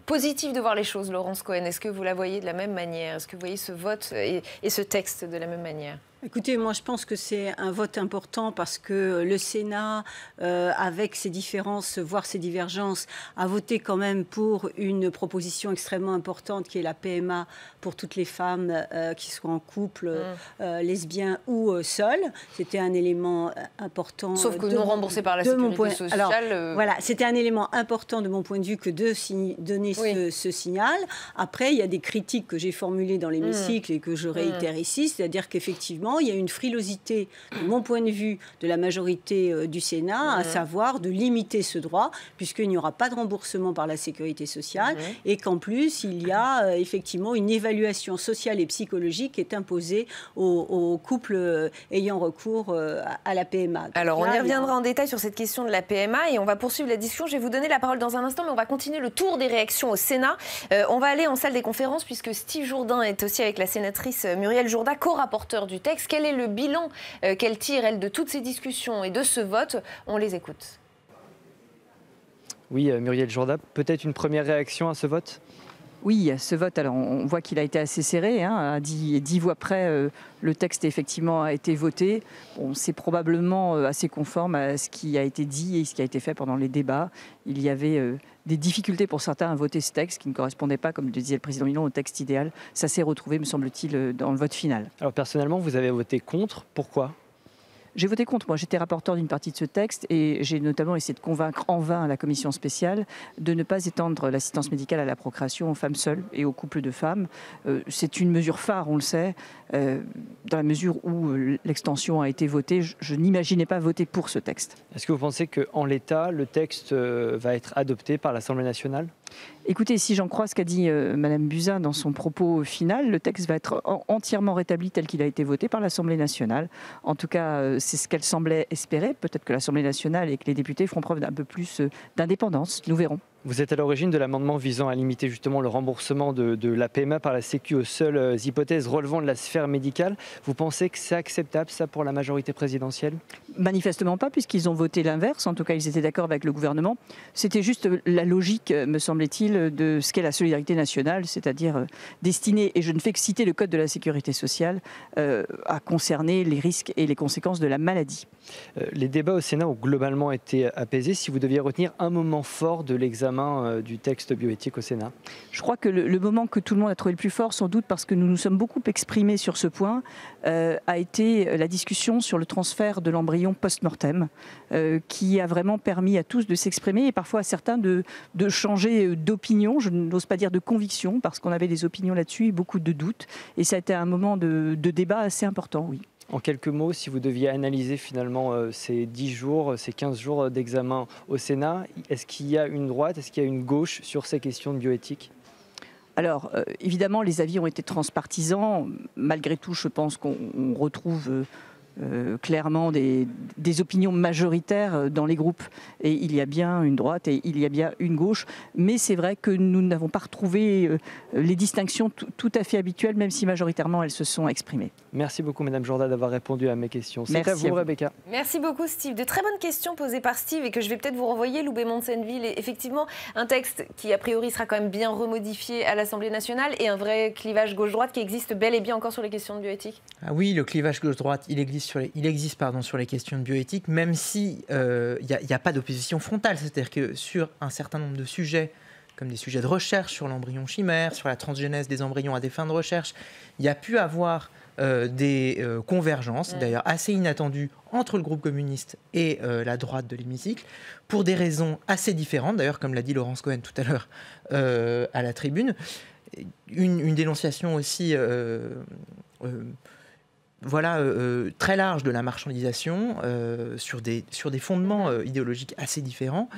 positive de voir les choses, Laurence Cohen. Est-ce que vous la voyez de la même manière? Est-ce que vous voyez ce vote et ce texte de la même manière? Écoutez, moi je pense que c'est un vote important parce que le Sénat, avec ses différences, voire ses divergences, a voté quand même pour une proposition extrêmement importante qui est la PMA pour toutes les femmes qui soient en couple, lesbiens ou seuls. C'était un élément important. Sauf que non remboursé par la sécurité sociale. Alors, voilà, c'était un élément important de mon point de vue que de donner ce signal. Après, il y a des critiques que j'ai formulées dans l'hémicycle et que je réitère ici, c'est-à-dire qu'effectivement, il y a une frilosité, de mon point de vue, de la majorité du Sénat, à savoir de limiter ce droit, puisqu'il n'y aura pas de remboursement par la sécurité sociale, et qu'en plus, il y a effectivement une évaluation sociale et psychologique qui est imposée aux couples ayant recours à la PMA. Alors, on y reviendra en détail sur cette question de la PMA, et on va poursuivre la discussion. Je vais vous donner la parole dans un instant, mais on va continuer le tour des réactions au Sénat. On va aller en salle des conférences, puisque Steve Jourdain est aussi avec la sénatrice Muriel Jourda, co-rapporteur du texte. Quel est le bilan qu'elle tire, elle, de toutes ces discussions et de ce vote? On les écoute. Oui, Muriel Jourda, peut-être une première réaction à ce vote? Oui, ce vote, alors on voit qu'il a été assez serré, à 10 voix près, le texte effectivement a été voté. Bon, c'est probablement assez conforme à ce qui a été dit et ce qui a été fait pendant les débats. Il y avait des difficultés pour certains à voter ce texte qui ne correspondait pas, comme le disait le président Milon, au texte idéal. Ça s'est retrouvé, me semble-t-il, dans le vote final. Alors personnellement, vous avez voté contre, pourquoi ? J'ai voté contre. Moi, j'étais rapporteur d'une partie de ce texte et j'ai notamment essayé de convaincre en vain la commission spéciale de ne pas étendre l'assistance médicale à la procréation aux femmes seules et aux couples de femmes. C'est une mesure phare, on le sait, dans la mesure où l'extension a été votée. Je n'imaginais pas voter pour ce texte. Est-ce que vous pensez qu'en l'état, le texte va être adopté par l'Assemblée nationale ? Écoutez, si j'en crois ce qu'a dit Madame Buzyn dans son propos final, le texte va être entièrement rétabli tel qu'il a été voté par l'Assemblée nationale. En tout cas, c'est ce qu'elle semblait espérer. Peut-être que l'Assemblée nationale et que les députés feront preuve d'un peu plus d'indépendance. Nous verrons. Vous êtes à l'origine de l'amendement visant à limiter justement le remboursement de la PMA par la Sécu aux seules hypothèses relevant de la sphère médicale. Vous pensez que c'est acceptable, ça, pour la majorité présidentielle ? Manifestement pas, puisqu'ils ont voté l'inverse. En tout cas, ils étaient d'accord avec le gouvernement. C'était juste la logique, me semble-t-il, de ce qu'est la solidarité nationale, c'est-à-dire destinée, et je ne fais que citer le Code de la sécurité sociale, à concerner les risques et les conséquences de la maladie. Les débats au Sénat ont globalement été apaisés. Si vous deviez retenir un moment fort de l'examen du texte bioéthique au Sénat ? Je crois que le moment que tout le monde a trouvé le plus fort, sans doute parce que nous nous sommes beaucoup exprimés sur ce point, a été la discussion sur le transfert de l'embryon post-mortem, qui a vraiment permis à tous de s'exprimer et parfois à certains de changer d'opinion, je n'ose pas dire de conviction, parce qu'on avait des opinions là-dessus et beaucoup de doutes. Et ça a été un moment de débat assez important, oui. En quelques mots, si vous deviez analyser finalement ces 10 jours, ces 15 jours d'examen au Sénat, est-ce qu'il y a une droite, est-ce qu'il y a une gauche sur ces questions de bioéthique ? Alors, évidemment, les avis ont été transpartisans. Malgré tout, je pense qu'on retrouve clairement des opinions majoritaires dans les groupes. Et il y a bien une droite et il y a bien une gauche. Mais c'est vrai que nous n'avons pas retrouvé les distinctions tout à fait habituelles, même si majoritairement elles se sont exprimées. Merci beaucoup, Madame Jourda, d'avoir répondu à mes questions. C'est à vous, Rebecca. Merci beaucoup, Steve. De très bonnes questions posées par Steve et que je vais peut-être vous renvoyer, Loubet-Monsenneville. Et effectivement, un texte qui, a priori, sera quand même bien remodifié à l'Assemblée nationale et un vrai clivage gauche-droite qui existe bel et bien encore sur les questions de bioéthique. Ah oui, le clivage gauche-droite, il existe sur les questions de bioéthique, même si il n'y a pas d'opposition frontale. C'est-à-dire que sur un certain nombre de sujets, comme des sujets de recherche sur l'embryon chimère, sur la transgénèse des embryons à des fins de recherche, il y a pu avoir des convergences, d'ailleurs assez inattendues, entre le groupe communiste et la droite de l'hémicycle, pour des raisons assez différentes, d'ailleurs comme l'a dit Laurence Cohen tout à l'heure à la tribune. Une dénonciation aussi très large de la marchandisation sur des fondements idéologiques assez différents.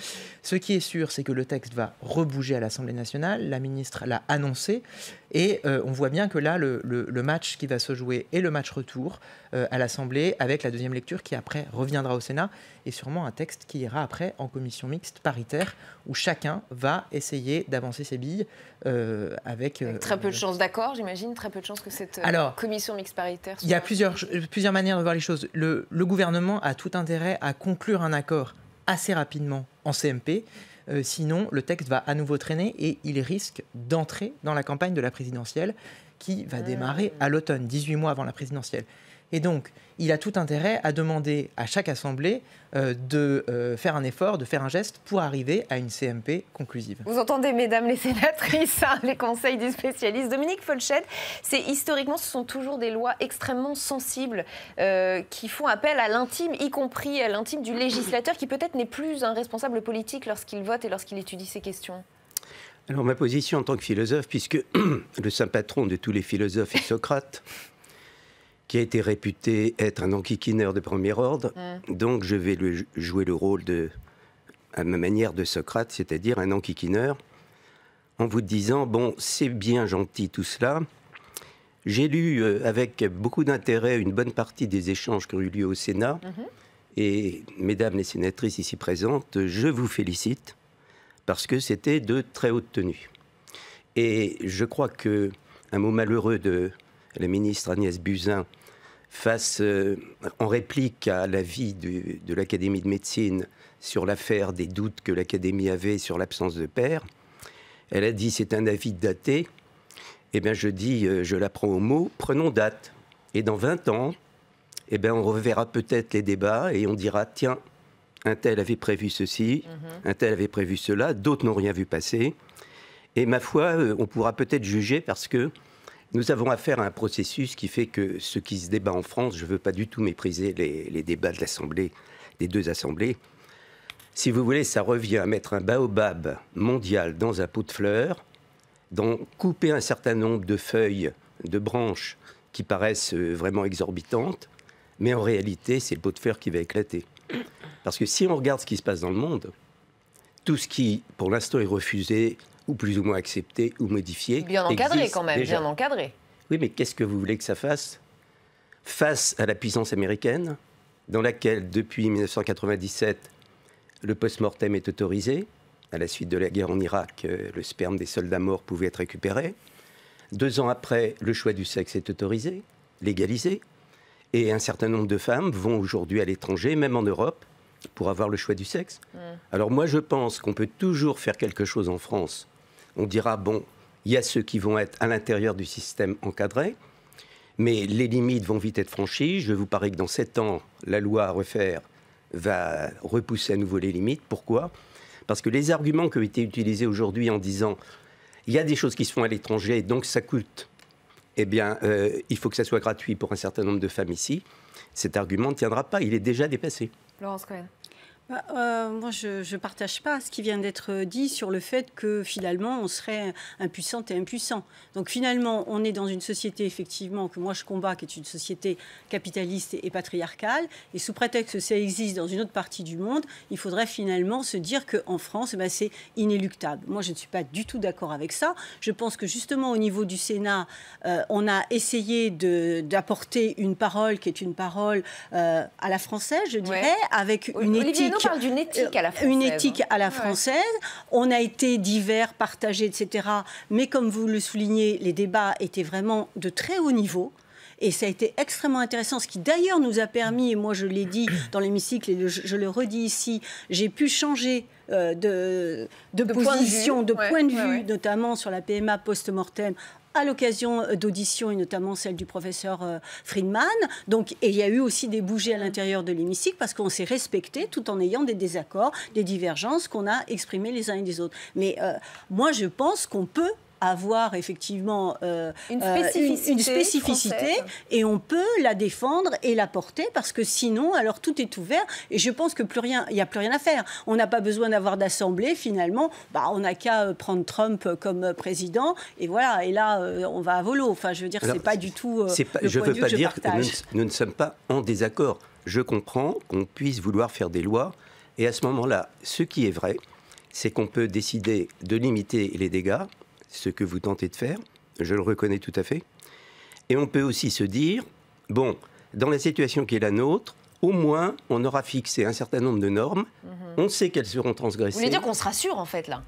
Ce qui est sûr, c'est que le texte va rebouger à l'Assemblée nationale. La ministre l'a annoncé. Et on voit bien que là, le match qui va se jouer est le match retour à l'Assemblée, avec la deuxième lecture qui après reviendra au Sénat, et sûrement un texte qui ira après en commission mixte paritaire, où chacun va essayer d'avancer ses billes avec très peu de chances d'accord, j'imagine, très peu de chances que cette commission mixte paritaire soit... Il y a plusieurs manières de voir les choses. Le gouvernement a tout intérêt à conclure un accord assez rapidement en CMP. Sinon, le texte va à nouveau traîner et il risque d'entrer dans la campagne de la présidentielle qui va démarrer à l'automne, 18 mois avant la présidentielle. Et donc, il a tout intérêt à demander à chaque assemblée de faire un effort, de faire un geste pour arriver à une CMP conclusive. Vous entendez, mesdames les sénatrices, les conseils du spécialiste. Dominique Folchette, historiquement, ce sont toujours des lois extrêmement sensibles qui font appel à l'intime, y compris à l'intime du législateur, qui peut-être n'est plus un responsable politique lorsqu'il vote et lorsqu'il étudie ces questions. Alors, ma position en tant que philosophe, puisque le saint patron de tous les philosophes est Socrate, qui a été réputé être un enquiquineur de premier ordre. Donc je vais jouer le rôle à ma manière de Socrate, c'est-à-dire un enquiquineur, en vous disant, bon, c'est bien gentil tout cela. J'ai lu avec beaucoup d'intérêt une bonne partie des échanges qui ont eu lieu au Sénat. Et mesdames les sénatrices ici présentes, je vous félicite, parce que c'était de très haute tenue. Et je crois qu'un mot malheureux de la ministre Agnès Buzyn, face en réplique à l'avis de l'Académie de médecine sur l'affaire des doutes que l'Académie avait sur l'absence de père, elle a dit c'est un avis daté. Eh bien je dis, je la prends au mot, prenons date. Et dans 20 ans, eh bien on reverra peut-être les débats et on dira tiens, un tel avait prévu ceci, un tel avait prévu cela, d'autres n'ont rien vu passer. Et ma foi, on pourra peut-être juger parce que Nous avons affaire à un processus qui fait que ce qui se débat en France, je ne veux pas du tout mépriser les débats de l'Assemblée, des deux assemblées. Si vous voulez, ça revient à mettre un baobab mondial dans un pot de fleurs, d'en couper un certain nombre de feuilles, de branches qui paraissent vraiment exorbitantes, mais en réalité, c'est le pot de fleurs qui va éclater. Parce que si on regarde ce qui se passe dans le monde, tout ce qui, pour l'instant, est refusé, ou plus ou moins accepté, ou modifié... Bien encadré quand même, déjà. Bien encadré. Oui, mais qu'est-ce que vous voulez que ça fasse? Face à la puissance américaine, dans laquelle, depuis 1997, le post-mortem est autorisé. À la suite de la guerre en Irak, le sperme des soldats morts pouvait être récupéré. 2 ans après, le choix du sexe est autorisé, légalisé. Et un certain nombre de femmes vont aujourd'hui à l'étranger, même en Europe, pour avoir le choix du sexe. Alors moi, je pense qu'on peut toujours faire quelque chose en France. On dira, bon, il y a ceux qui vont être à l'intérieur du système encadré, mais les limites vont vite être franchies. Je vous parie que dans 7 ans, la loi à refaire va repousser à nouveau les limites. Pourquoi? Parce que les arguments qui ont été utilisés aujourd'hui en disant il y a des choses qui se font à l'étranger, donc ça coûte, eh bien, il faut que ça soit gratuit pour un certain nombre de femmes ici. Cet argument ne tiendra pas, il est déjà dépassé. Laurence Cohen. Moi, je ne partage pas ce qui vient d'être dit sur le fait que finalement, on serait impuissante et impuissant. Donc finalement, on est dans une société, effectivement, que moi je combats, qui est une société capitaliste et patriarcale. Et sous prétexte que ça existe dans une autre partie du monde, il faudrait finalement se dire qu'en France, c'est inéluctable. Moi, je ne suis pas du tout d'accord avec ça. Je pense que justement, au niveau du Sénat, on a essayé d'apporter une parole qui est une parole à la française, je dirais, avec une éthique. On parle d'une éthique à la française. Une éthique à la française. On a été divers, partagés, etc. Mais comme vous le soulignez, les débats étaient vraiment de très haut niveau. Et ça a été extrêmement intéressant, ce qui d'ailleurs nous a permis, et moi je l'ai dit dans l'hémicycle et je le redis ici, j'ai pu changer de position, de point de vue, notamment sur la PMA post-mortem, à l'occasion d'auditions, et notamment celle du professeur Friedman. Donc, et il y a eu aussi des bougées à l'intérieur de l'hémicycle parce qu'on s'est respecté tout en ayant des désaccords, des divergences qu'on a exprimées les uns et les autres. Mais moi, je pense qu'on peut avoir effectivement une spécificité et on peut la défendre et la porter parce que sinon, alors tout est ouvert et je pense que il n'y a plus rien à faire. On n'a pas besoin d'avoir d'assemblée finalement. On n'a qu'à prendre Trump comme président et voilà. Et là, on va à volo. Enfin, je veux dire, c'est pas du tout. Je ne veux pas dire que nous ne sommes pas en désaccord. Je comprends qu'on puisse vouloir faire des lois et à ce moment-là, ce qui est vrai, c'est qu'on peut décider de limiter les dégâts. Ce que vous tentez de faire, je le reconnais tout à fait. Et on peut aussi se dire, bon, dans la situation qui est la nôtre, au moins, on aura fixé un certain nombre de normes, on sait qu'elles seront transgressées. Vous voulez dire qu'on se rassure, en fait, là?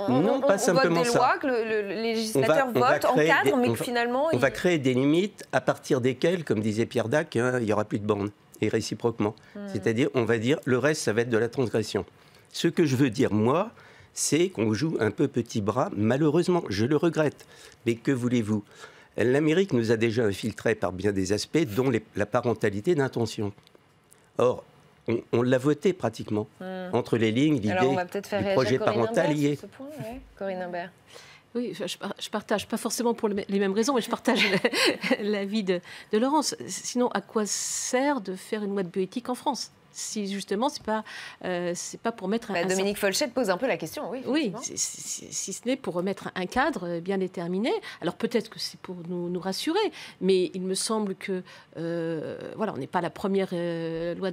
Non, pas simplement vote des lois, que le législateur vote, encadre, mais que finalement... On va créer des limites à partir desquelles, comme disait Pierre Dac, il n'y aura plus de bornes, et réciproquement. C'est-à-dire, on va dire, le reste, ça va être de la transgression. Ce que je veux dire, moi, c'est qu'on joue un peu petit bras. Malheureusement, je le regrette. Mais que voulez-vous? L'Amérique nous a déjà infiltrés par bien des aspects, dont la parentalité d'intention. Or, on l'a voté pratiquement. Entre les lignes, l'idée du projet parental lié. Corinne Imbert. Oui, je partage, pas forcément pour les mêmes raisons, mais je partage l'avis de Laurence. Sinon, à quoi sert de faire une loi de bioéthique en France ? Si justement, c'est pas pour mettre un... Dominique Folchette pose un peu la question, oui. Oui, si ce n'est pour remettre un cadre bien déterminé. Alors peut-être que c'est pour nous rassurer, mais il me semble que on n'est pas la première loi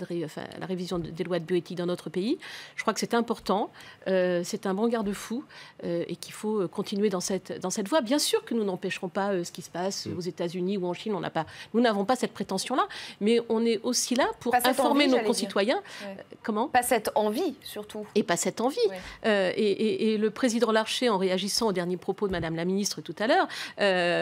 la révision des lois de bioéthique dans notre pays. Je crois que c'est important, c'est un bon garde-fou et qu'il faut continuer dans cette voie. Bien sûr que nous n'empêcherons pas ce qui se passe aux États-Unis ou en Chine. Nous n'avons pas cette prétention-là, mais on est aussi là pour informer nos concitoyens. Comment ? Pas cette envie, surtout. Et pas cette envie. Et le président Larcher, en réagissant au dernier propos de Madame la Ministre tout à l'heure,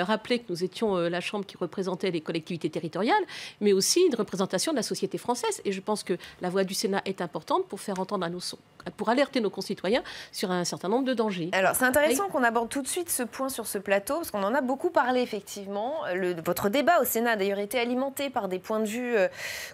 rappelait que nous étions la Chambre qui représentait les collectivités territoriales, mais aussi une représentation de la société française. Et je pense que la voix du Sénat est importante pour faire entendre un nos sons. pour alerter nos concitoyens sur un certain nombre de dangers. Alors, c'est intéressant qu'on aborde tout de suite ce point sur ce plateau, parce qu'on en a beaucoup parlé, effectivement. Votre débat au Sénat a d'ailleurs été alimenté par des points de vue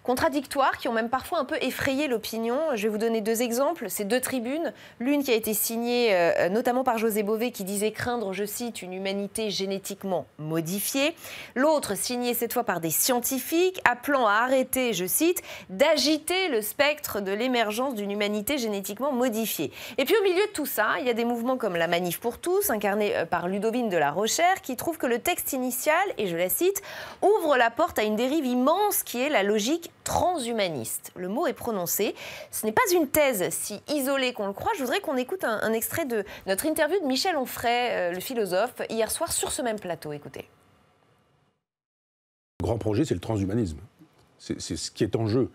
contradictoires qui ont même parfois un peu effrayé l'opinion. Je vais vous donner 2 exemples. Ces 2 tribunes, l'une qui a été signée notamment par José Bové, qui disait craindre, je cite, une humanité génétiquement modifiée. L'autre, signée cette fois par des scientifiques, appelant à arrêter, je cite, d'agiter le spectre de l'émergence d'une humanité génétiquement modifiée. Et puis au milieu de tout ça, il y a des mouvements comme la Manif pour tous, incarnée par Ludovine de la Rochère, qui trouve que le texte initial, et je la cite, ouvre la porte à une dérive immense qui est la logique transhumaniste. Le mot est prononcé. Ce n'est pas une thèse si isolée qu'on le croit. Je voudrais qu'on écoute un extrait de notre interview de Michel Onfray, le philosophe, hier soir sur ce même plateau. Écoutez. Le grand projet, c'est le transhumanisme. C'est ce qui est en jeu.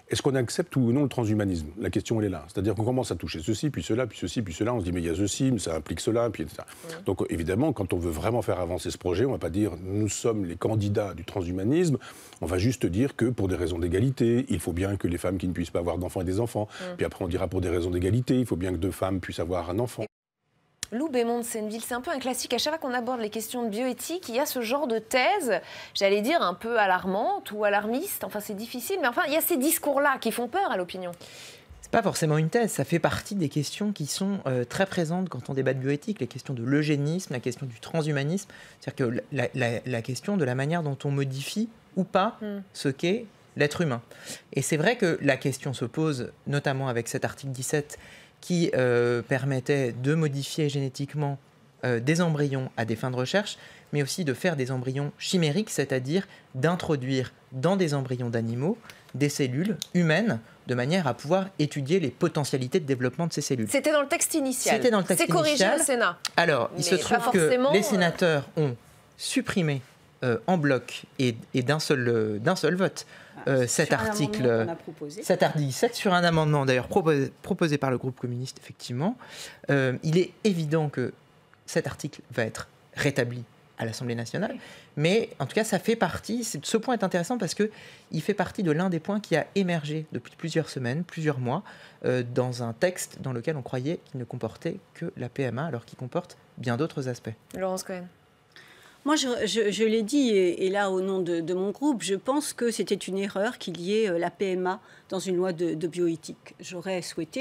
Est-ce qu'on accepte ou non le transhumanisme? La question, elle est là. C'est-à-dire qu'on commence à toucher ceci, puis cela, puis ceci, puis cela. On se dit, mais il y a ceci, mais ça implique cela, puis etc. Donc, évidemment, quand on veut vraiment faire avancer ce projet, on ne va pas dire, nous sommes les candidats du transhumanisme. On va juste dire que, pour des raisons d'égalité, il faut bien que les femmes qui ne puissent pas avoir d'enfants aient des enfants. Puis après, on dira, pour des raisons d'égalité, il faut bien que 2 femmes puissent avoir un enfant. Lou Bémond de Senneville, c'est un peu un classique. À chaque fois qu'on aborde les questions de bioéthique, il y a ce genre de thèse, j'allais dire un peu alarmante ou alarmiste. Enfin, c'est difficile, mais enfin, il y a ces discours-là qui font peur à l'opinion. C'est pas forcément une thèse, ça fait partie des questions qui sont très présentes quand on débat de bioéthique, les questions de l'eugénisme, la question du transhumanisme, c'est-à-dire que la question de la manière dont on modifie ou pas ce qu'est l'être humain. Et c'est vrai que la question se pose, notamment avec cet article 17, qui permettait de modifier génétiquement des embryons à des fins de recherche, mais aussi de faire des embryons chimériques, c'est-à-dire d'introduire dans des embryons d'animaux des cellules humaines de manière à pouvoir étudier les potentialités de développement de ces cellules. C'était dans le texte initial. C'était dans le texte initial. C'est corrigé au Sénat. Alors, il se trouve que les sénateurs ont supprimé en bloc et d'un seul vote cet article 17 sur un amendement d'ailleurs proposé par le groupe communiste, effectivement. Il est évident que cet article va être rétabli à l'Assemblée nationale, mais en tout cas ça fait partie, ce point est intéressant parce qu'il fait partie de l'un des points qui a émergé depuis plusieurs semaines, plusieurs mois, dans un texte dans lequel on croyait qu'il ne comportait que la PMA alors qu'il comporte bien d'autres aspects. Laurence Cohen. Moi, je l'ai dit, et là, au nom de mon groupe, je pense que c'était une erreur qu'il y ait la PMA dans une loi de bioéthique.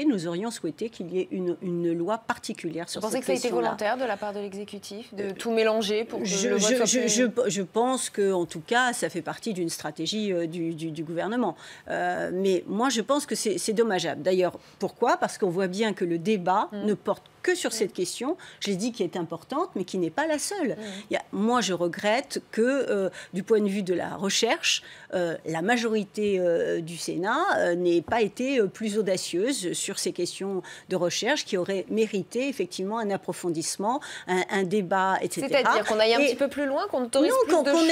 Nous aurions souhaité qu'il y ait une loi particulière sur cette question-là. Vous pensez que ça a été volontaire de la part de l'exécutif, de tout mélanger pour que le vote soit je pense qu'en tout cas, ça fait partie d'une stratégie du gouvernement. Mais moi, je pense que c'est dommageable. D'ailleurs, pourquoi? Parce qu'on voit bien que le débat ne porte que sur cette question, je l'ai dit, qui est importante, mais qui n'est pas la seule. Moi, je regrette que, du point de vue de la recherche, la majorité du Sénat n'ait pas été plus audacieuse sur ces questions de recherche qui auraient mérité effectivement un approfondissement, un débat, etc. C'est-à-dire qu'on aille un petit peu plus loin, qu'on autorise plus de choses.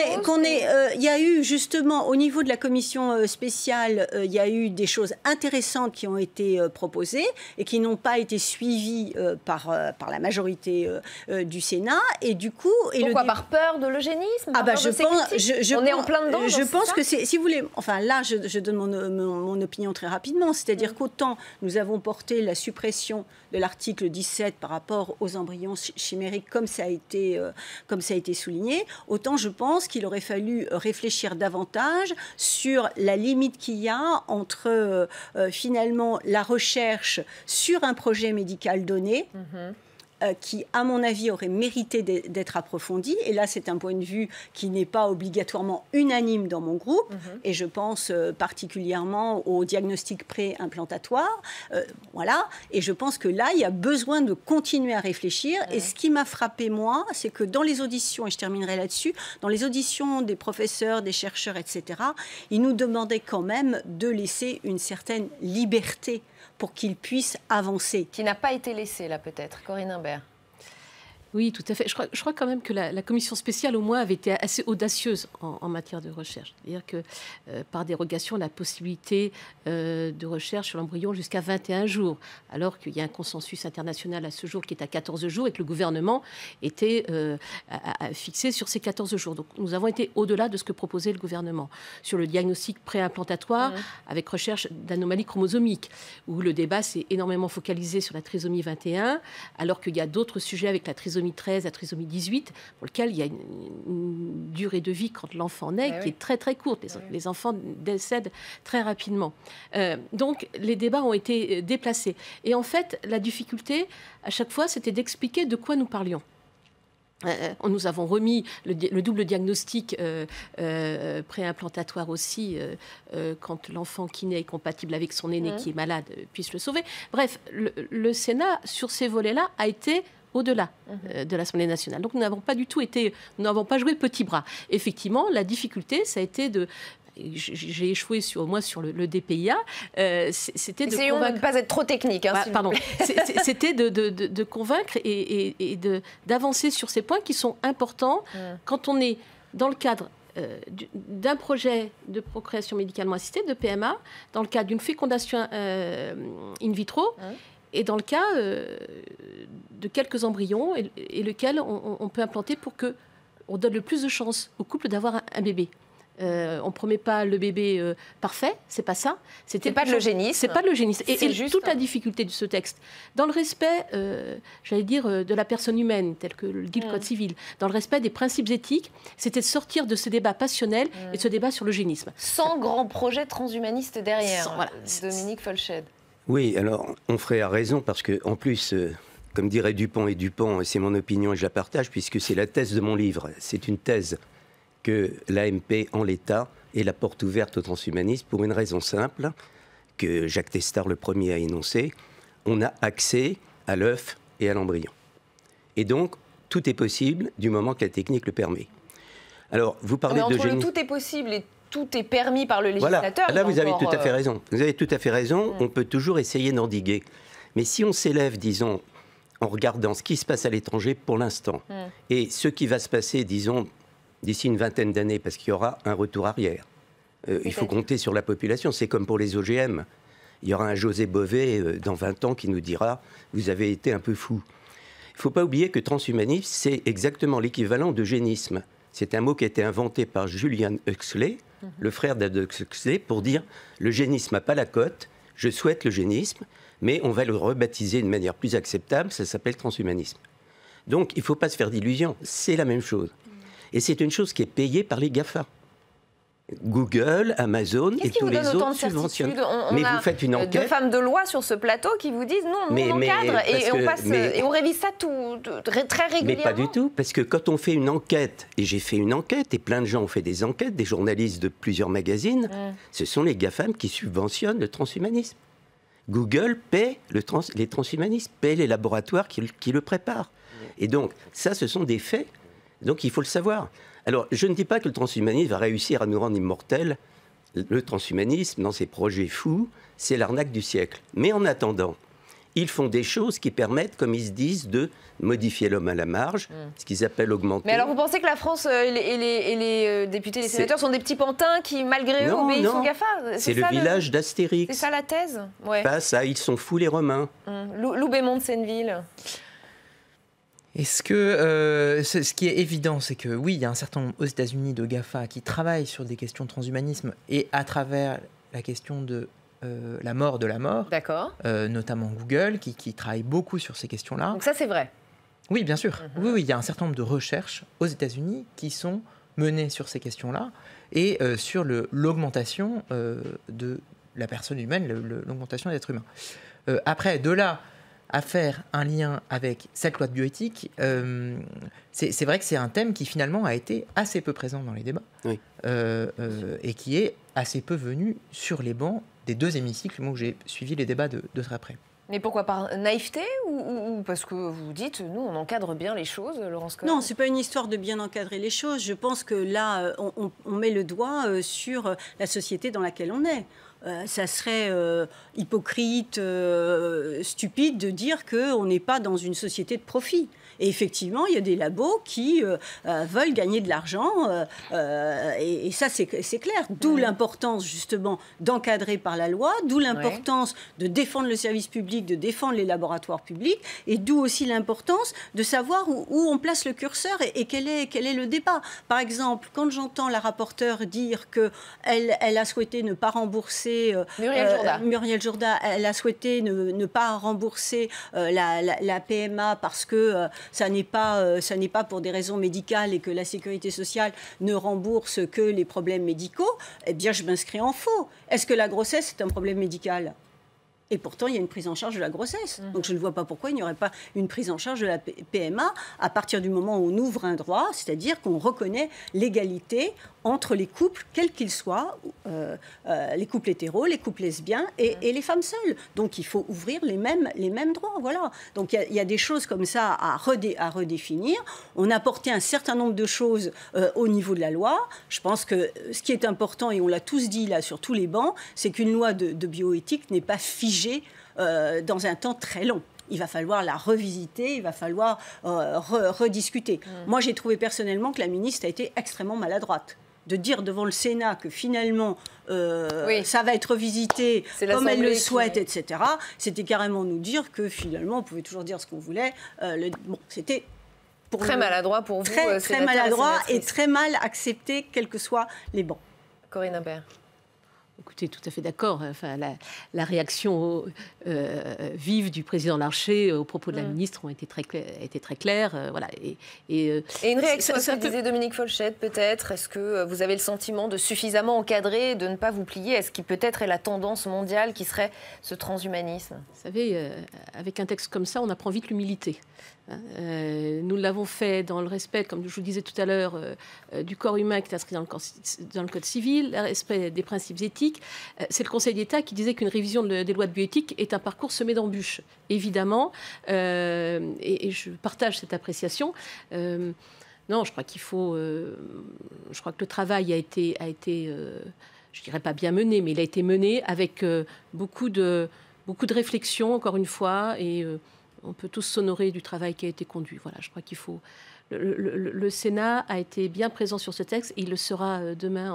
Il y a eu justement, au niveau de la commission spéciale, il y a eu des choses intéressantes qui ont été proposées et qui n'ont pas été suivies par la majorité du Sénat. Et du coup... Pourquoi? Par peur de l'eugénisme? On est en plein dedans. Je pense que si vous voulez... Enfin, là, je donne mon opinion très rapidement. C'est-à-dire qu'autant nous avons porté la suppression de l'article 17 par rapport aux embryons chimériques, comme ça a été souligné, autant je pense qu'il aurait fallu réfléchir davantage sur la limite qu'il y a entre finalement la recherche sur un projet médical donné, qui, à mon avis, aurait mérité d'être approfondi. Et là, c'est un point de vue qui n'est pas obligatoirement unanime dans mon groupe. Et je pense particulièrement au diagnostic pré-implantatoire. Voilà. Et je pense que là, il y a besoin de continuer à réfléchir. Et ce qui m'a frappé, moi, c'est que dans les auditions, et je terminerai là-dessus, dans les auditions des professeurs, des chercheurs, etc., ils nous demandaient quand même de laisser une certaine liberté pour qu'ils puissent avancer. Qui n'a pas été laissé, là, peut-être. Corinne Imbert. Oui, tout à fait. Je crois quand même que la commission spéciale, au moins, avait été assez audacieuse en matière de recherche. C'est-à-dire que, par dérogation, la possibilité de recherche sur l'embryon jusqu'à 21 jours, alors qu'il y a un consensus international à ce jour qui est à 14 jours et que le gouvernement était fixé sur ces 14 jours. Donc, nous avons été au-delà de ce que proposait le gouvernement. Sur le diagnostic préimplantatoire, avec recherche d'anomalies chromosomiques, où le débat s'est énormément focalisé sur la trisomie 21, alors qu'il y a d'autres sujets avec la trisomie 13, la trisomie 18, pour lequel il y a une durée de vie quand l'enfant naît qui est très très courte. Les enfants décèdent très rapidement. Donc les débats ont été déplacés. Et en fait, la difficulté, à chaque fois, c'était d'expliquer de quoi nous parlions. Nous avons remis le double diagnostic préimplantatoire aussi, quand l'enfant qui naît est compatible avec son aîné qui est malade puisse le sauver. Bref, le Sénat, sur ces volets-là, a été au-delà de l'Assemblée nationale. Donc nous n'avons pas joué petit bras. Effectivement, la difficulté, ça a été j'ai échoué au moins sur le DPIA. C'était de Essayons de ne pas être trop technique. Pardon. C'était de convaincre et d'avancer sur ces points qui sont importants quand on est dans le cadre d'un projet de procréation médicalement assistée, de PMA, dans le cadre d'une fécondation in vitro, et dans le cas de quelques embryons et lequel on peut implanter pour qu'on donne le plus de chances au couple d'avoir un bébé. On ne promet pas le bébé parfait, c'est pas ça. C'est pas de l'eugénisme. C'est pas de l'eugénisme. Et juste toute la difficulté de ce texte, dans le respect, j'allais dire, de la personne humaine, tel que le dit le Code civil, dans le respect des principes éthiques, c'était de sortir de ce débat passionnel et de ce débat sur l'eugénisme. Sans grand projet transhumaniste derrière, voilà. Dominique Folched. Oui, alors Onfray a raison parce que en plus, comme dirait Dupont et Dupont, c'est mon opinion et je la partage puisque c'est la thèse de mon livre. C'est une thèse que l'AMP en l'état est la porte ouverte au transhumanisme pour une raison simple que Jacques Testard le premier a énoncé. On a accès à l'œuf et à l'embryon. Et donc, tout est possible du moment que la technique le permet. Alors, vous parlez de génie. Tout est possible et tout est permis par le législateur. Voilà. Là, vous avez tout à fait raison. Vous avez tout à fait raison. On peut toujours essayer d'endiguer. Mais si on s'élève, disons, en regardant ce qui se passe à l'étranger pour l'instant et ce qui va se passer, disons, d'ici une vingtaine d'années, parce qu'il y aura un retour arrière. Il faut compter sur la population. C'est comme pour les OGM. Il y aura un José Bové dans 20 ans qui nous dira « vous avez été un peu fou ». Il ne faut pas oublier que transhumanisme, c'est exactement l'équivalent d'eugénisme. C'est un mot qui a été inventé par Julian Huxley, le frère d'Aldous Huxley, pour dire « l'eugénisme n'a pas la cote, je souhaite l'eugénisme, mais on va le rebaptiser de manière plus acceptable, ça s'appelle transhumanisme ». Donc, il ne faut pas se faire d'illusions, c'est la même chose. Et c'est une chose qui est payée par les GAFA. Google, Amazon et tous les autres subventionnent. Mais vous faites une enquête. Deux femmes de loi sur ce plateau qui vous disent non, on encadre et on révise ça très régulièrement. Mais pas du tout, parce que quand on fait une enquête, et j'ai fait une enquête, et plein de gens ont fait des enquêtes, des journalistes de plusieurs magazines, ce sont les GAFAM qui subventionnent le transhumanisme. Google paie les transhumanistes, paie les laboratoires qui le préparent. Et donc, ça, ce sont des faits. Donc il faut le savoir. Alors je ne dis pas que le transhumanisme va réussir à nous rendre immortels. Le transhumanisme, dans ses projets fous, c'est l'arnaque du siècle. Mais en attendant, ils font des choses qui permettent, comme ils se disent, de modifier l'homme à la marge, ce qu'ils appellent augmenter. Mais alors vous pensez que la France et les députés et les sénateurs sont des petits pantins qui, malgré eux, obéissent aux GAFA? C'est le village d'Astérix. C'est ça la thèse? Pas ça, ils sont fous les Romains. Loubémont de Senneville. Est-ce que ce qui est évident, c'est que oui, il y a un certain nombre aux États-Unis de GAFA qui travaillent sur des questions de transhumanisme et à travers la question de la mort de la mort, notamment Google, qui travaille beaucoup sur ces questions-là. Donc ça, c'est vrai? Oui, bien sûr. Oui, il y a un certain nombre de recherches aux États-Unis qui sont menées sur ces questions-là et sur l'augmentation de la personne humaine, l'augmentation des êtres humains. Après, de là à faire un lien avec cette loi de bioéthique, c'est vrai que c'est un thème qui finalement a été assez peu présent dans les débats et qui est assez peu venu sur les bancs des deux hémicycles où j'ai suivi les débats de très près. Mais pourquoi? Par naïveté ou parce que vous dites, nous, on encadre bien les choses, Laurence Cohen? Non, ce n'est pas une histoire de bien encadrer les choses. Je pense que là, on met le doigt sur la société dans laquelle on est. ça serait hypocrite, stupide de dire qu'on n'est pas dans une société de profit. Et effectivement, il y a des labos qui veulent gagner de l'argent, et ça, c'est clair. D'où l'importance, justement, d'encadrer par la loi, d'où l'importance de défendre le service public, de défendre les laboratoires publics, et d'où aussi l'importance de savoir où on place le curseur et quel est le débat. Par exemple, quand j'entends la rapporteure dire qu'elle a souhaité ne pas rembourser... Muriel Jourda, elle a souhaité ne pas rembourser la PMA parce que ça n'est pas pour des raisons médicales et que la sécurité sociale ne rembourse que les problèmes médicaux, eh bien je m'inscris en faux. Est-ce que la grossesse est un problème médical ? Et pourtant, il y a une prise en charge de la grossesse. Donc, je ne vois pas pourquoi il n'y aurait pas une prise en charge de la PMA à partir du moment où on ouvre un droit, c'est-à-dire qu'on reconnaît l'égalité entre les couples, quels qu'ils soient, les couples hétéros, les couples lesbiens et les femmes seules. Donc, il faut ouvrir les mêmes droits. Voilà. Donc, il y a des choses comme ça à redéfinir. On a apporté un certain nombre de choses au niveau de la loi. Je pense que ce qui est important, et on l'a tous dit là sur tous les bancs, c'est qu'une loi de bioéthique n'est pas figée dans un temps très long. Il va falloir la revisiter, il va falloir rediscuter. Moi, j'ai trouvé personnellement que la ministre a été extrêmement maladroite. De dire devant le Sénat que finalement ça va être revisité comme elle le souhaite, etc., c'était carrément nous dire que finalement on pouvait toujours dire ce qu'on voulait. C'était très maladroit pour vous. Très maladroit et très mal accepté, quels que soient les bancs. Corinne Imbert. Écoutez, tout à fait d'accord. Enfin, la réaction vive du président Larcher aux propos de la ministre ont été très claires. Voilà. Et une réaction à ce que disait Dominique Folchette, peut-être. Est-ce que vous avez le sentiment de suffisamment encadrer, de ne pas vous plier? Est-ce qu'il peut-être est la tendance mondiale qui serait ce transhumanisme? Vous savez, avec un texte comme ça, on apprend vite l'humilité. Nous l'avons fait dans le respect, comme je vous le disais tout à l'heure, du corps humain qui est inscrit dans le Code civil, le respect des principes éthiques. C'est le Conseil d'État qui disait qu'une révision des lois de bioéthique est un parcours semé d'embûches, évidemment, et je partage cette appréciation. Non, je crois qu'il faut... je crois que le travail a été je dirais pas bien mené, mais il a été mené avec beaucoup de réflexion, encore une fois, et... on peut tous s'honorer du travail qui a été conduit. Voilà, je crois qu'il faut... Le Sénat a été bien présent sur ce texte et il le sera demain,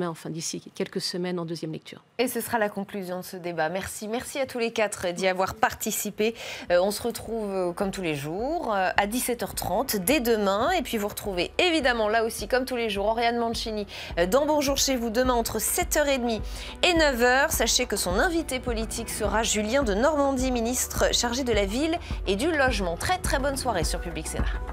enfin d'ici quelques semaines, en deuxième lecture. Et ce sera la conclusion de ce débat. Merci à tous les quatre d'y avoir participé. On se retrouve comme tous les jours à 17h30 dès demain. Et puis vous retrouvez évidemment là aussi, comme tous les jours, Oriane Mancini dans Bonjour chez vous demain entre 7h30 et 9h. Sachez que son invité politique sera Julien de Normandie, ministre chargé de la ville et du logement. Très bonne soirée sur Public Sénat.